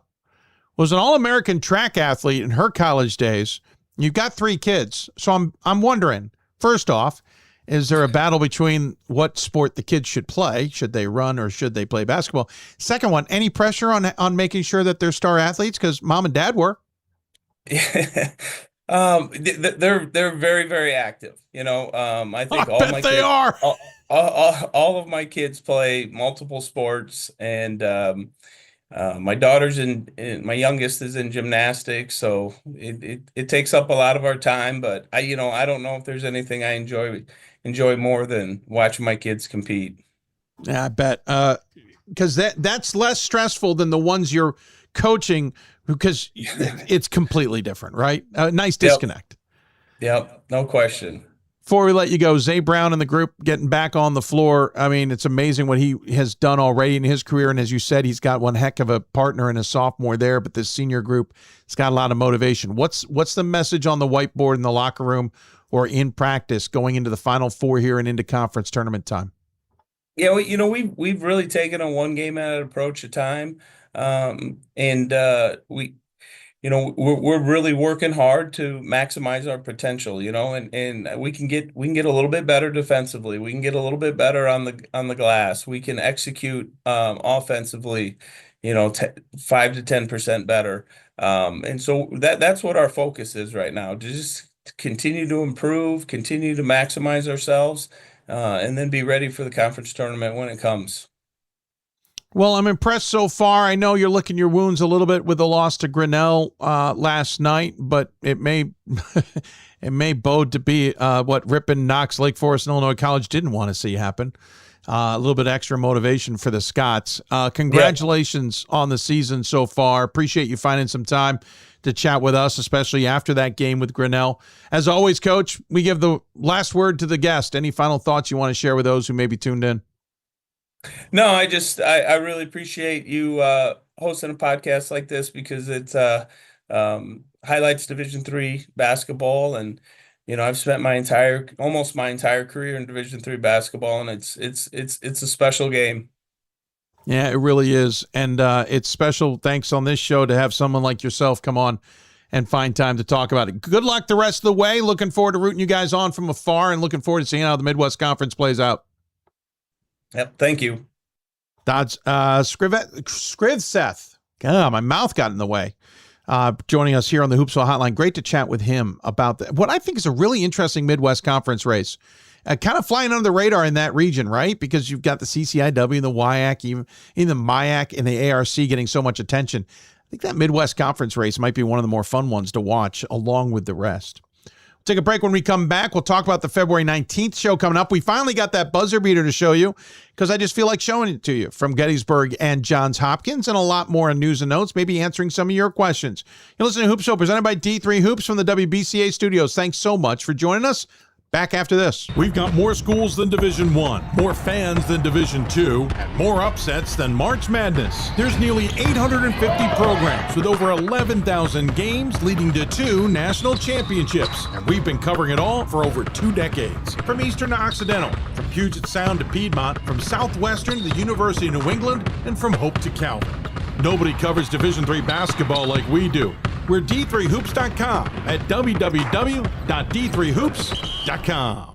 was an All-American track athlete in her college days. You've got 3 kids. So I'm wondering, first off, is there a battle between what sport the kids should play? Should they run or should they play basketball? Second one, any pressure on making sure that they're star athletes? Because mom and dad were. They're very, very active. I think all of my kids play multiple sports, and my daughter's my youngest is in gymnastics, so it takes up a lot of our time. But I don't know if there's anything I enjoy more than watching my kids compete. Yeah, I bet. Because that's less stressful than the ones you're coaching, because it's completely different, right? Nice disconnect. Yep, no question. Before we let you go, Zay Brown and the group getting back on the floor. I mean, it's amazing what he has done already in his career. And as you said, he's got one heck of a partner and a sophomore there, but this senior group has got a lot of motivation. What's the message on the whiteboard in the locker room or in practice going into the Final Four here and into conference tournament time? Yeah, we've really taken a one game at an approach at a time. We're really working hard to maximize our potential, and we can get a little bit better defensively. We can get a little bit better on the glass. We can execute offensively, 5 to 10% better. And so that's what our focus is right now, to just continue to improve, continue to maximize ourselves, and then be ready for the conference tournament when it comes. Well, I'm impressed so far. I know you're licking your wounds a little bit with the loss to Grinnell last night, but it may bode to be what Ripon, Knox, Lake Forest, and Illinois College didn't want to see happen. A little bit extra motivation for the Scots. Congratulations on the season so far. Appreciate you finding some time to chat with us, especially after that game with Grinnell. As always, Coach, we give the last word to the guest. Any final thoughts you want to share with those who may be tuned in? No, I really appreciate you hosting a podcast like this, because it highlights Division III basketball. And I've spent almost my entire career in Division III basketball, and it's a special game. Yeah, it really is. And it's special thanks on this show to have someone like yourself come on and find time to talk about it. Good luck the rest of the way. Looking forward to rooting you guys on from afar, and looking forward to seeing how the Midwest Conference plays out. Yep, thank you. Todd Skrivseth. God, my mouth got in the way. Joining us here on the Hoopsville Hotline. Great to chat with him about what I think is a really interesting Midwest Conference race. Kind of flying under the radar in that region, right? Because you've got the CCIW and the WIAC, even the MIAC and the ARC getting so much attention. I think that Midwest Conference race might be one of the more fun ones to watch along with the rest. We'll take a break. When we come back, we'll talk about the February 19th show coming up. We finally got that buzzer beater to show you because I just feel like showing it to you from Gettysburg and Johns Hopkins, and a lot more in news and notes, maybe answering some of your questions. You're listening to Hoopsville, presented by D3 Hoops from the WBCA studios. Thanks so much for joining us. Back after this. We've got more schools than Division I, more fans than Division II, and more upsets than March Madness. There's nearly 850 programs with over 11,000 games leading to 2 national championships. And we've been covering it all for over 2 decades. From Eastern to Occidental, from Puget Sound to Piedmont, from Southwestern to the University of New England, and from Hope to Calvin. Nobody covers Division III basketball like we do. We're D3Hoops.com at www.d3hoops.com.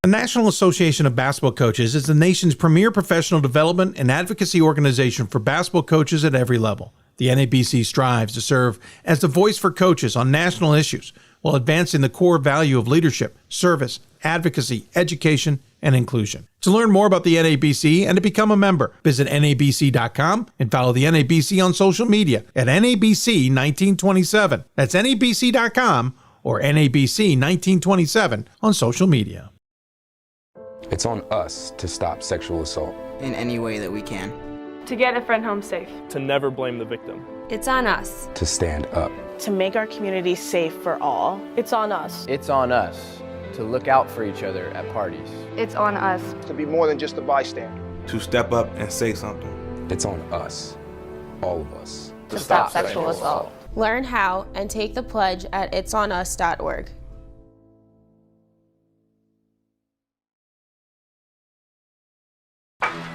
The National Association of Basketball Coaches is the nation's premier professional development and advocacy organization for basketball coaches at every level. The NABC strives to serve as the voice for coaches on national issues while advancing the core value of leadership, service, advocacy, education, and inclusion. To learn more about the NABC and to become a member, visit nabc.com and follow the NABC on social media at NABC1927. That's nabc.com or NABC1927 on social media. It's on us to stop sexual assault. In any way that we can. To get a friend home safe. To never blame the victim. It's on us. To stand up. To make our community safe for all. It's on us. It's on us to look out for each other at parties. It's on us. To be more than just a bystander. To step up and say something. It's on us, all of us. To stop sexual assault. Learn how and take the pledge at itsonus.org.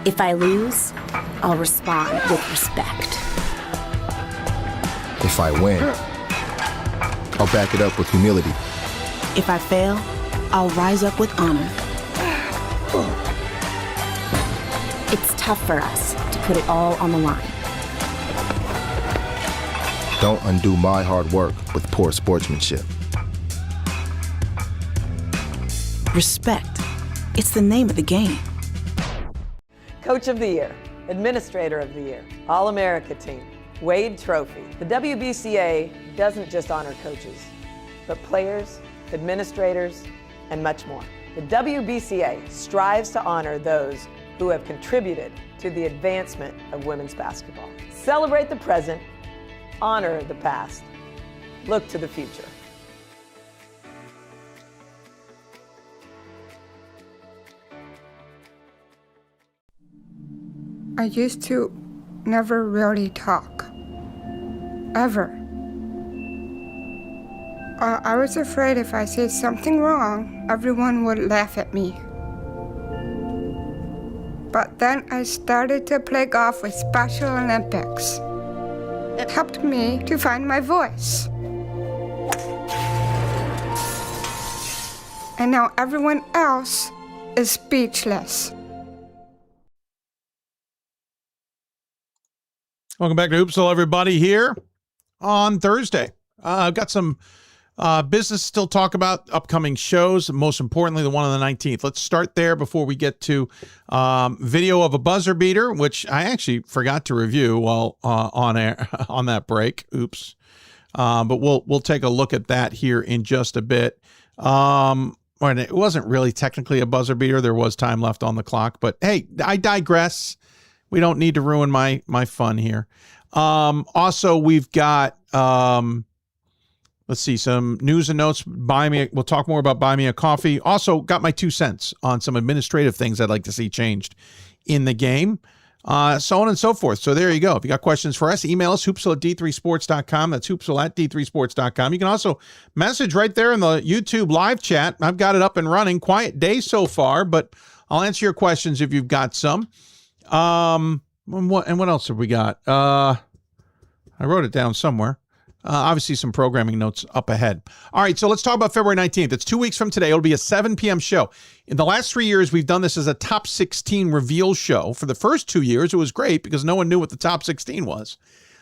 If I lose, I'll respond with respect. If I win, I'll back it up with humility. If I fail, I'll rise up with honor. It's tough for us to put it all on the line. Don't undo my hard work with poor sportsmanship. Respect. It's the name of the game. Coach of the Year, Administrator of the Year, All-America Team, Wade Trophy. The WBCA doesn't just honor coaches, but players, administrators, and much more. The WBCA strives to honor those who have contributed to the advancement of women's basketball. Celebrate the present, honor the past, look to the future. I used to never really talk, ever. I was afraid if I said something wrong, everyone would laugh at me. But then I started to play golf with Special Olympics. It helped me to find my voice. And now everyone else is speechless. Welcome back to Hoopsville, everybody, here on Thursday. I've got some business still talk about, upcoming shows, most importantly, the one on the 19th. Let's start there before we get to video of a buzzer beater, which I actually forgot to review while on air on that break. Oops. But we'll take a look at that here in just a bit. And it wasn't really technically a buzzer beater. There was time left on the clock, but hey, I digress. We don't need to ruin my fun here. Also, we've got, let's see, some news and notes. We'll talk more about Buy Me a Coffee. Also, got my 2 cents on some administrative things I'd like to see changed in the game. So on and so forth. So there you go. If you got questions for us, email us, hoopsville@d3sports.com. That's hoopsville@d3sports.com. You can also message right there in the YouTube live chat. I've got it up and running. Quiet day so far, but I'll answer your questions if you've got some. And what else have we got? I wrote it down somewhere. Obviously some programming notes up ahead. All right, so let's talk about February 19th. It's 2 weeks from today. It'll be a 7 p.m. show. In the last 3 years, we've done this as a top 16 reveal show. For the first 2 years, it was great because no one knew what the top 16 was.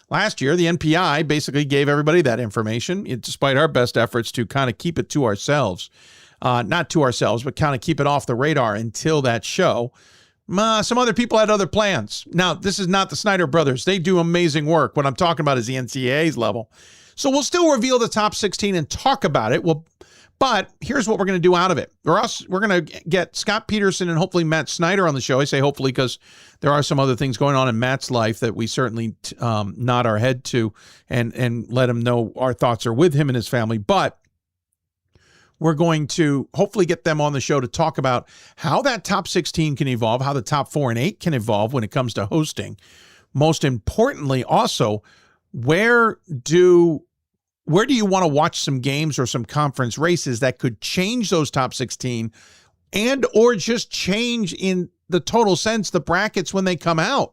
Last year, the NPI basically gave everybody that information, despite our best efforts to kind of keep it to ourselves. Not to ourselves, but kind of keep it off the radar until that show. Some other people had other plans. Now, this is not the Snyder brothers. They do amazing work. What I'm talking about is the NCAA's level. So we'll still reveal the top 16 and talk about it. But here's what we're going to do out of it. We're going to get Scott Peterson and hopefully Matt Snyder on the show. I say hopefully because there are some other things going on in Matt's life that we certainly nod our head to and let him know our thoughts are with him and his family. But we're going to hopefully get them on the show to talk about how that top 16 can evolve, how the top 4 and 8 can evolve when it comes to hosting. Most importantly, also, where do you want to watch some games or some conference races that could change those top 16 and or just change in the total sense the brackets when they come out?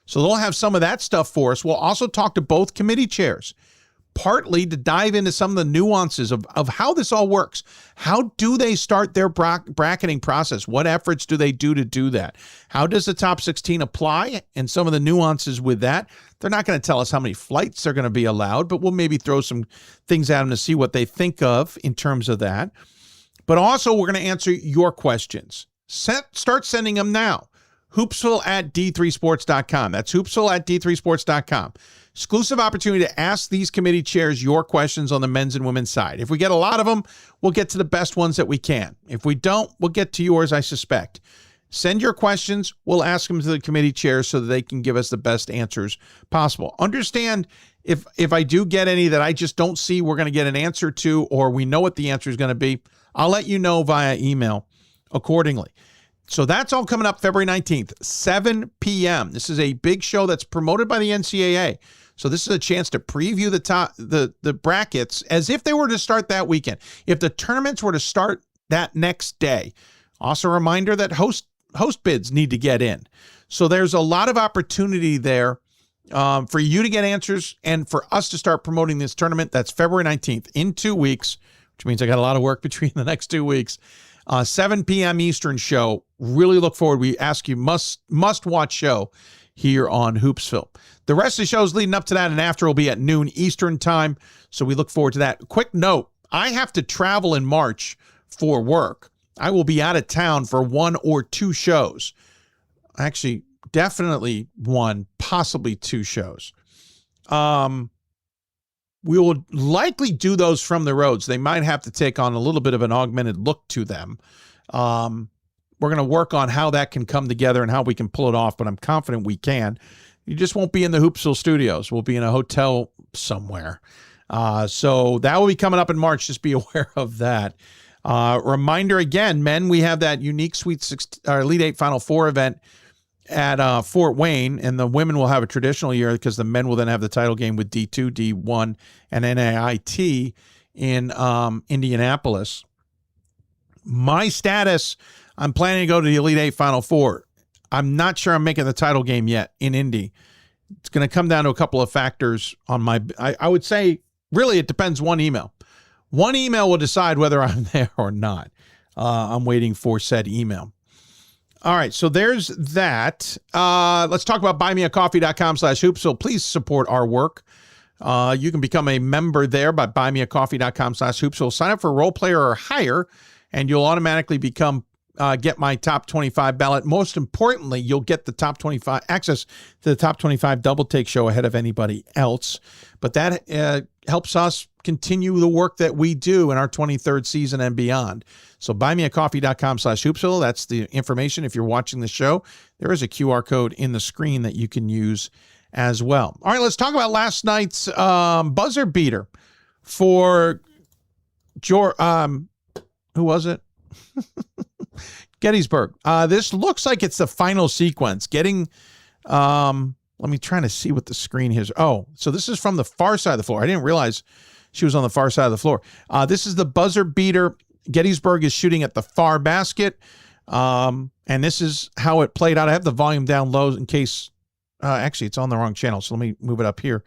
So they'll have some of that stuff for us. We'll also talk to both committee chairs, partly to dive into some of the nuances of how this all works. How do they start their bracketing process? What efforts do they do to do that? How does the top 16 apply and some of the nuances with that? They're not going to tell us how many flights are going to be allowed, but we'll maybe throw some things at them to see what they think of in terms of that. But also, we're going to answer your questions. Start sending them now. Hoopsville@d3sports.com. That's Hoopsville@d3sports.com. Exclusive opportunity to ask these committee chairs your questions on the men's and women's side. If we get a lot of them, we'll get to the best ones that we can. If we don't, we'll get to yours, I suspect. Send your questions. We'll ask them to the committee chairs so that they can give us the best answers possible. Understand if I do get any that I just don't see we're going to get an answer to, or we know what the answer is going to be, I'll let you know via email accordingly. So that's all coming up February 19th, 7 p.m. This is a big show that's promoted by the NCAA. So this is a chance to preview the brackets as if they were to start that weekend. If the tournaments were to start that next day. Also a reminder that host bids need to get in. So there's a lot of opportunity there for you to get answers and for us to start promoting this tournament. That's February 19th in 2 weeks, which means I got a lot of work between the next 2 weeks. 7 p.m. Eastern show. Really look forward. We ask you must watch show here on Hoopsville. The rest of the shows leading up to that and after will be at noon Eastern time. So we look forward to that. Quick note, I have to travel in March for work. I will be out of town for 1 or 2 shows. Actually, definitely 1, possibly 2 shows. We will likely do those from the roads. They might have to take on a little bit of an augmented look to them. We're going to work on how that can come together and how we can pull it off, but I'm confident we can. You just won't be in the Hoopsville studios. We'll be in a hotel somewhere. So that will be coming up in March. Just be aware of that. Reminder again, men, we have that unique Elite 8 Final Four event at Fort Wayne, and the women will have a traditional year because the men will then have the title game with D2, D1, and NAIT in Indianapolis. My status, I'm planning to go to the Elite 8 Final Four. I'm not sure I'm making the title game yet in Indy. It's going to come down to a couple of factors on I would say, really, it depends one email. One email will decide whether I'm there or not. I'm waiting for said email. All right, so there's that. Let's talk about buymeacoffee.com/Hoopsville. Please support our work. You can become a member there by buymeacoffee.com/Hoopsville. Sign up for Role Player or higher, and you'll automatically become get my top 25 ballot. Most importantly, you'll get the top 25 access to the top 25 Double Take show ahead of anybody else. But that helps us continue the work that we do in our 23rd season and beyond. So buymeacoffee.com/Hoopsville. That's the information. If you're watching the show, there is a QR code in the screen that you can use as well. All right, let's talk about last night's buzzer beater for who was it? Gettysburg. This looks like it's the final sequence. Let me try to see what the screen is. Oh, so this is from the far side of the floor. I didn't realize she was on the far side of the floor. This is the buzzer beater. Gettysburg is shooting at the far basket. And this is how it played out. I have the volume down low in case, actually it's on the wrong channel. So let me move it up here.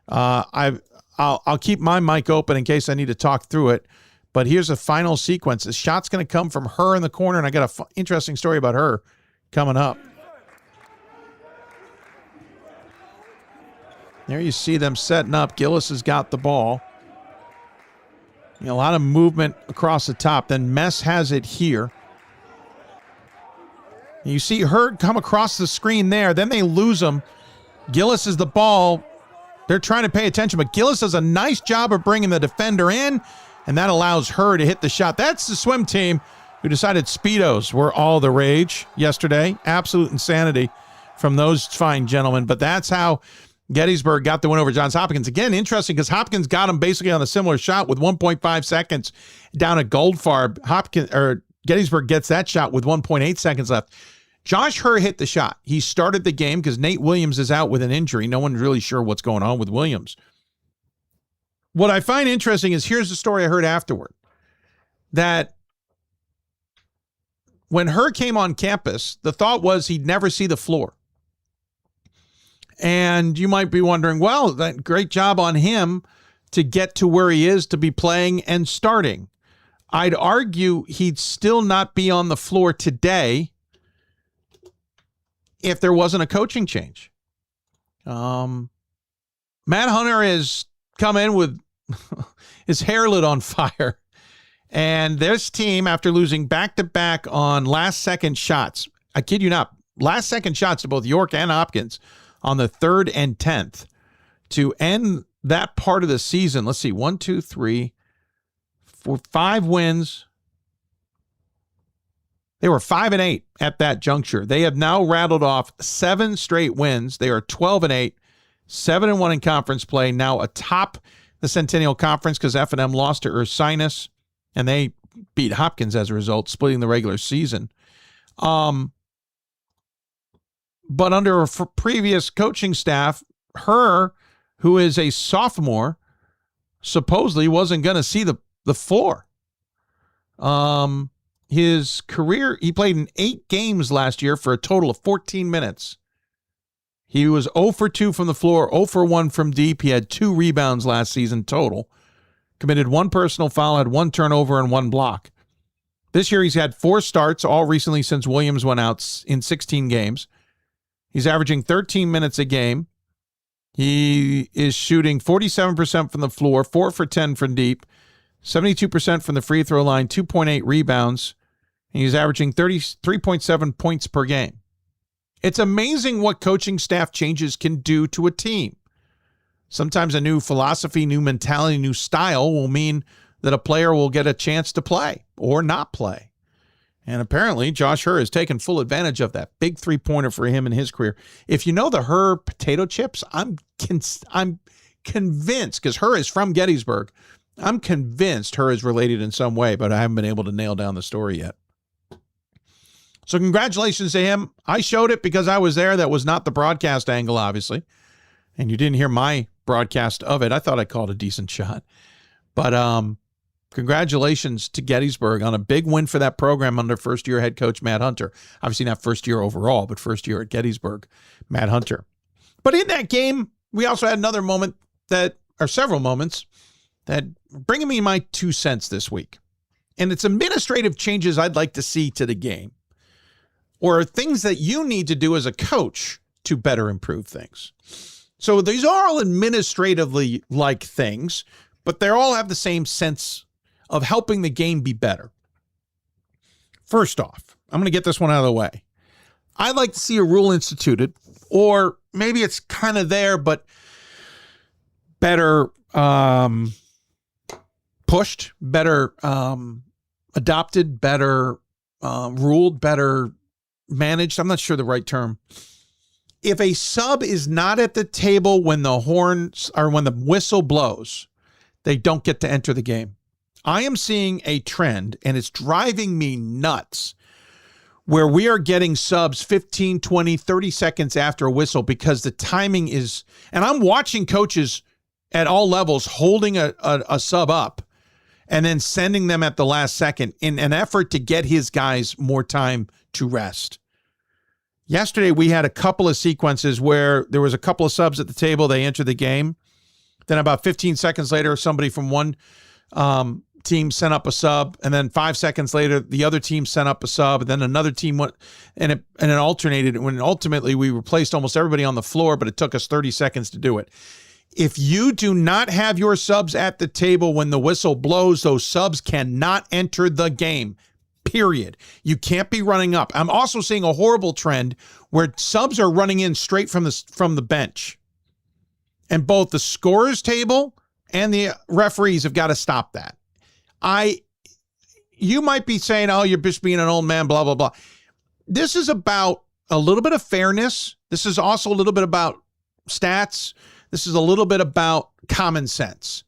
I'll keep my mic open in case I need to talk through it. But here's a final sequence. The shot's going to come from her in the corner, and I got an interesting story about her coming up. There you see them setting up. Gillis has got the ball. A lot of movement across the top. Then Mess has it here. You see her come across the screen there. Then they lose him. Gillis is the ball. They're trying to pay attention, but Gillis does a nice job of bringing the defender in, and that allows her to hit the shot. That's the swim team who decided Speedos were all the rage yesterday. Absolute insanity from those fine gentlemen. But that's how Gettysburg got the win over Johns Hopkins. Again, interesting because Hopkins got him basically on a similar shot with 1.5 seconds down at Goldfarb. Gettysburg gets that shot with 1.8 seconds left. Josh Herr hit the shot. He started the game because Nate Williams is out with an injury. No one's really sure what's going on with Williams. What I find interesting is here's the story I heard afterward. That when Herr came on campus, the thought was he'd never see the floor. And you might be wondering, well, that great job on him to get to where he is to be playing and starting. I'd argue he'd still not be on the floor today if there wasn't a coaching change. Matt Hunter has come in with his hair lit on fire. And this team, after losing back-to-back on last-second shots, I kid you not, last-second shots to both York and Hopkins on the 3rd and 10th, to end that part of the season. Let's see, 1, 2, 3, 4, 5 wins. They were 5-8 at that juncture. They have now rattled off 7 straight wins. They are 12-8, 7-1 in conference play, now atop the Centennial Conference because F&M lost to Ursinus, and they beat Hopkins as a result, splitting the regular season. But under a previous coaching staff, Herr, who is a sophomore, supposedly wasn't going to see the floor. His career, he played in 8 games last year for a total of 14 minutes. He was 0 for 2 from the floor, 0 for 1 from deep. He had 2 rebounds last season total. Committed 1 personal foul, had 1 turnover, and 1 block. This year he's had 4 starts, all recently since Williams went out in 16 games. He's averaging 13 minutes a game. He is shooting 47% from the floor, 4 for 10 from deep, 72% from the free throw line, 2.8 rebounds. And he's averaging 33.7 points per game. It's amazing what coaching staff changes can do to a team. Sometimes a new philosophy, new mentality, new style will mean that a player will get a chance to play or not play. And apparently Josh Herr has taken full advantage of that. Big 3-pointer for him in his career. If you know the Herr potato chips, I'm convinced, because Herr is from Gettysburg, I'm convinced Herr is related in some way, but I haven't been able to nail down the story yet. So congratulations to him. I showed it because I was there. That was not the broadcast angle, obviously. And you didn't hear my broadcast of it. I thought I called a decent shot. But congratulations to Gettysburg on a big win for that program under first-year head coach Matt Hunter. Obviously not first year overall, but first year at Gettysburg, Matt Hunter. But in that game, we also had another moment several moments that bringing me my 2 cents this week. And it's administrative changes I'd like to see to the game. or things that you need to do as a coach to better improve things. So these are all administratively like things, but they all have the same sense of helping the game be better. First off, I'm going to get this one out of the way. I'd like to see a rule instituted, or maybe it's kind of there, but better pushed, better adopted, better ruled, better managed. I'm not sure the right term. If a sub is not at the table when the horns or when the whistle blows, they don't get to enter the game. I am seeing a trend, and it's driving me nuts, where we are getting subs 15, 20, 30 seconds after a whistle because the timing is, and I'm watching coaches at all levels holding a sub up and then sending them at the last second in an effort to get his guys more time to rest. Yesterday, we had a couple of sequences where there was a couple of subs at the table. They entered the game. Then about 15 seconds later, somebody from one team sent up a sub. And then 5 seconds later, the other team sent up a sub. And then another team went, and it alternated. When ultimately we replaced almost everybody on the floor, but it took us 30 seconds to do it. If you do not have your subs at the table when the whistle blows, those subs cannot enter the game. Period. You can't be running up. I'm also seeing a horrible trend where subs are running in straight from the bench. And both the scorer's table and the referees have got to stop that. You might be saying, oh, you're just being an old man, blah, blah, blah. This is about a little bit of fairness. This is also a little bit about stats. This is a little bit about common sense.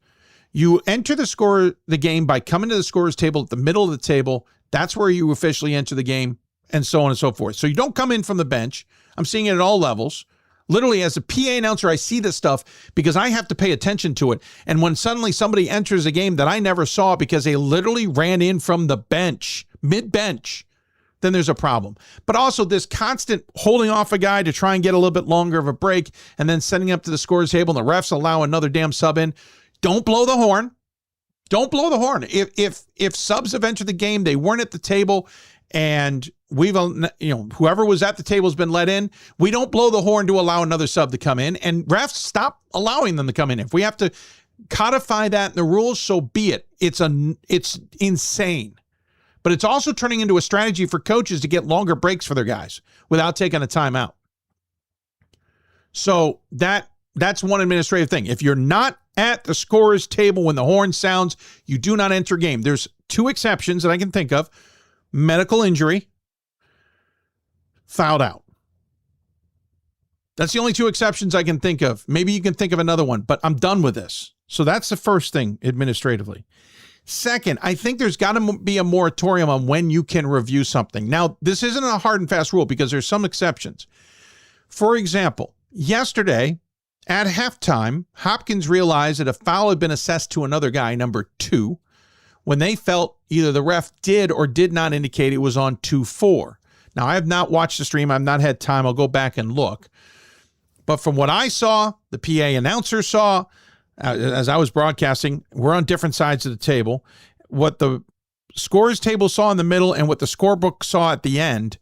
You enter the game by coming to the scorer's table at the middle of the table. That's where you officially enter the game, and so on and so forth. So you don't come in from the bench. I'm seeing it at all levels. Literally, as a PA announcer, I see this stuff because I have to pay attention to it. And when suddenly somebody enters a game that I never saw because they literally ran in from the bench, mid-bench, then there's a problem. But also this constant holding off a guy to try and get a little bit longer of a break and then sending up to the scorer's table and the refs allow another damn sub in. Don't blow the horn. Don't blow the horn. If subs have entered the game, they weren't at the table, and whoever was at the table has been let in, we don't blow the horn to allow another sub to come in, and refs stop allowing them to come in. If we have to codify that in the rules, so be it. It's insane. But it's also turning into a strategy for coaches to get longer breaks for their guys without taking a timeout. So that's one administrative thing. If you're not at the scorer's table when the horn sounds, you do not enter game. There's 2 exceptions that I can think of. Medical injury, fouled out. That's the only 2 exceptions I can think of. Maybe you can think of another one, but I'm done with this. So that's the first thing administratively. Second, I think there's got to be a moratorium on when you can review something. Now, this isn't a hard and fast rule because there's some exceptions. For example, yesterday, at halftime, Hopkins realized that a foul had been assessed to another guy, number 2, when they felt either the ref did or did not indicate it was on 2-4. Now, I have not watched the stream. I've not had time. I'll go back and look. But from what I saw, the PA announcer saw, as I was broadcasting, we're on different sides of the table. What the scorer's table saw in the middle and what the scorebook saw at the end,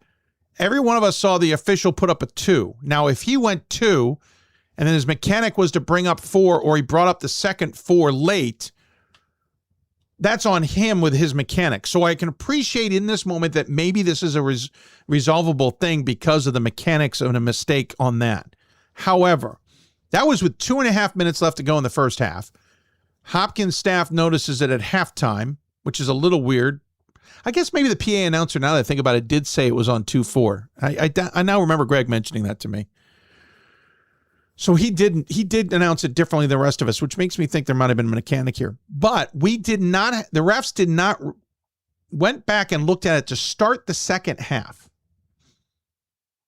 every one of us saw the official put up a 2. Now, if he went 2, and then his mechanic was to bring up 4, or he brought up the second 4 late, that's on him with his mechanic. So I can appreciate in this moment that maybe this is a resolvable thing because of the mechanics of a mistake on that. However, that was with 2.5 minutes left to go in the first half. Hopkins staff notices it at halftime, which is a little weird. I guess maybe the PA announcer, now that I think about it, did say it was on 2-4. I now remember Greg mentioning that to me. So he did announce it differently than the rest of us, which makes me think there might have been a mechanic here. But the refs did not, went back and looked at it to start the second half,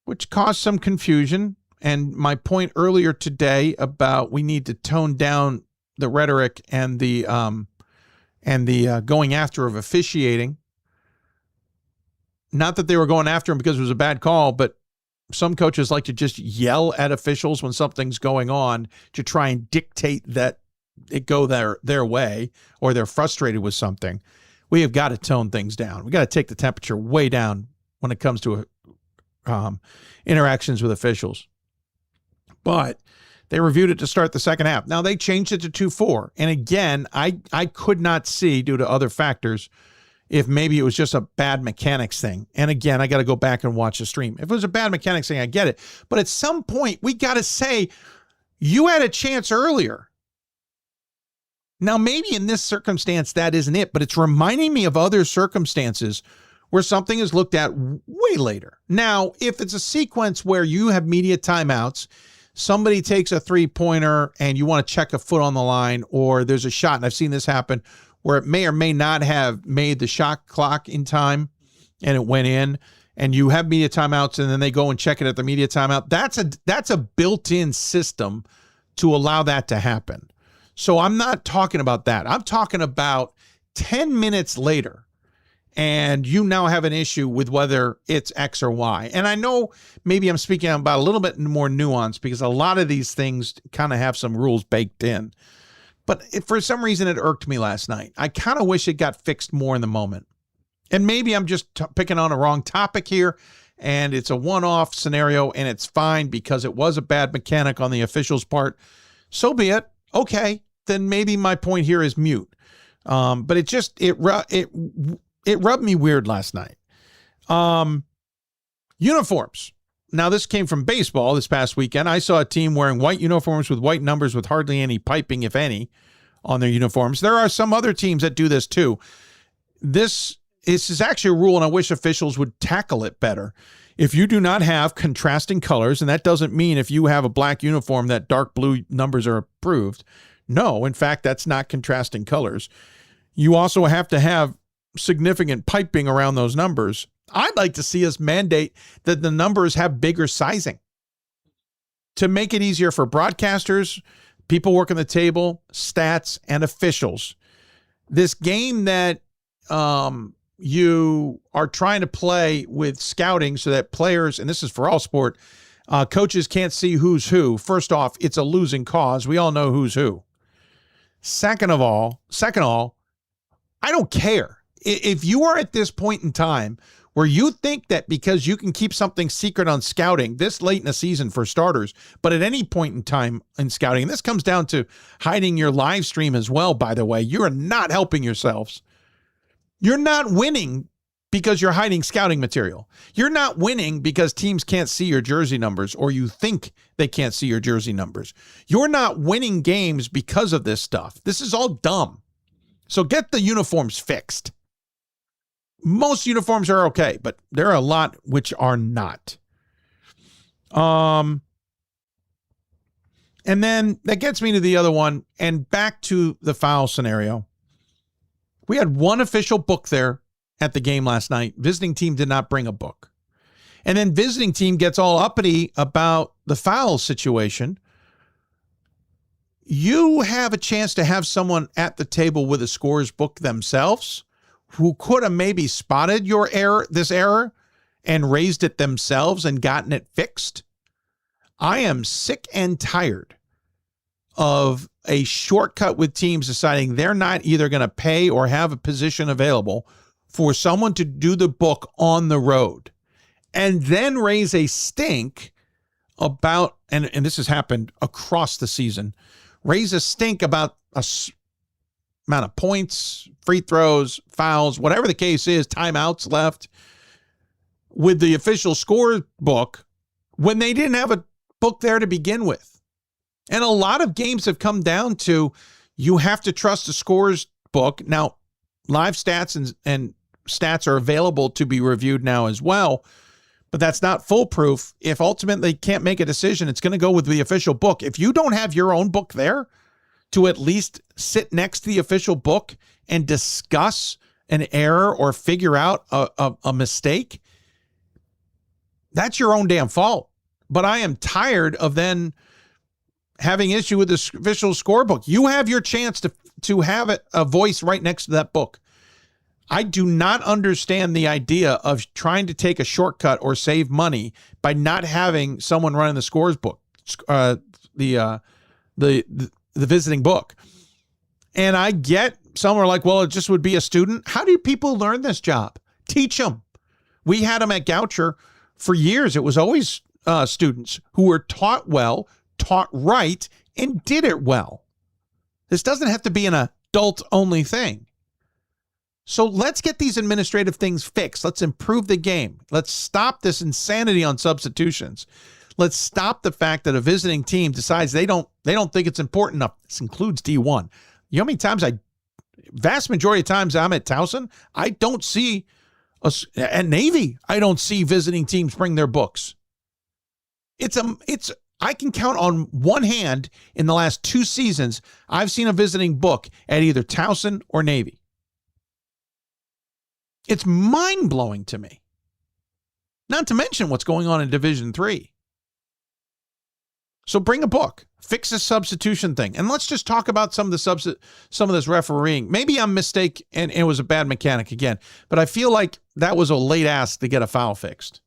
which caused some confusion. And my point earlier today about we need to tone down the rhetoric and the going after of officiating. Not that they were going after him because it was a bad call, but some coaches like to just yell at officials when something's going on to try and dictate that it go their way, or they're frustrated with something. We have got to tone things down. We got to take the temperature way down when it comes to interactions with officials. But they reviewed it to start the second half. Now, they changed it to 2-4. And again, I could not see, due to other factors, if maybe it was just a bad mechanics thing. And again, I got to go back and watch the stream. If it was a bad mechanics thing, I get it. But at some point, we got to say, you had a chance earlier. Now, maybe in this circumstance, that isn't it, but it's reminding me of other circumstances where something is looked at way later. Now, if it's a sequence where you have media timeouts, somebody takes a three-pointer and you want to check a foot on the line, or there's a shot, and I've seen this happen, where it may or may not have made the shot clock in time and it went in, and you have media timeouts and then they go and check it at the media timeout. That's a built-in system to allow that to happen. So I'm not talking about that. I'm talking about 10 minutes later, and you now have an issue with whether it's X or Y. And I know maybe I'm speaking about a little bit more nuance because a lot of these things kind of have some rules baked in. But for some reason, it irked me last night. I kind of wish it got fixed more in the moment. And maybe I'm just picking on a wrong topic here, and it's a one-off scenario, and it's fine because it was a bad mechanic on the official's part. So be it. Okay, then maybe my point here is mute. But it rubbed me weird last night. Uniforms. Now, this came from baseball this past weekend. I saw a team wearing white uniforms with white numbers with hardly any piping, if any, on their uniforms. There are some other teams that do this too. This is actually a rule, and I wish officials would tackle it better. If you do not have contrasting colors, and that doesn't mean if you have a black uniform that dark blue numbers are approved. No, in fact, that's not contrasting colors. You also have to have significant piping around those numbers. I'd like to see us mandate that the numbers have bigger sizing to make it easier for broadcasters, people working the table, stats, and officials. This game that you are trying to play with scouting so that players, and this is for all sport, coaches can't see who's who. First off, it's a losing cause. We all know who's who. Second of all, I don't care. If you are at this point in time where you think that because you can keep something secret on scouting this late in the season for starters, but at any point in time in scouting, and this comes down to hiding your live stream as well, by the way, you're not helping yourselves. You're not winning because you're hiding scouting material. You're not winning because teams can't see your jersey numbers or you think they can't see your jersey numbers. You're not winning games because of this stuff. This is all dumb. So get the uniforms fixed. Most uniforms are okay, but there are a lot which are not. And then that gets me to the other one and back to the foul scenario. We had one official book there at the game last night. Visiting team did not bring a book. And then visiting team gets all uppity about the foul situation. You have a chance to have someone at the table with a scorer's book themselves who could have maybe spotted this error and raised it themselves and gotten it fixed. I am sick and tired of a shortcut with teams deciding they're not either going to pay or have a position available for someone to do the book on the road and then raise a stink about, and this has happened across the season, raise a stink about amount of points, free throws, fouls, whatever the case is, timeouts left with the official score book when they didn't have a book there to begin with. And a lot of games have come down to you have to trust the scorer's book. Now, live stats and stats are available to be reviewed now as well, but that's not foolproof. If ultimately they can't make a decision, it's going to go with the official book. If you don't have your own book there to at least sit next to the official book and discuss an error or figure out a mistake, that's your own damn fault. But I am tired of then having issue with the official scorebook. You have your chance to have a voice right next to that book. I do not understand the idea of trying to take a shortcut or save money by not having someone running the scores book, the visiting book. And I get some are like, well, it just would be a student. How do people learn this job? Teach them. We had them at Goucher For years, it was always students who were taught well, taught right, and did it well. This doesn't have to be an adult-only thing. So let's get these administrative things fixed. Let's improve the game. Let's stop this insanity on substitutions. Let's stop the fact that a visiting team decides they don't think it's important enough. This includes D1. You know how many times vast majority of times I'm at Towson, I don't see at Navy, I don't see visiting teams bring their books. I can count on one hand in the last 2 seasons, I've seen a visiting book at either Towson or Navy. It's mind-blowing to me. Not to mention what's going on in Division III. So bring a book, fix the substitution thing, and let's just talk about some of this refereeing. Maybe I'm mistaken and it was a bad mechanic again, but I feel like that was a late ask to get a foul fixed.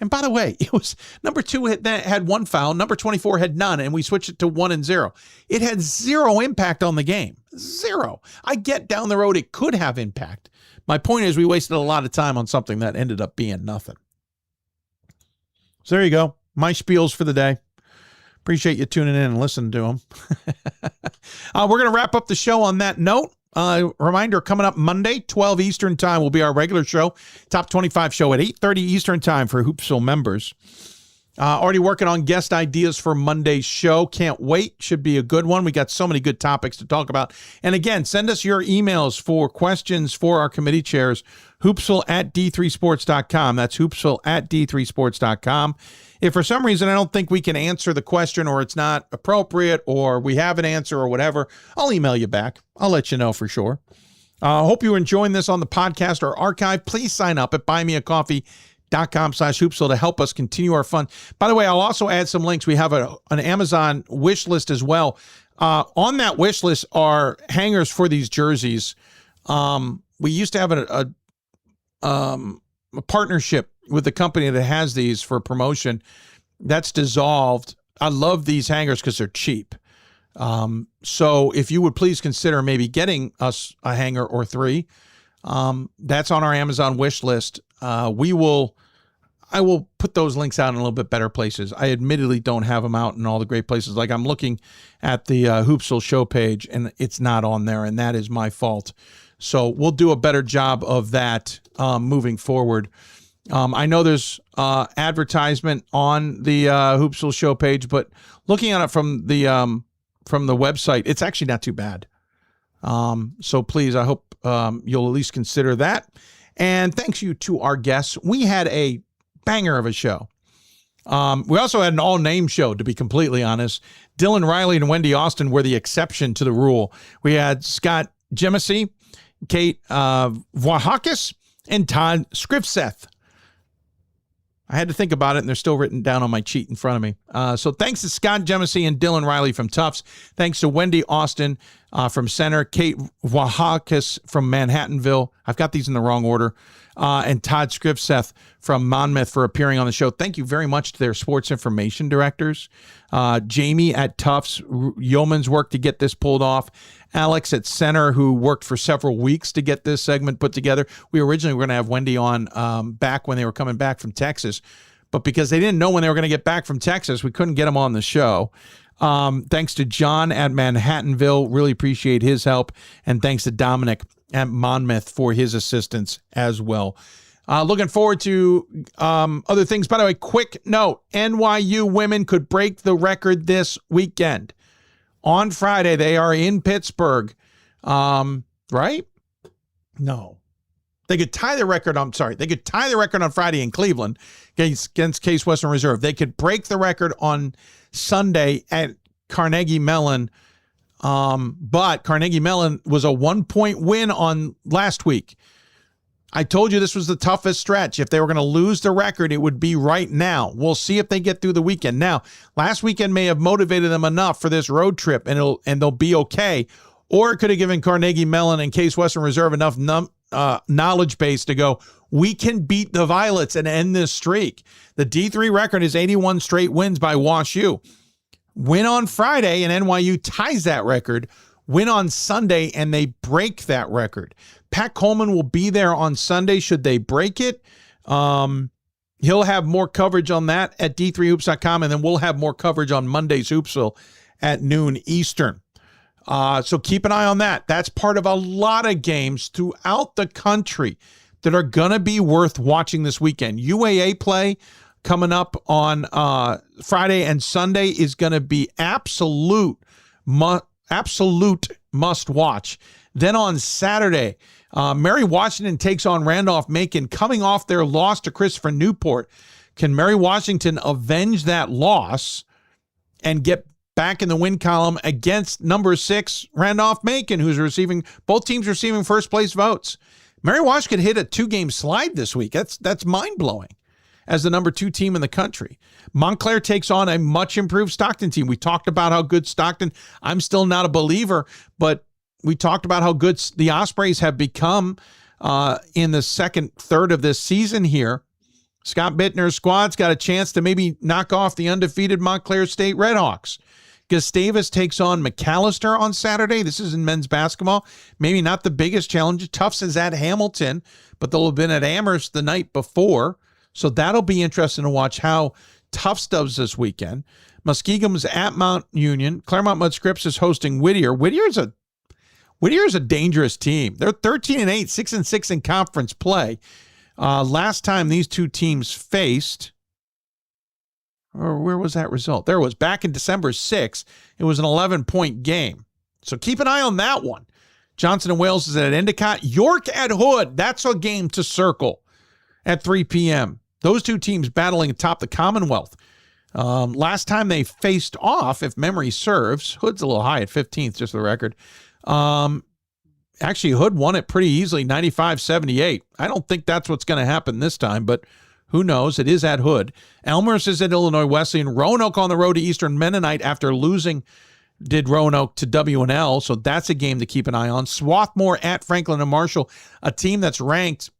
And by the way, it was number 2 had 1 foul, number 24 had none, and we switched it to 1 and 0. It had 0 impact on the game. 0. I get down the road, it could have impact. My point is we wasted a lot of time on something that ended up being nothing. So there you go. My spiels for the day. Appreciate you tuning in and listening to them. We're going to wrap up the show on that note. Reminder, coming up Monday, 12 Eastern time will be our regular show. Top 25 show at 8:30 Eastern time for Hoopsville members. Already working on guest ideas for Monday's show. Can't wait. Should be a good one. We got so many good topics to talk about. And again, send us your emails for questions for our committee chairs. Hoopsville@d3sports.com. That's Hoopsville@d3sports.com. If for some reason I don't think we can answer the question or it's not appropriate or we have an answer or whatever, I'll email you back. I'll let you know for sure. Hope you're enjoying this on the podcast or archive. Please sign up at buymeacoffee.com/Hoopsville to help us continue our fun. By the way, I'll also add some links. We have an Amazon wish list as well. On that wish list are hangers for these jerseys. We used to have a partnership with the company that has these for promotion. That's dissolved. I love these hangers because they're cheap. So if you would please consider maybe getting us a hanger or 3, that's on our Amazon wish list. I will put those links out in a little bit better places. I admittedly don't have them out in all the great places. Like I'm looking at the Hoopsville show page and it's not on there, and that is my fault. So we'll do a better job of that moving forward. I know there's advertisement on the Hoopsville show page, but looking at it from the website, it's actually not too bad. So please, I hope you'll at least consider that. And thanks you to our guests. We had a banger of a show. We also had an all-name show, to be completely honest. Dylan Reilly and Wendy Austin were the exception to the rule. We had Scott Gyimesi, Kate Vlahakis, and Todd Skrivseth. I had to think about it, and they're still written down on my sheet in front of me. So thanks to Scott Gyimesi and Dylan Reilly from Tufts. Thanks to Wendy Austin from Center, Kate Vlahakis from Manhattanville. I've got these in the wrong order. And Todd Skrivseth from Monmouth for appearing on the show. Thank you very much to their sports information directors. Jamie at Tufts, yeoman's work to get this pulled off. Alex at Center, who worked for several weeks to get this segment put together. We originally were going to have Wendy on back when they were coming back from Texas, but because they didn't know when they were going to get back from Texas, we couldn't get them on the show. Thanks to John at Manhattanville. Really appreciate his help. And thanks to Dominic at Monmouth for his assistance as well. Looking forward to other things. By the way, quick note, NYU women could break the record this weekend. On Friday, they are in Pittsburgh. Right? No. They could tie the record. I'm sorry. They could tie the record on Friday in Cleveland against Case Western Reserve. They could break the record on Sunday at Carnegie Mellon. But Carnegie Mellon was a 1-point win on last week. I told you this was the toughest stretch. If they were going to lose the record, it would be right now. We'll see if they get through the weekend. Now, last weekend may have motivated them enough for this road trip, and they'll be okay. Or it could have given Carnegie Mellon and Case Western Reserve enough knowledge base to go, we can beat the Violets and end this streak. The D3 record is 81 straight wins by WashU. Win on Friday, and NYU ties that record. Win on Sunday, and they break that record. Pat Coleman will be there on Sunday should they break it. He'll have more coverage on that at d3hoops.com, and then we'll have more coverage on Monday's Hoopsville at noon Eastern. So keep an eye on that. That's part of a lot of games throughout the country that are going to be worth watching this weekend. UAA play coming up on Friday and Sunday is going to be absolute must watch. Then on Saturday, Mary Washington takes on Randolph-Macon, coming off their loss to Christopher Newport. Can Mary Washington avenge that loss and get back in the win column against number 6 Randolph-Macon, who's receiving, both teams receiving first place votes? Mary Washington hit a 2-game slide this week. That's mind-blowing as the number 2 team in the country. Montclair takes on a much improved Stockton team. We talked about how good Stockton, I'm still not a believer, but we talked about how good the Ospreys have become in the second third of this season here. Scott Bittner's squad's got a chance to maybe knock off the undefeated Montclair State Redhawks. Gustavus takes on McAllister on Saturday. This is in men's basketball. Maybe not the biggest challenge. Tufts is at Hamilton, but they'll have been at Amherst the night before. So that'll be interesting to watch how Tufts does this weekend. Muskegon's at Mount Union. Claremont Mudd Scripps is hosting Whittier. Whittier's a dangerous team. They're 13-8, 6-6 in conference play. Last time these two teams faced, or where was that result? There it was, back in December 6th. It was an 11-point game. So keep an eye on that one. Johnson & Wales is at Endicott. York at Hood. That's a game to circle at 3 p.m. Those two teams battling atop the Commonwealth. Last time they faced off, if memory serves, Hood's a little high at 15th, just for the record. Actually, Hood won it pretty easily, 95-78. I don't think that's what's going to happen this time, but who knows? It is at Hood. Elmhurst is at Illinois Wesleyan. Roanoke on the road to Eastern Mennonite after losing, did Roanoke to W&L, so that's a game to keep an eye on. Swarthmore at Franklin and Marshall, a team that's ranked.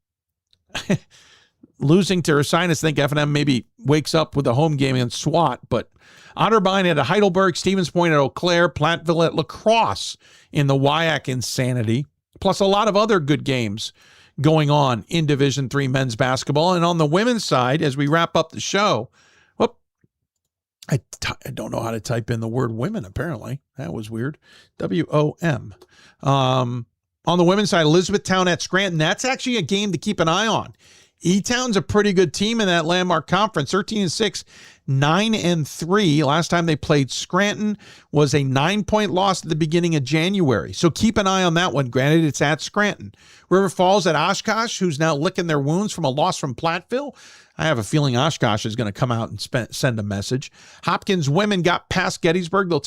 Losing to Ursinus, I think F&M maybe wakes up with a home game against SWAT, but Otterbein at Heidelberg, Stevens Point at Eau Claire, Platteville at La Crosse in the WIAC insanity, plus a lot of other good games going on in Division III men's basketball. And on the women's side, as we wrap up the show, I don't know how to type in the word women, apparently. That was weird. W-O-M. On the women's side, Elizabethtown at Scranton. That's actually a game to keep an eye on. E-Town's a pretty good team in that landmark conference, 13-6, 9-3. Last time they played Scranton was a 9-point loss at the beginning of January. So keep an eye on that one. Granted, it's at Scranton. River Falls at Oshkosh, who's now licking their wounds from a loss from Platteville. I have a feeling Oshkosh is going to come out and send a message. Hopkins women got past Gettysburg. They'll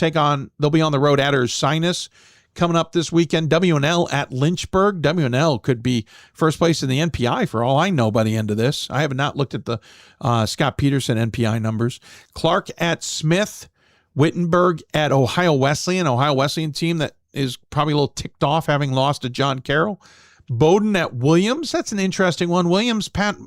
be on the road at Ursinus. Coming up this weekend, W&L at Lynchburg. W&L could be first place in the NPI for all I know by the end of this. I have not looked at the Scott Peterson NPI numbers. Clark at Smith. Wittenberg at Ohio Wesleyan. Ohio Wesleyan team that is probably a little ticked off having lost to John Carroll. Bowdoin at Williams. That's an interesting one. Williams, Pat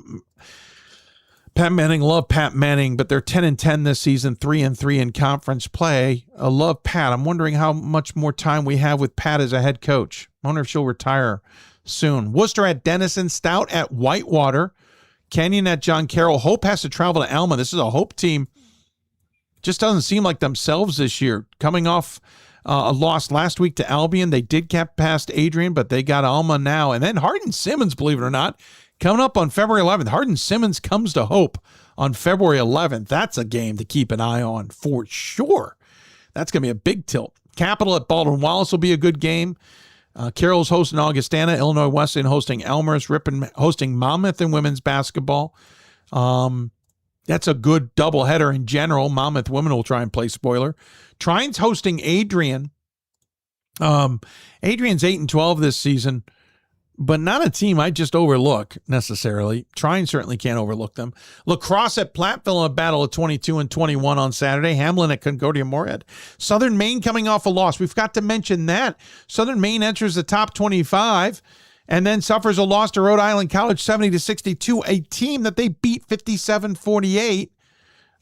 Manning, love Pat Manning, but they're 10-10 this season, 3-3 in conference play. I love Pat. I'm wondering how much more time we have with Pat as a head coach. I wonder if she'll retire soon. Worcester at Denison, Stout at Whitewater, Kenyon at John Carroll. Hope has to travel to Alma. This is a Hope team. Just doesn't seem like themselves this year. Coming off a loss last week to Albion. They did get past Adrian, but they got Alma now. And then Hardin Simmons, believe it or not, coming up on February 11th. Hardin Simmons comes to Hope on February 11th. That's a game to keep an eye on for sure. That's going to be a big tilt. Capital at Baldwin Wallace will be a good game. Carroll's hosting Augustana. Illinois Wesleyan hosting Elmhurst. Ripon hosting Monmouth in women's basketball. That's a good doubleheader in general. Monmouth women will try and play spoiler. Trine's hosting Adrian. Adrian's 8-12 this season, but not a team I just overlook necessarily. Trine certainly can't overlook them. La Crosse at Platteville in a battle of 22-21 on Saturday. Hamlin at Concordia Moorhead. Southern Maine coming off a loss. We've got to mention that. Southern Maine enters the top 25 and then suffers a loss to Rhode Island College 70-62, a team that they beat 57-48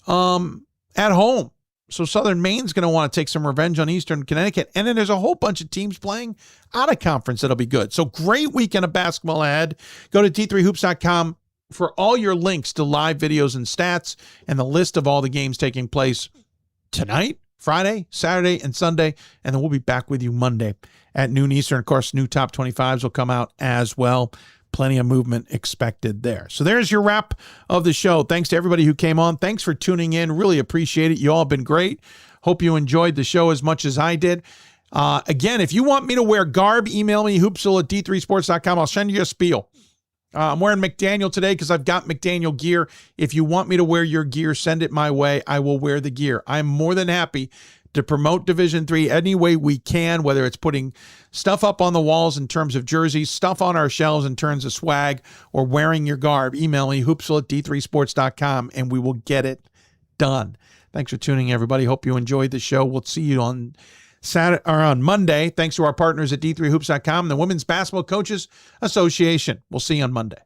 at home. So Southern Maine's going to want to take some revenge on Eastern Connecticut. And then there's a whole bunch of teams playing out of conference that'll be good. So great weekend of basketball ahead. Go to d3hoops.com for all your links to live videos and stats and the list of all the games taking place tonight, Friday, Saturday, and Sunday. And then we'll be back with you Monday at noon Eastern. Of course, new top 25s will come out as well. Plenty of movement expected there. So there's your wrap of the show. Thanks to everybody who came on. Thanks for tuning in. Really appreciate it. You all have been great. Hope you enjoyed the show as much as I did. Again, if you want me to wear garb, email me, hoopsville at d3sports.com. I'll send you a spiel. I'm wearing McDaniel today because I've got McDaniel gear. If you want me to wear your gear, send it my way. I will wear the gear. I'm more than happy to promote Division III any way we can, whether it's putting stuff up on the walls in terms of jerseys, stuff on our shelves in terms of swag, or wearing your garb. Email me, hoopsville at d3sports.com, and we will get it done. Thanks for tuning in, everybody. Hope you enjoyed the show. We'll see you on Saturday or on Monday. Thanks to our partners at d3hoops.com and the Women's Basketball Coaches Association. We'll see you on Monday.